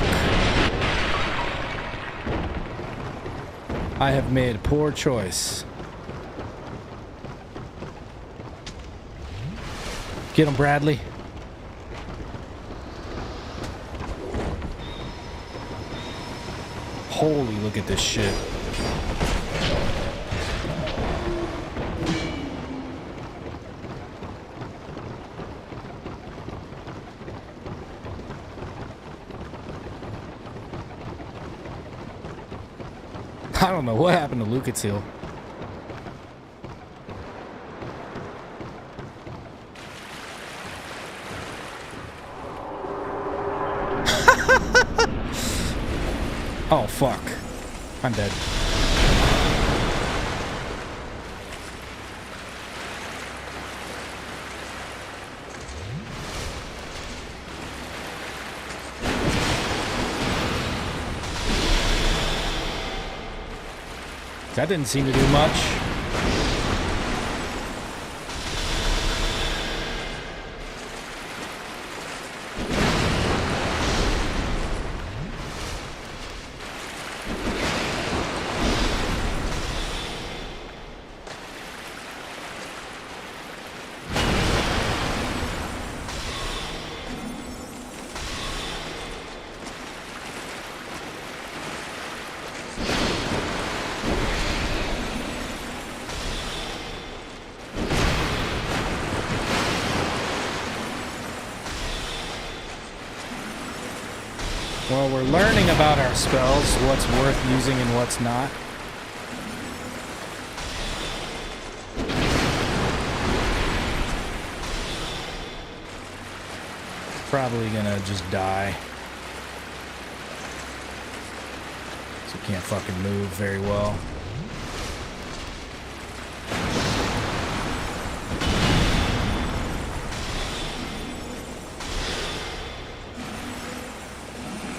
I have made a poor choice. Get him, Bradley. Holy, look at this shit. I don't know what happened to Lucatil. Oh, fuck. I'm dead. That didn't seem to do much. know, we're learning about our spells, what's worth using and what's not. Probably gonna just die. So can't fucking move very well.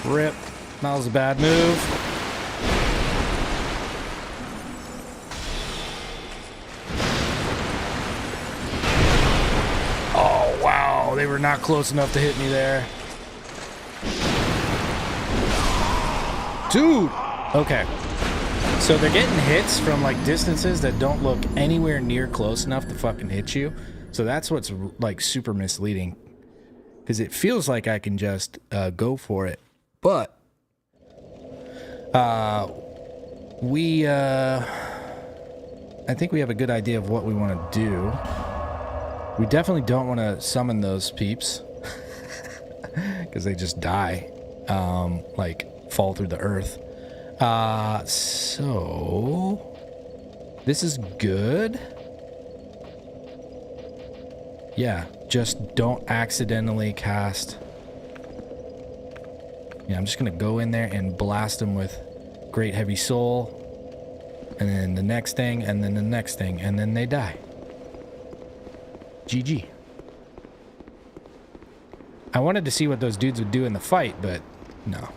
Rip. That was a bad move. Oh, wow. They were not close enough to hit me there. Dude. Okay. So they're getting hits from like distances that don't look anywhere near close enough to fucking hit you. So that's what's like super misleading. Because it feels like I can just go for it. But I think we have a good idea of what we want to do. We definitely don't want to summon those peeps because they just die, like fall through the earth. So this is good. Yeah, just don't accidentally cast. Yeah, I'm just gonna go in there and blast them with Great Heavy Soul, and then the next thing, and then the next thing, and then they die. GG. I wanted to see what those dudes would do in the fight, but no.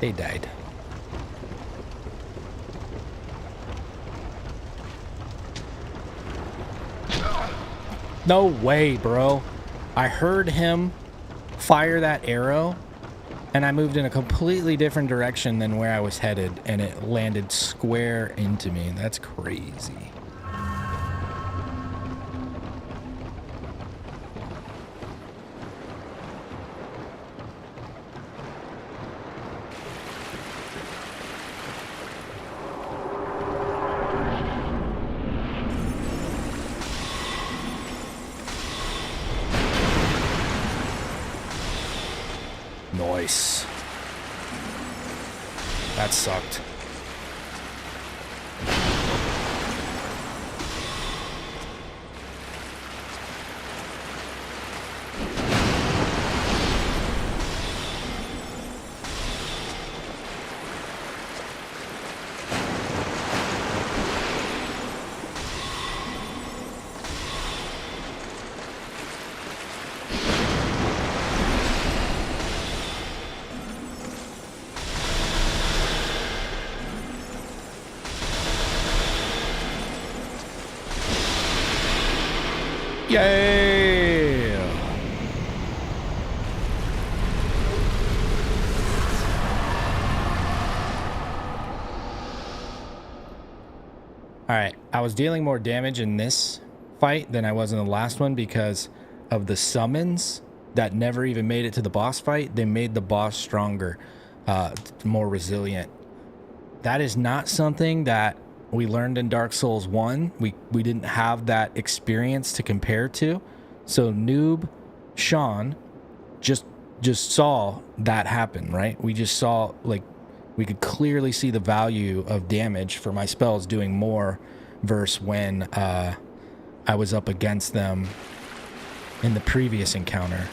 They died. No way, bro. I heard him fire that arrow, and I moved in a completely different direction than where I was headed, and it landed square into me. That's crazy. Nice. That sucked. Yeah. All right, I was dealing more damage in this fight than I was in the last one because of the summons that never even made it to the boss fight. They made the boss stronger, more resilient. That is not something that we learned in Dark Souls 1. We didn't have that experience to compare to. So Noob, Sean, just saw that happen, right? We just saw, like, we could clearly see the value of damage for my spells doing more versus when I was up against them in the previous encounter.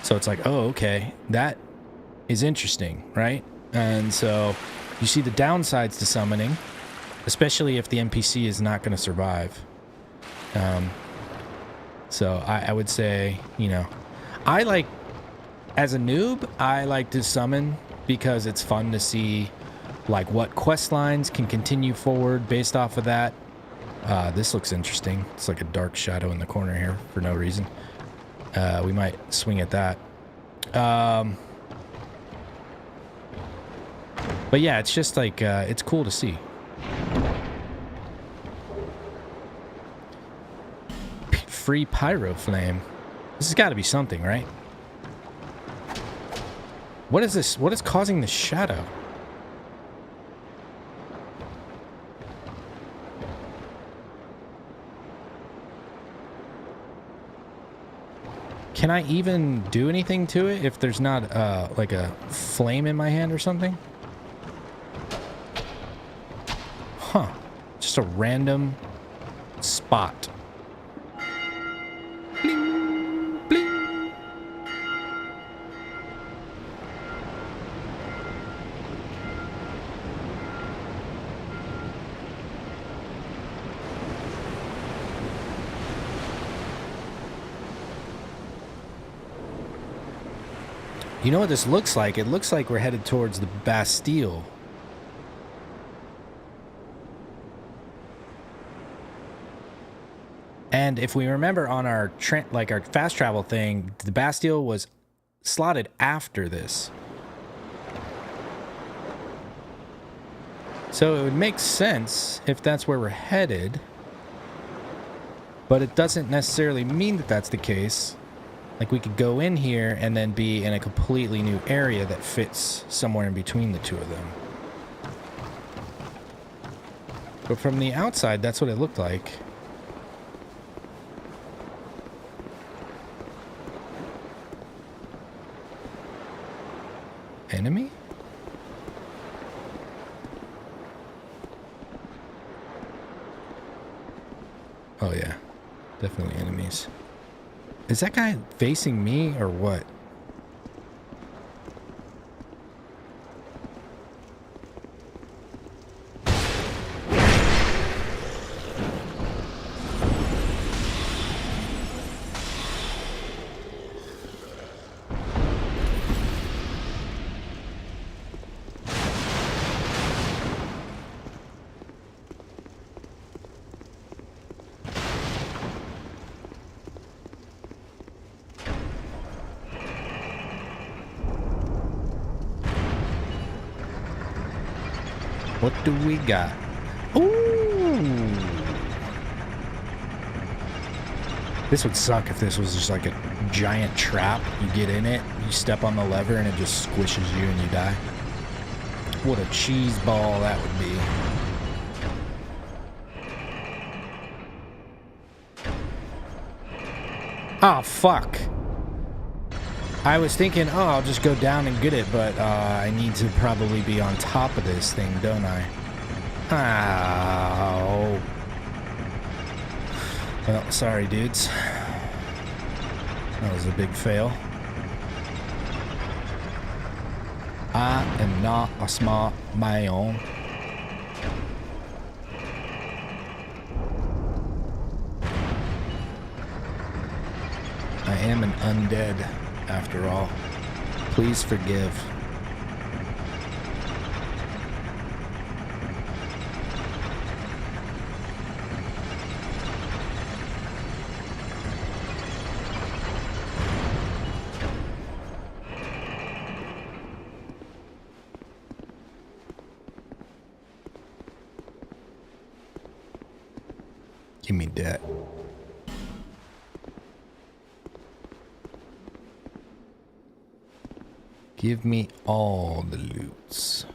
So it's like, oh, okay, that is interesting, right? And so you see the downsides to summoning, especially if the NPC is not going to survive. So I would say, you know, I like, as a noob, I like to summon because it's fun to see like what quest lines can continue forward based off of that. This looks interesting. It's like a dark shadow in the corner here for no reason. We might swing at that. But yeah, it's just like, it's cool to see. Free pyro flame. This has got to be something, right? What is this? What is causing the shadow? Can I even do anything to it if there's not like a flame in my hand or something? Huh. Just a random spot. Bling, bling. You know what this looks like? It looks like we're headed towards the Bastille. And if we remember on our our fast travel thing, the Bastille was slotted after this. So it would make sense if that's where we're headed. But it doesn't necessarily mean that that's the case. Like, we could go in here and then be in a completely new area that fits somewhere in between the two of them. But from the outside, that's what it looked like. Enemy? Oh yeah, definitely enemies. Is that guy facing me or what? What do we got? Ooh! This would suck if this was just like a giant trap. You get in it, you step on the lever, and it just squishes you and you die. What a cheese ball that would be. Oh, fuck. I was thinking, oh, I'll just go down and get it, but I need to probably be on top of this thing, don't I? Ow. Well, sorry, dudes. That was a big fail. I am not a smart man. I am an undead. After all, please forgive. Give me that. Give me all the loots.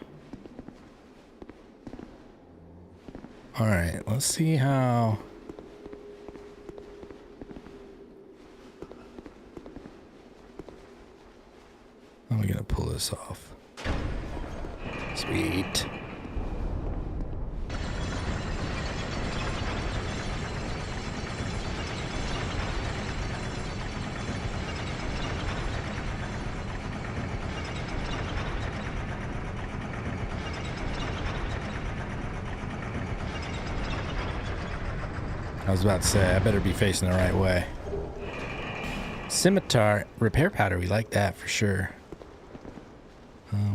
Alright, let's see how... How are we gonna pull this off? Sweet. I was about to say, I better be facing the right way. Scimitar, repair powder, we like that for sure.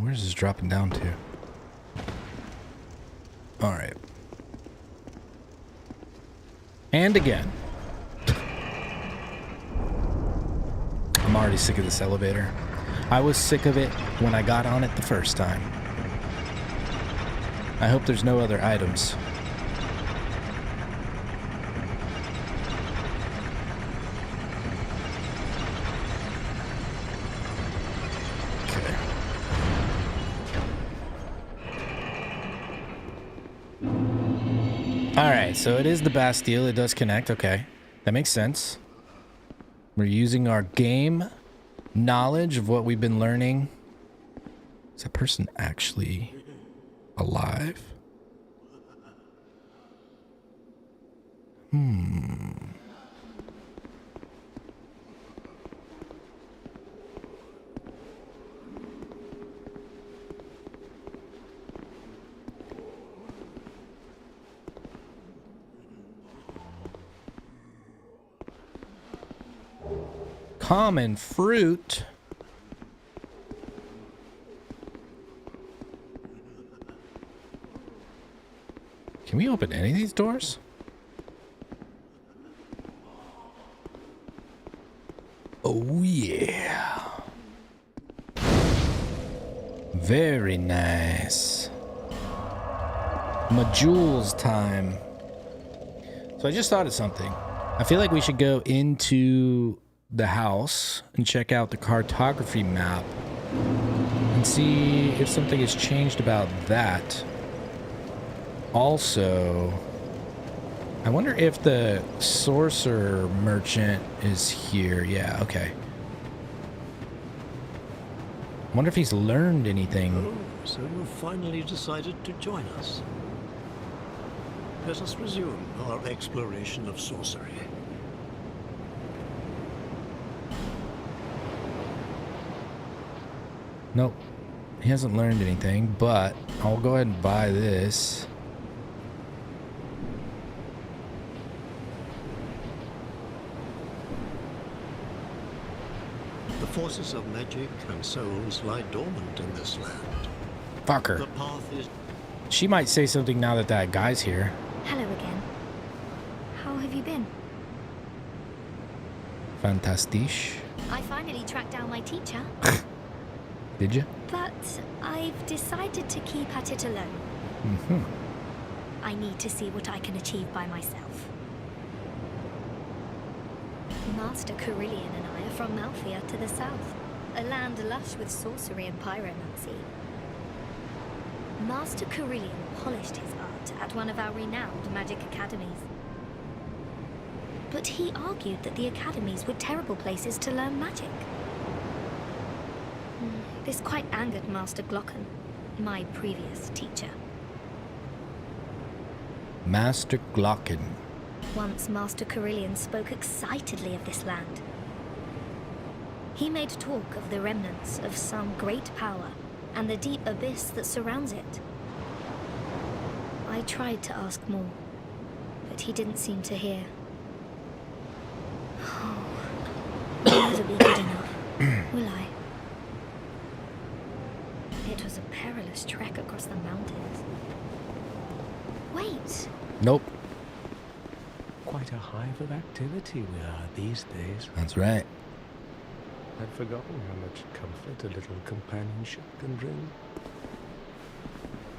Where's this dropping down to? Alright. And again. I'm already sick of this elevator. I was sick of it when I got on it the first time. I hope there's no other items. Alright, so it is the Bastille. It does connect. Okay. That makes sense. We're using our game knowledge of what we've been learning. Is that person actually alive? Common fruit. Can we open any of these doors? Oh yeah. Very nice. Majules time. So I just thought of something. I feel like we should go into the house and check out the cartography map and see if something has changed about that. Also, I wonder if the sorcerer merchant is here. Yeah, okay. I wonder if he's learned anything. Oh, so you finally decided to join us. Let us resume our exploration of sorcery. Nope. He hasn't learned anything, but I'll go ahead and buy this. The forces of magic and souls lie dormant in this land. Fuck her. The path is... She might say something now that that guy's here. Hello again. How have you been? Fantastisch. I finally tracked down my teacher, Did you? but I've decided to keep at it alone. Mm-hmm. I need to see what I can achieve by myself. Master Carillion and I are from Malphia to the south, a land lush with sorcery and pyromancy. Master Carillion polished his art at one of our renowned magic academies. But he argued that the academies were terrible places to learn magic. This quite angered Master Glocken, my previous teacher. Master Glocken. Once Master Carillion spoke excitedly of this land. He made talk of the remnants of some great power and the deep abyss that surrounds it. I tried to ask more, but he didn't seem to hear. Oh, I'll never be good enough, will I? It was a perilous trek across the mountains. Wait! Nope. Quite a hive of activity we are these days. That's right. I'd forgotten how much comfort a little companionship can bring.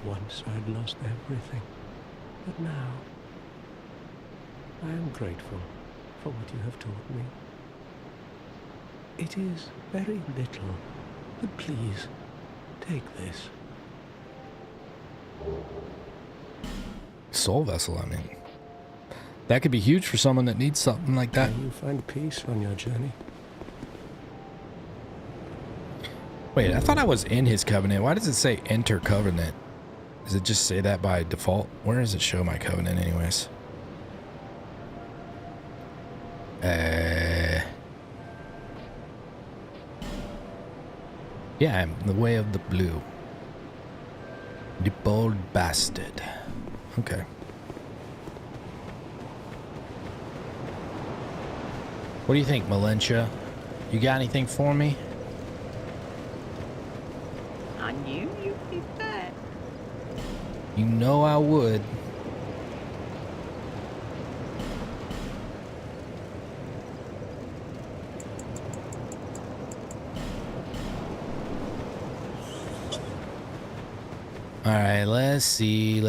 Once I'd lost everything, but now I am grateful for what you have taught me. It is very little, but please, take this. Soul vessel, I mean. That could be huge for someone that needs something like that. May you find peace on your journey. Wait, I thought I was in his covenant. Why does it say enter covenant? Does it just say that by default? Where does it show my covenant anyways? Yeah, I'm the way of the blue. The bold bastard. Okay. What do you think, Melentia? You got anything for me? I knew you'd be there. You know I would. All right, let's see.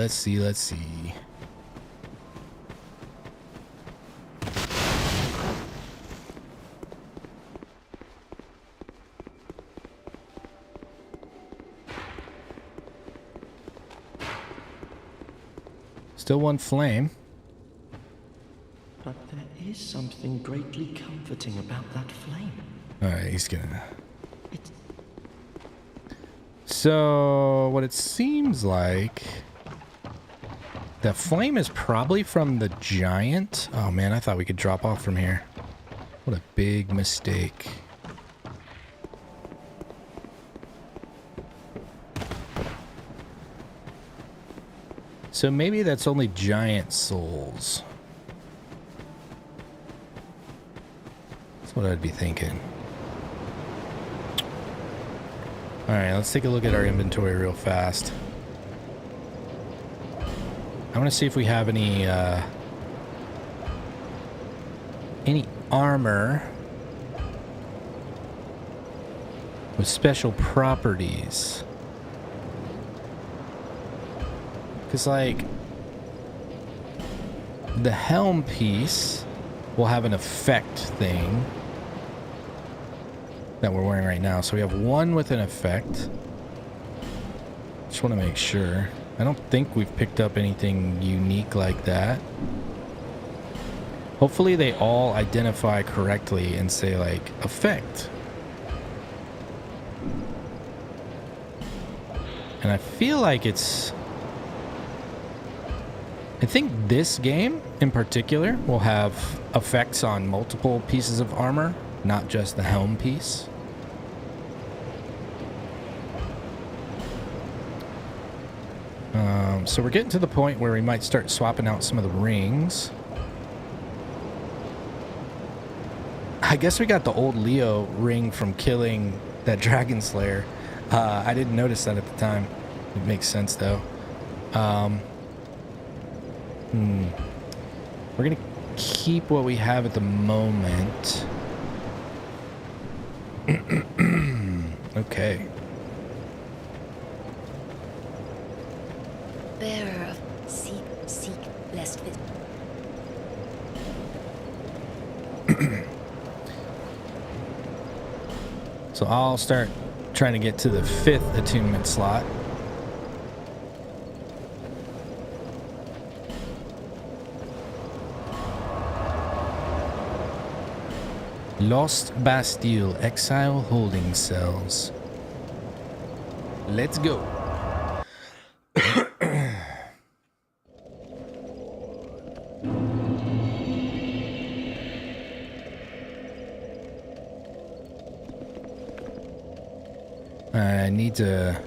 Still one flame. But there is something greatly comforting about that flame. Alright, he's gonna... It's So, what it seems like... The flame is probably from the giant. Oh man, I thought we could drop off from here. What a big mistake. So maybe that's only giant souls. That's what I'd be thinking. Alright, let's take a look at our inventory real fast. I want to see if we have any armor with special properties. Because, like, the helm piece will have an effect thing that we're wearing right now. So we have one with an effect. Just want to make sure. I don't think we've picked up anything unique like that. Hopefully they all identify correctly and say, like, effect. And I feel like it's... I think this game in particular will have effects on multiple pieces of armor, not just the helm piece. So we're getting to the point where we might start swapping out some of the rings. I guess we got the old Leo ring from killing that Dragon Slayer. I didn't notice that at the time. It makes sense though. We're gonna keep what we have at the moment. Okay. Bearer of seek, blessed with. So I'll start trying to get to the 5th attunement slot. Lost Bastille, Exile Holding Cells. Let's go. I need to...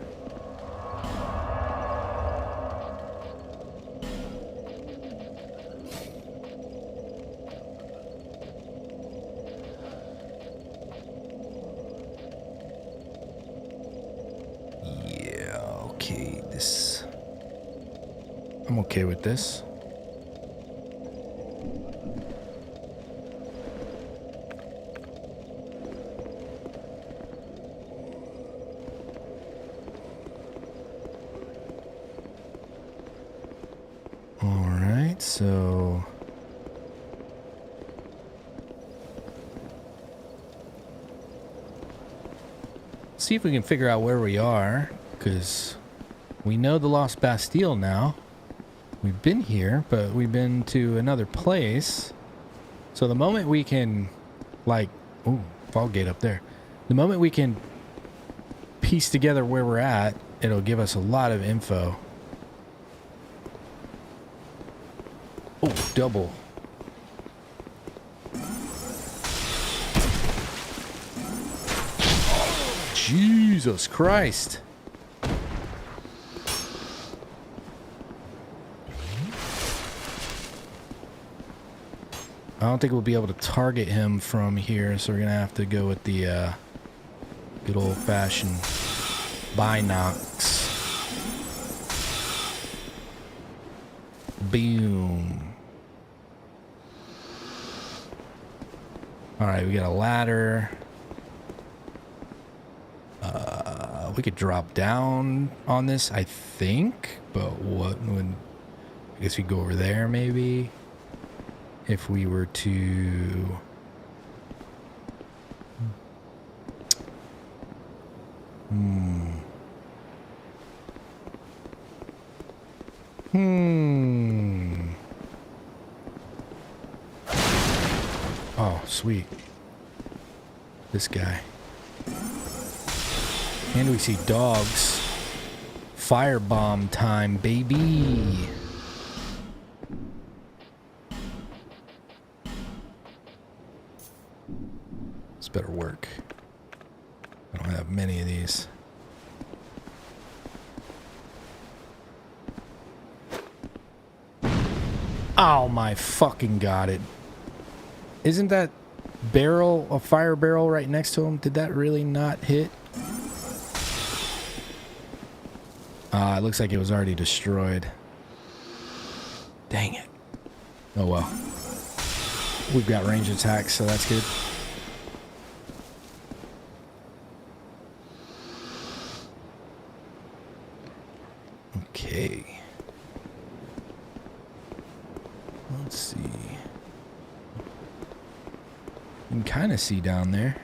I'm okay with this. All right, so see if we can figure out where we are, because we know the Lost Bastille now. We've been here, but we've been to another place. So the moment we can, like, ooh, fall gate up there. The moment we can piece together where we're at, it'll give us a lot of info. Oh, double. Jesus Christ. I don't think we'll be able to target him from here, so we're gonna have to go with the good old-fashioned binocs. Boom. Alright, we got a ladder. We could drop down on this, I think, but what would... I guess we go over there, maybe? If we were to... sweet. This guy. And we see dogs. Firebomb time, baby. This better work. I don't have many of these. Oh my fucking god, it. Isn't that barrel, a fire barrel right next to him? Did that really not hit? It looks like it was already destroyed. Dang it. Oh well. We've got range attacks, so that's good. Okay. Let's see. You can kind of see down there.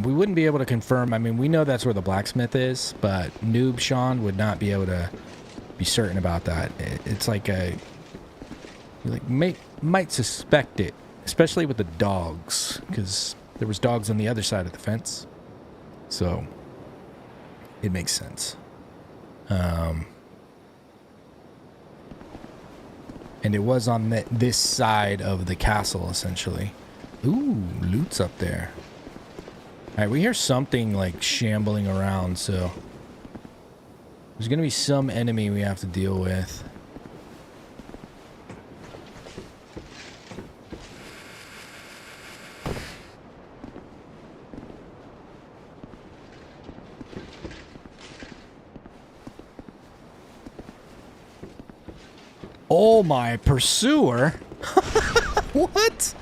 We wouldn't be able to confirm. I mean, we know that's where the blacksmith is, but Noob Sean would not be able to be certain about that. It's like a... You like might suspect it, especially with the dogs, because there was dogs on the other side of the fence. So, it makes sense. And it was on this side of the castle, essentially. Ooh, loot's up there. Alright, we hear something like shambling around, so there's gonna be some enemy we have to deal with. Oh my, pursuer? What?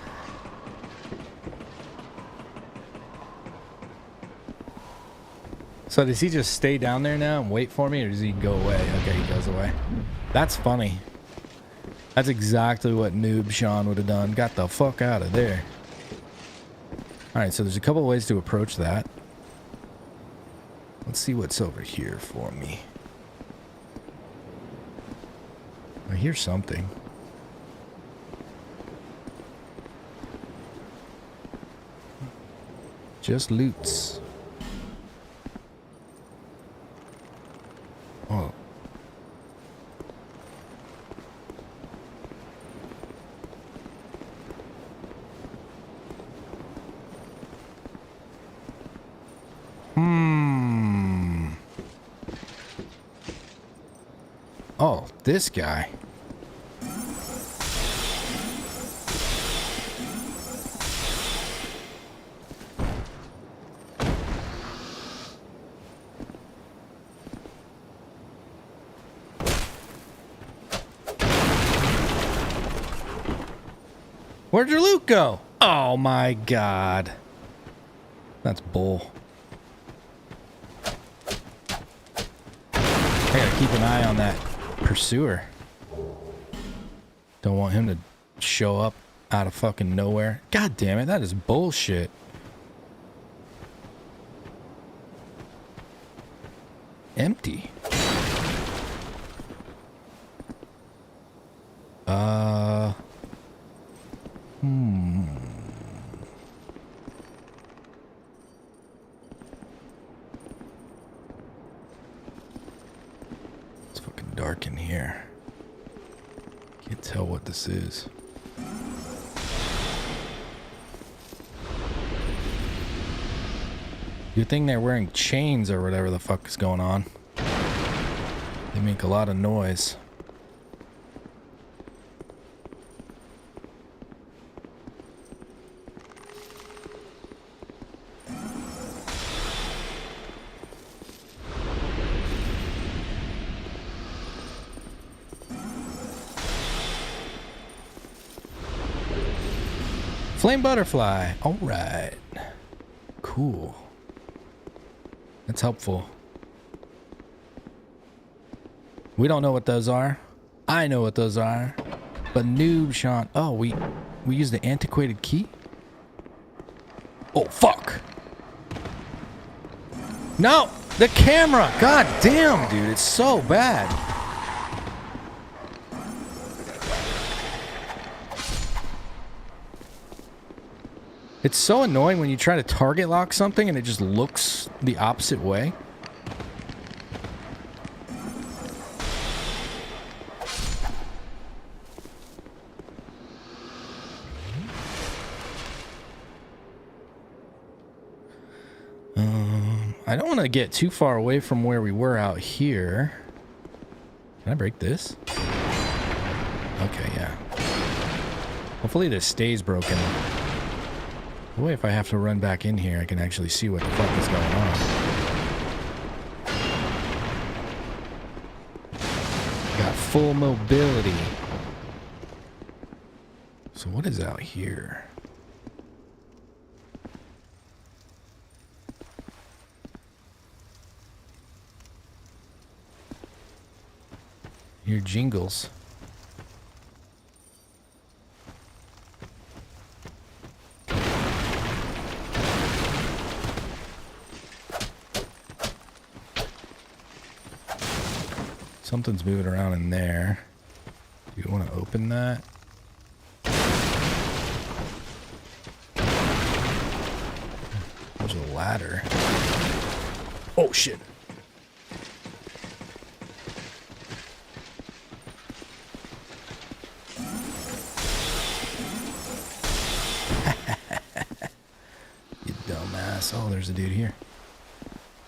So does he just stay down there now and wait for me, or does he go away? Okay, he goes away. That's funny. That's exactly what Noob Sean would have done. Got the fuck out of there. Alright, so there's a couple ways to approach that. Let's see what's over here for me. I hear something. Just loots. Oh. Oh, this guy. Where'd your loot go? Oh my god. That's bull. I gotta keep an eye on that pursuer. Don't want him to show up out of fucking nowhere. God damn it, that is bullshit. Empty. It's fucking dark in here. Can't tell what this is. Good thing they're wearing chains or whatever the fuck is going on. They make a lot of noise. Flame butterfly. All right. Cool. That's helpful. We don't know what those are. I know what those are. But Noob Sean. Oh, we used the antiquated key? Oh, fuck. No! The camera! God damn, dude, it's so bad. It's so annoying when you try to target lock something and it just looks the opposite way. I don't want to get too far away from where we were out here. Can I break this? Okay, yeah. Hopefully this stays broken. The way if I have to run back in here, I can actually see what the fuck is going on. Got full mobility. So what is out here? Hear jingles. Something's moving around in there. Do you want to open that? There's a ladder. Oh shit. You dumbass. Oh, there's a dude here.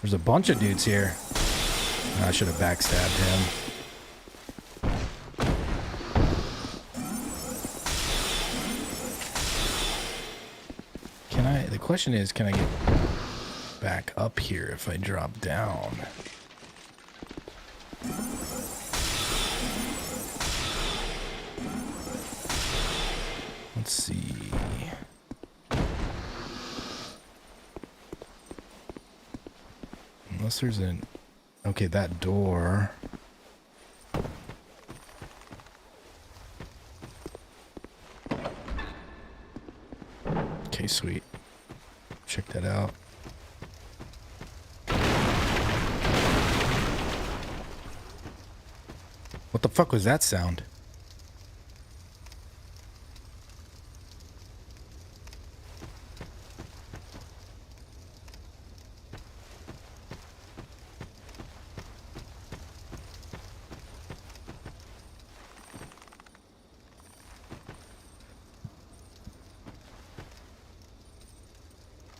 There's a bunch of dudes here. I should have backstabbed him. Can I... The question is, can I get back up here if I drop down? Let's see. Unless there's an... Okay, that door. Okay, sweet. Check that out. What the fuck was that sound?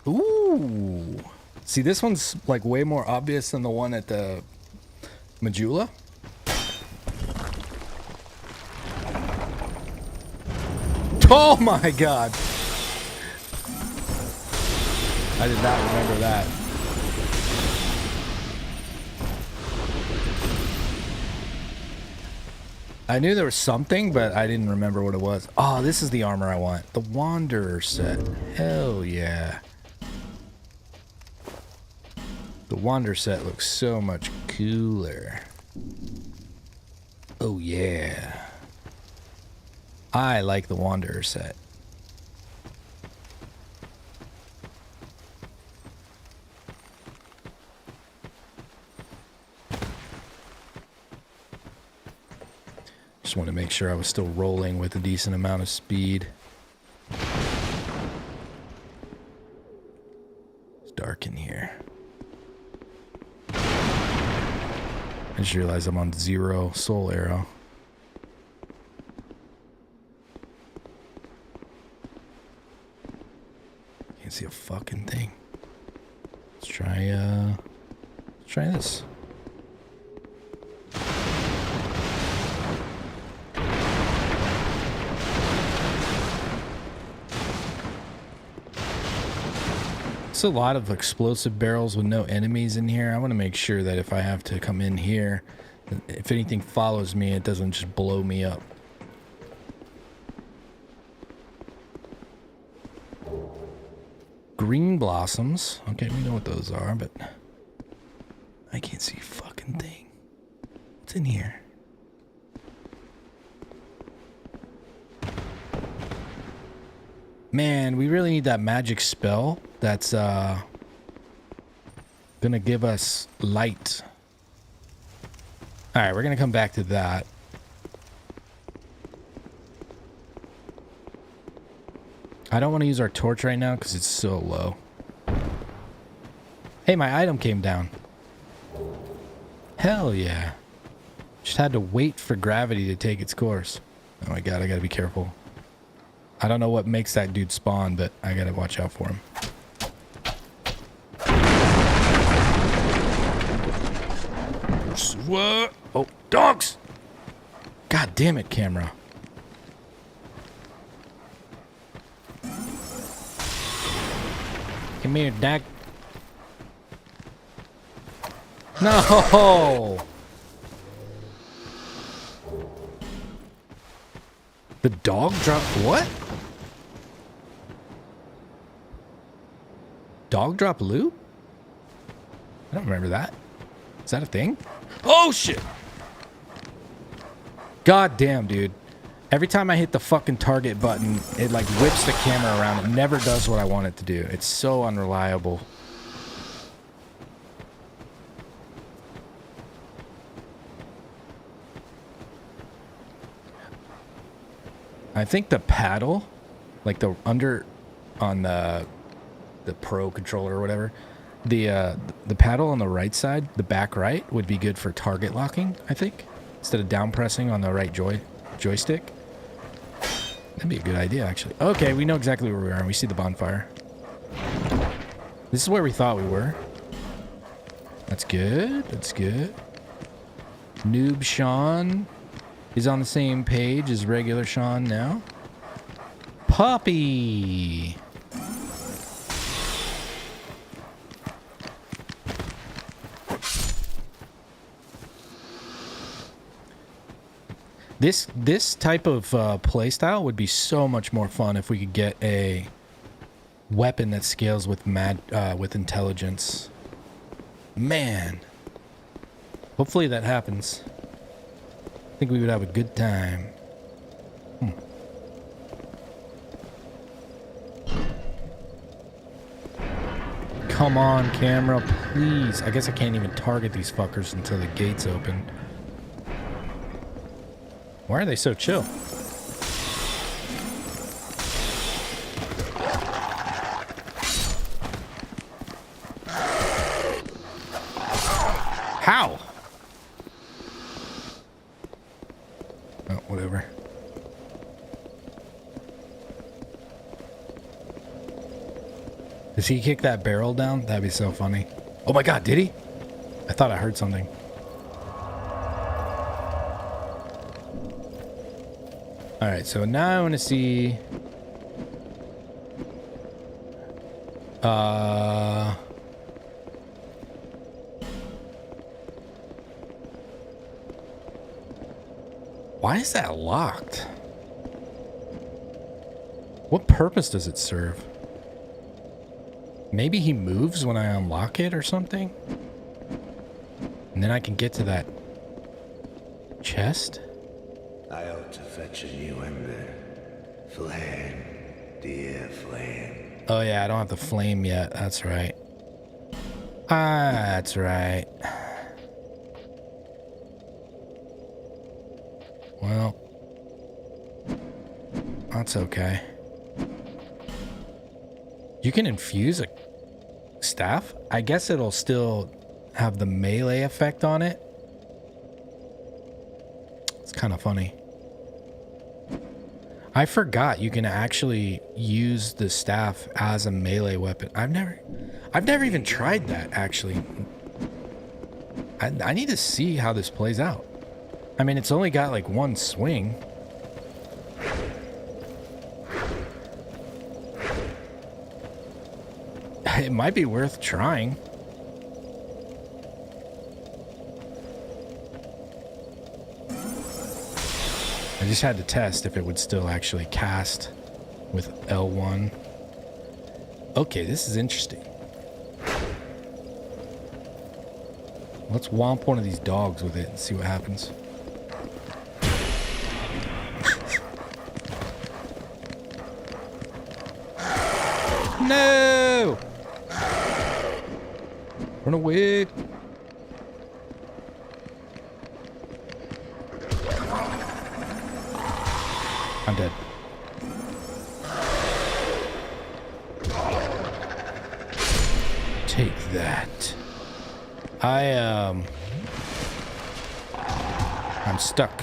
Ooh. See, this one's like way more obvious than the one at the Majula. Oh my god. I did not remember that. I knew there was something, but I didn't remember what it was. Oh, this is the armor I want. The Wanderer set. Hell yeah. The Wander set looks so much cooler. Oh yeah. I like the Wanderer set. Just want to make sure I was still rolling with a decent amount of speed. It's dark in here. I just realized I'm on 0 soul arrow. Can't see a fucking thing. Let's try this. It's a lot of explosive barrels with no enemies in here. I want to make sure that if I have to come in here, if anything follows me, it doesn't just blow me up. Green blossoms. Okay, we know what those are, but I can't see a fucking thing. What's in here? Man, we really need that magic spell. That's gonna give us light. All right, we're gonna come back to that. I don't want to use our torch right now because it's so low. Hey, my item came down. Hell yeah. Just had to wait for gravity to take its course. Oh my god, I gotta be careful. I don't know what makes that dude spawn, but I gotta watch out for him. What? Oh, dogs! God damn it, camera. Come here, Dak. No! The dog dropped what? Dog drop loot? I don't remember that. Is that a thing? Oh shit! God damn, dude. Every time I hit the fucking target button, it like whips the camera around. It never does what I want it to do. It's so unreliable. I think the paddle, like the under on the Pro controller or whatever, the paddle on the right side, the back right, would be good for target locking, I think. Instead of down pressing on the right joystick. That'd be a good idea, actually. Okay, we know exactly where we are, and we see the bonfire. This is where we thought we were. That's good. That's good. Noob Sean is on the same page as regular Sean now. Poppy! This type of playstyle would be so much more fun if we could get a weapon that scales with with intelligence. Man, hopefully that happens. I think we would have a good time. Come on, camera, please. I guess I can't even target these fuckers until the gates open. Why are they so chill? How? Oh, whatever. Does he kick that barrel down? That'd be so funny. Oh my god, did he? I thought I heard something. Alright, so now I want to see... Why is that locked? What purpose does it serve? Maybe he moves when I unlock it or something? And then I can get to that chest? I ought to fetch a new ember. Flame, dear flame. Oh yeah, I don't have the flame yet. That's right. That's right. Well, that's okay. You can infuse a staff? I guess it'll still have the melee effect on it. It's kind of funny. I forgot you can actually use the staff as a melee weapon. I've never even tried that, actually. I need to see how this plays out. I mean, it's only got like one swing. It might be worth trying. I just had to test if it would still actually cast with L1. Okay, this is interesting. Let's whomp one of these dogs with it and see what happens. No! Run away. I'm dead. Take that. I'm stuck.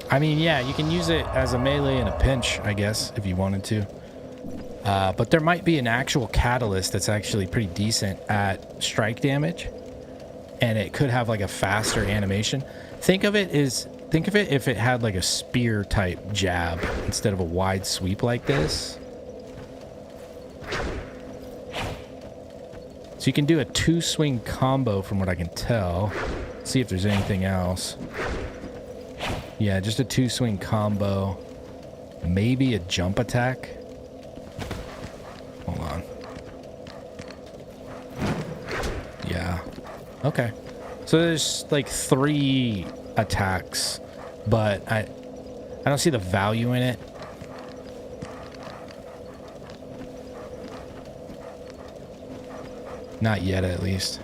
I mean, yeah, you can use it as a melee in a pinch, I guess, if you wanted to. But there might be an actual catalyst that's actually pretty decent at strike damage. And it could have like a faster animation. Think of it if it had like a spear type jab instead of a wide sweep like this. So you can do a 2-swing combo from what I can tell. See if there's anything else. Yeah, just a 2-swing combo. Maybe a jump attack. Hold on. Yeah. Okay. So there's like 3 attacks, but I don't see the value in it. Not yet, at least.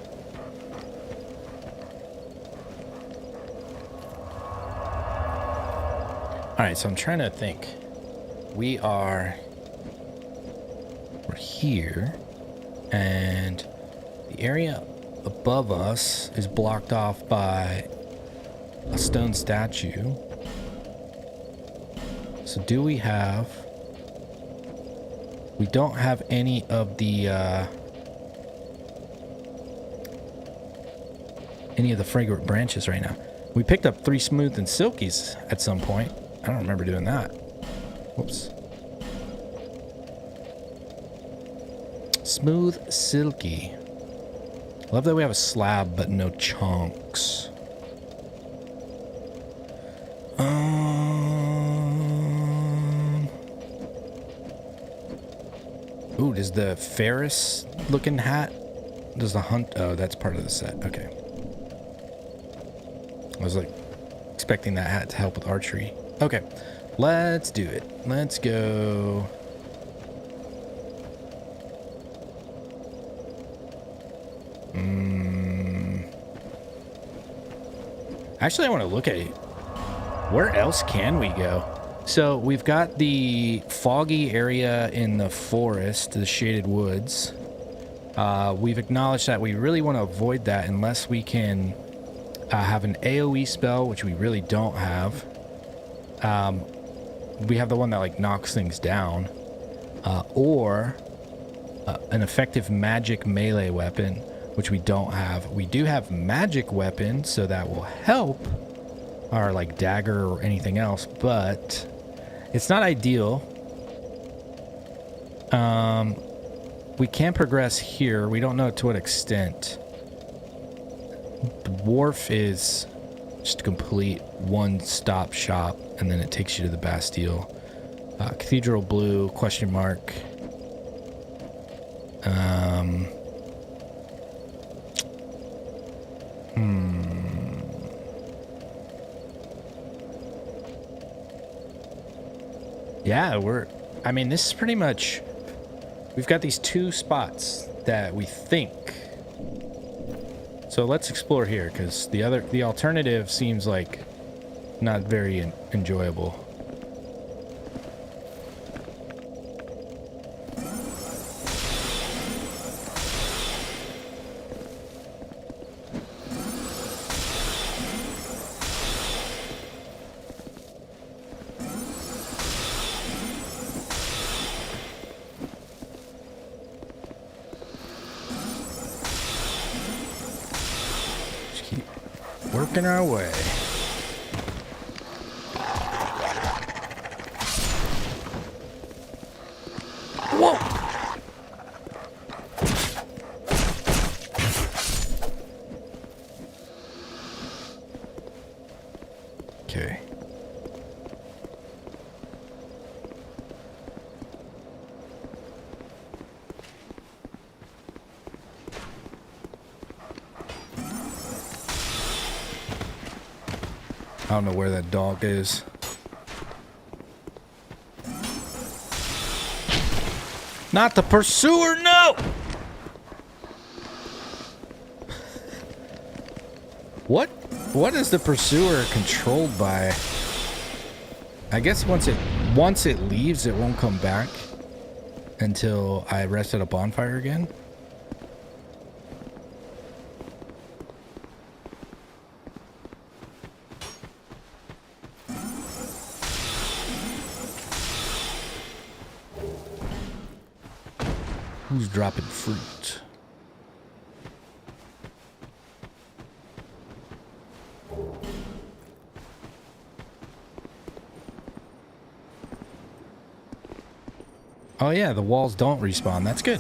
Alright, so I'm trying to think. We're here, and the area above us is blocked off by a stone statue. So do we have... We don't have any of the fragrant branches right now. We picked up 3 smooth and silkies at some point. I don't remember doing that. Whoops. Smooth silky. Love that we have a slab but no chunks. Ooh, does the Ferris looking hat, does the hunt, oh, that's part of the set. Okay. I was like expecting that hat to help with archery. Okay, let's do it. Let's go. Actually, I want to look at it. Where else can we go? So we've got the foggy area in the forest, the shaded woods. We've acknowledged that we really want to avoid that unless we can have an AoE spell, which we really don't have. We have the one that like knocks things down, or an effective magic melee weapon, which we don't have. We do have magic weapons, so that will help our like dagger or anything else, but it's not ideal. We can progress here. We don't know to what extent. The wharf is just a complete one-stop shop, and then it takes you to the Bastille. Cathedral Blue, question mark. Yeah, I mean, this is pretty much, we've got these 2 spots that we think. So let's explore here, because the alternative seems like not very enjoyable. Working our way. Whoa! Okay. don't know where that dog is. Not the pursuer, no! What is the pursuer controlled by? I guess once it leaves, it won't come back until I rest at a bonfire again. Who's dropping fruit? Oh yeah, the walls don't respawn. That's good.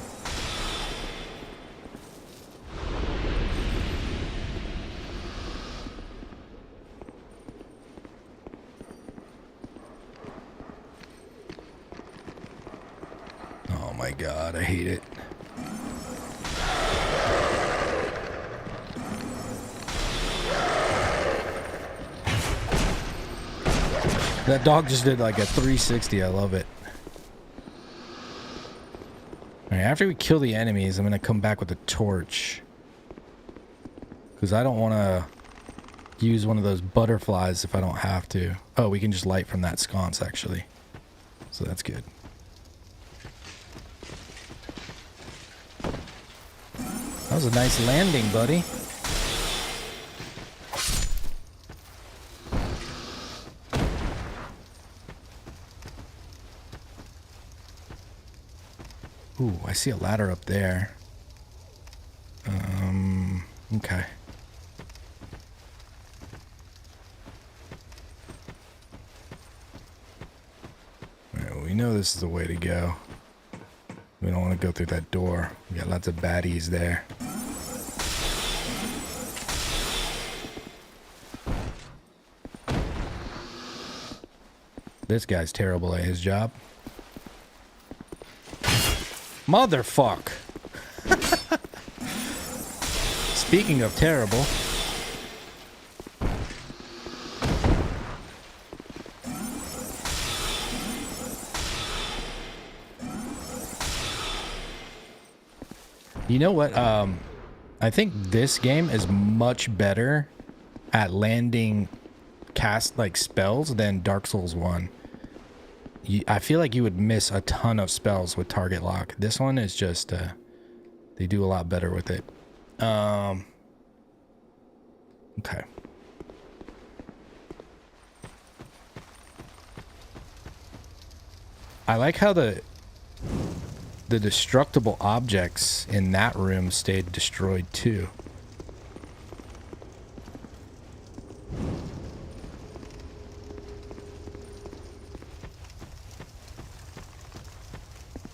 Oh my god, I hate it. That dog just did like a 360. I love it. Alright, after we kill the enemies, I'm gonna come back with a torch. Because I don't want to use one of those butterflies if I don't have to. Oh, we can just light from that sconce, actually. So that's good. That was a nice landing, buddy. Ooh, I see a ladder up there. Okay. Alright, well, we know this is the way to go. We don't want to go through that door. We got lots of baddies there. This guy's terrible at his job. Motherfuck. Speaking of terrible. You know what? I think this game is much better at landing cast like spells than Dark Souls 1. I feel like you would miss a ton of spells with target lock. This one is just they do a lot better with it. Okay. I like how the destructible objects in that room stayed destroyed too.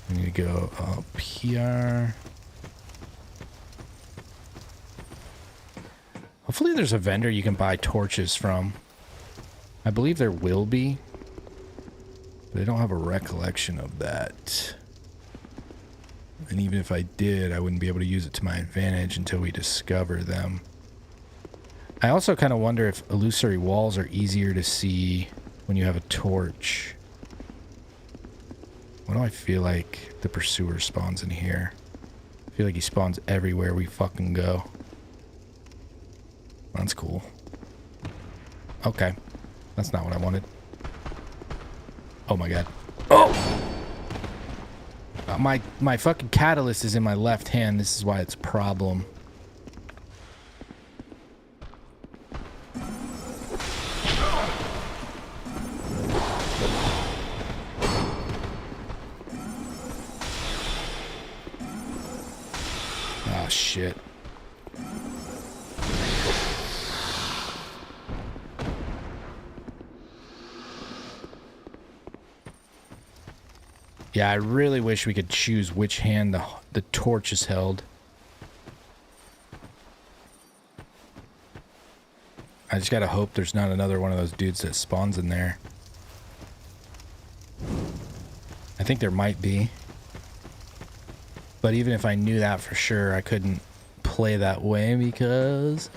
We need to go up here. Hopefully there's a vendor you can buy torches from. I believe there will be, but I don't have a recollection of that. And even if I did, I wouldn't be able to use it to my advantage until we discover them. I also kind of wonder if illusory walls are easier to see when you have a torch. Why do I feel like the pursuer spawns in here? I feel like he spawns everywhere we fucking go. That's cool. Okay. That's not what I wanted. Oh my god. Oh! My fucking catalyst is in my left hand. This is why it's a problem. Oh shit. Yeah, I really wish we could choose which hand the torch is held. I just gotta hope there's not another one of those dudes that spawns in there. I think there might be. But even if I knew that for sure, I couldn't play that way because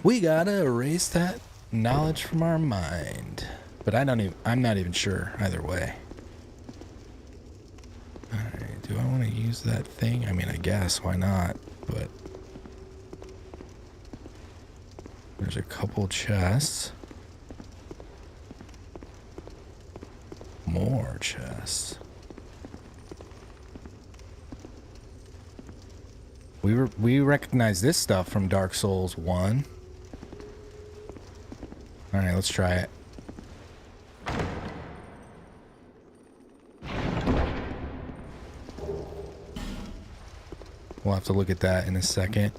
we gotta erase that knowledge from our mind. But I'm not even sure either way. Alright, do I want to use that thing? I mean, I guess, why not? But there's a couple chests. More chests. We recognize this stuff from Dark Souls 1. Alright, let's try it. We'll have to look at that in a second.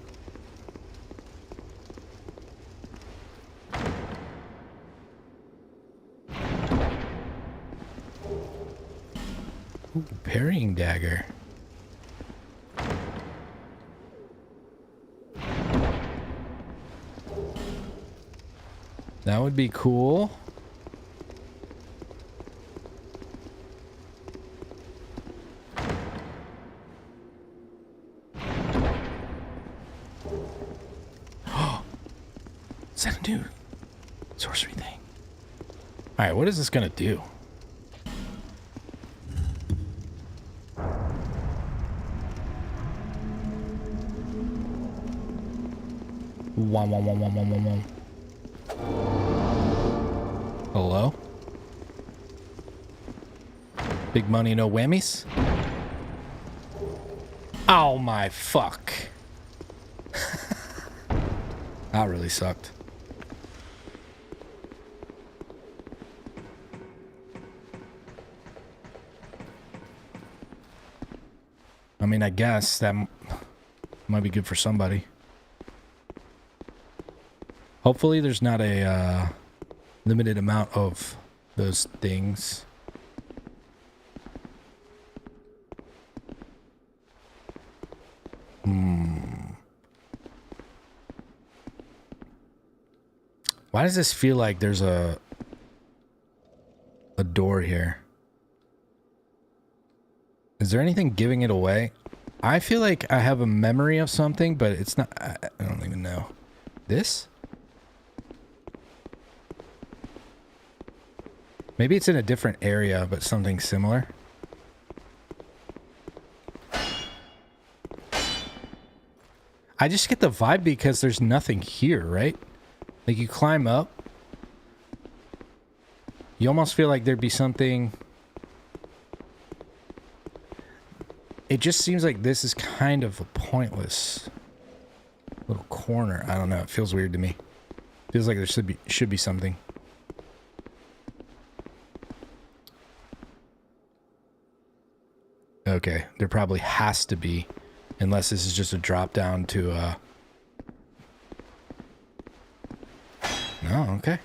Ooh, parrying dagger. That would be cool. Is that a new sorcery thing? Alright, what is this gonna do? Wom, wom, wom, wom, wom, wom, wom. Hello? Big money, no whammies? Oh my fuck. That really sucked. I mean, I guess that might be good for somebody. Hopefully there's not a limited amount of those things. Why does this feel like there's a door here? Is there anything giving it away? I feel like I have a memory of something, but it's not. I don't even know. This? Maybe it's in a different area, but something similar. I just get the vibe because there's nothing here, right? Like you climb up. You almost feel like there'd be something. It just seems like this is kind of a pointless little corner. I don't know. It feels weird to me. Feels like there should be something. Okay, there probably has to be, unless this is just a drop down to No, okay.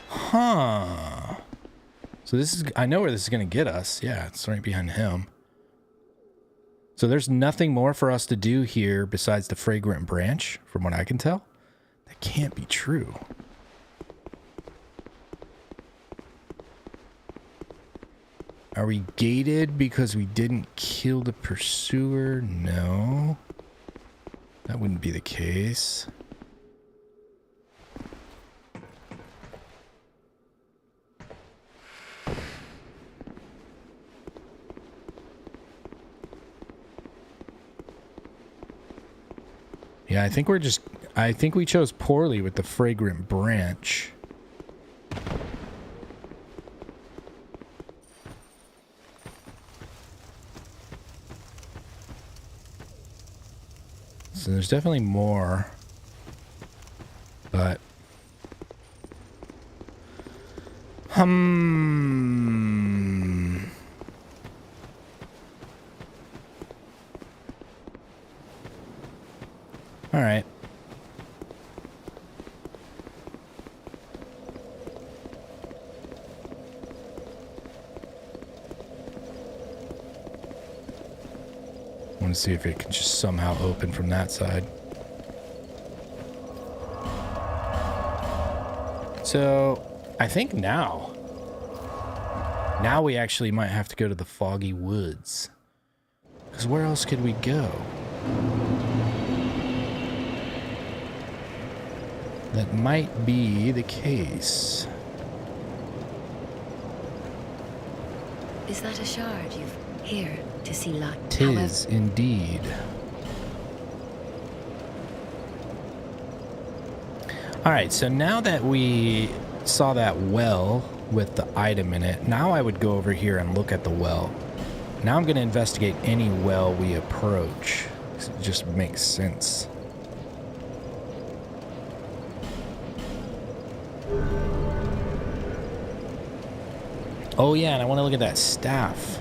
Huh. So this is, I know where this is going to get us. Yeah, it's right behind him. So there's nothing more for us to do here besides the fragrant branch, from what I can tell. That can't be true. Are we gated because we didn't kill the pursuer? No. That wouldn't be the case. Yeah, I think we chose poorly with the fragrant branch. So there's definitely more, but all right. I want to see if it can just somehow open from that side. So, I think now we actually might have to go to the Foggy Woods. Because where else could we go? that might be the case. Is that a shard you've here to see light? Tis indeed. Alright, so now that we saw that well with the item in it, now I would go over here and look at the well. Now I'm going to investigate any well we approach. It just makes sense. Oh yeah, and I want to look at that staff.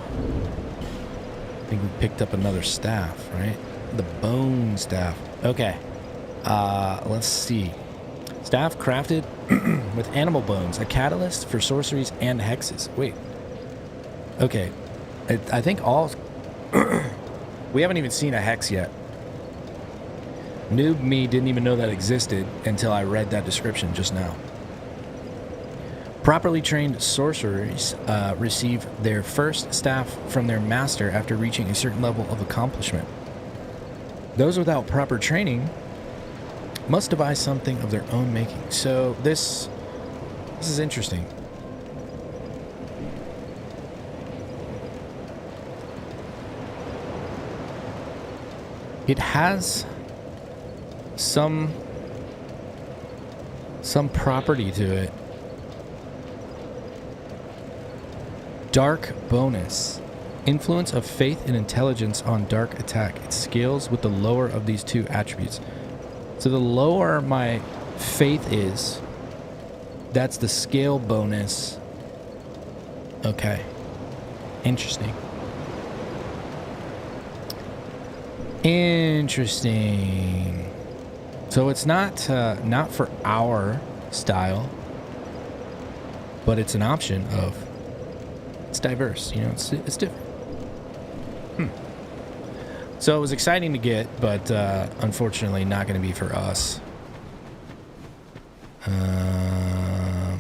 I think we picked up another staff, right? The bone staff. Okay. Let's see. Staff crafted with animal bones. A catalyst for sorceries and hexes. Wait. Okay. I think all... we haven't even seen a hex yet. Noob me didn't even know that existed until I read that description just now. Properly trained sorcerers receive their first staff from their master after reaching a certain level of accomplishment. Those without proper training must devise something of their own making. So this is interesting. It has some property to it. Dark bonus. Influence of faith and intelligence on dark attack. It scales with the lower of these two attributes. So the lower my faith is, that's the scale bonus. Okay. Interesting. Interesting. So it's not for our style, but it's an option of... It's diverse, you know, it's different. So it was exciting to get, but unfortunately not going to be for us.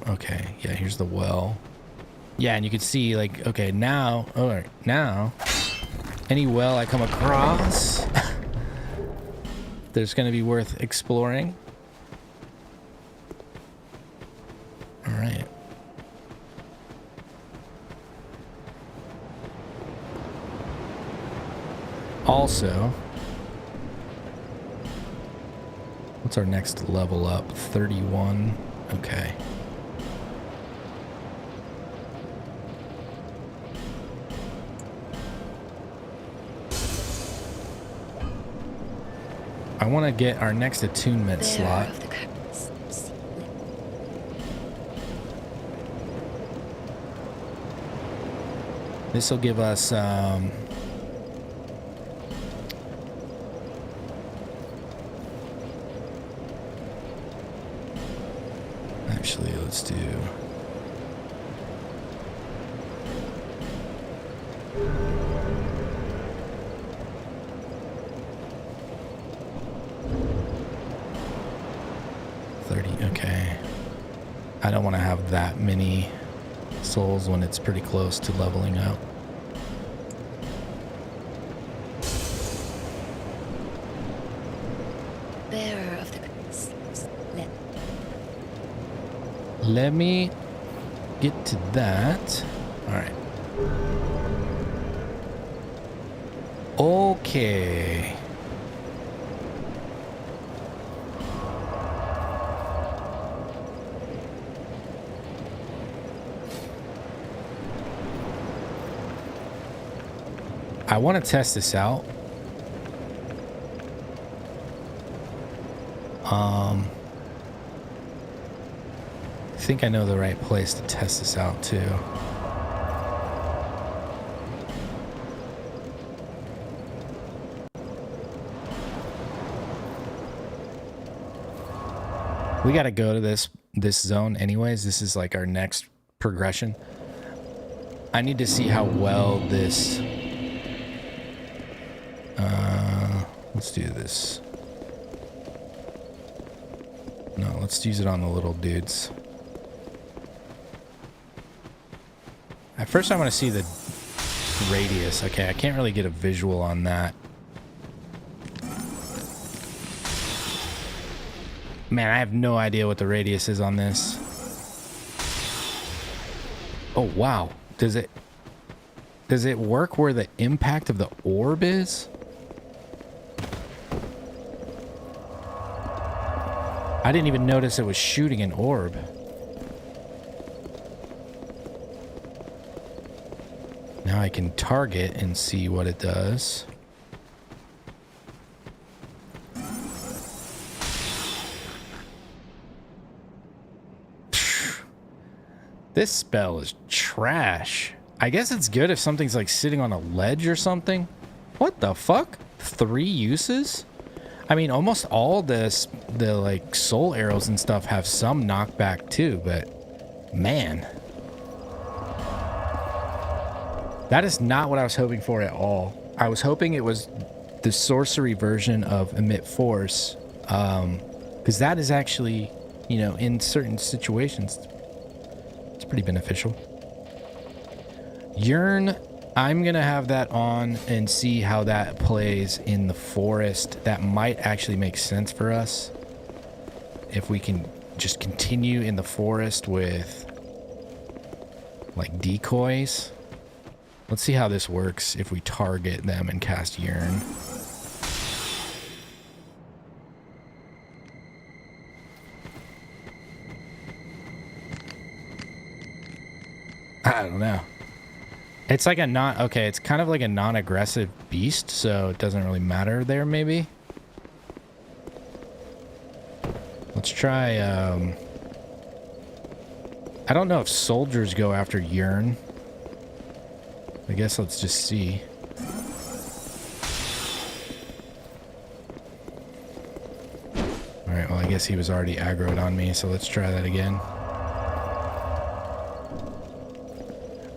Okay, yeah, here's the well. Yeah, and you can see, like, okay, now, all right, now, any well I come across, there's going to be worth exploring. All right. Also, what's our next level up? 31. Okay. I want to get our next attunement slot. This will give us actually, let's do okay. I don't want to have that many souls when it's pretty close to leveling up. Bearer of the... Let me get to that. All right. Okay. I want to test this out. I think I know the right place to test this out too. We got to go to this zone anyways. This is like our next progression. I need to see how well this... let's do this. No, let's use it on the little dudes. At first I want to see the radius. Okay, I can't really get a visual on that. Man, I have no idea what the radius is on this. Oh, wow. Does it work where the impact of the orb is? I didn't even notice it was shooting an orb. Now I can target and see what it does. This spell is trash. I guess it's good if something's like sitting on a ledge or something. What the fuck? 3 uses? I mean, almost all the like soul arrows and stuff have some knockback too, but man. That is not what I was hoping for at all. I was hoping it was the sorcery version of Emit Force, because that is actually, you know, in certain situations, it's pretty beneficial. Yearn, I'm gonna have that on and see how that plays in the forest. That might actually make sense for us if we can just continue in the forest with like decoys. Let's see how this works if we target them and cast Yearn. I don't know. It's like a okay, it's kind of like a non-aggressive beast, so it doesn't really matter there, maybe. Let's try, I don't know if soldiers go after Yearn. I guess let's just see. Alright, well, I guess he was already aggroed on me, so let's try that again.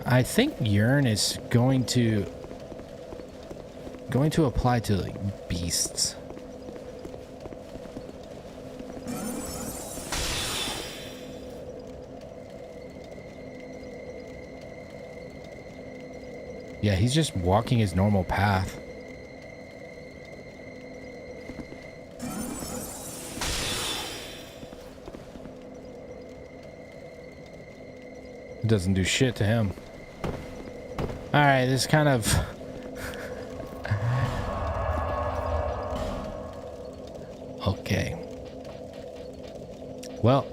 I think Yearn is going to apply to like beasts. Yeah, he's just walking his normal path. It doesn't do shit to him. Alright, this kind of... Okay. Well...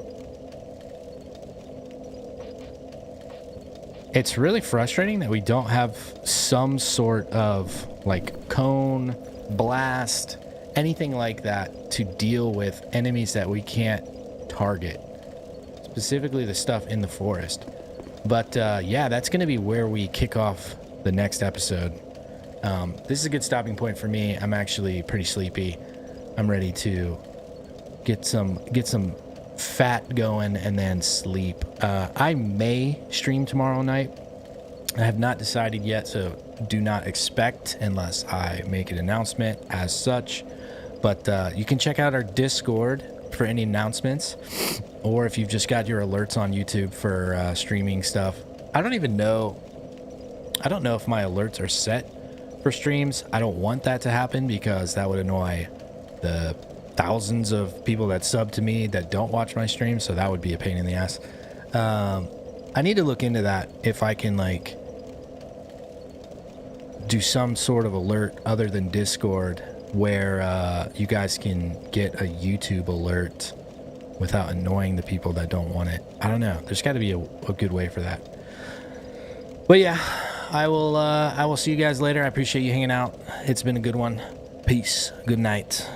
It's really frustrating that we don't have some sort of, like, cone, blast, anything like that to deal with enemies that we can't target. Specifically the stuff in the forest. But, yeah, that's going to be where we kick off the next episode. This is a good stopping point for me. I'm actually pretty sleepy. I'm ready to get some fat going and then sleep. I may stream tomorrow night. I have not decided yet, so do not expect unless I make an announcement as such. But you can check out our Discord for any announcements, or if you've just got your alerts on YouTube for streaming stuff. I don't know if my alerts are set for streams. I don't want that to happen because that would annoy the thousands of people that sub to me that don't watch my streams, so that would be a pain in the ass. I need to look into that, if I can like do some sort of alert other than Discord where you guys can get a YouTube alert without annoying the people that don't want it. I don't know. There's got to be a good way for that. But yeah, I will see you guys later. I appreciate you hanging out. It's been a good one. Peace. Good night.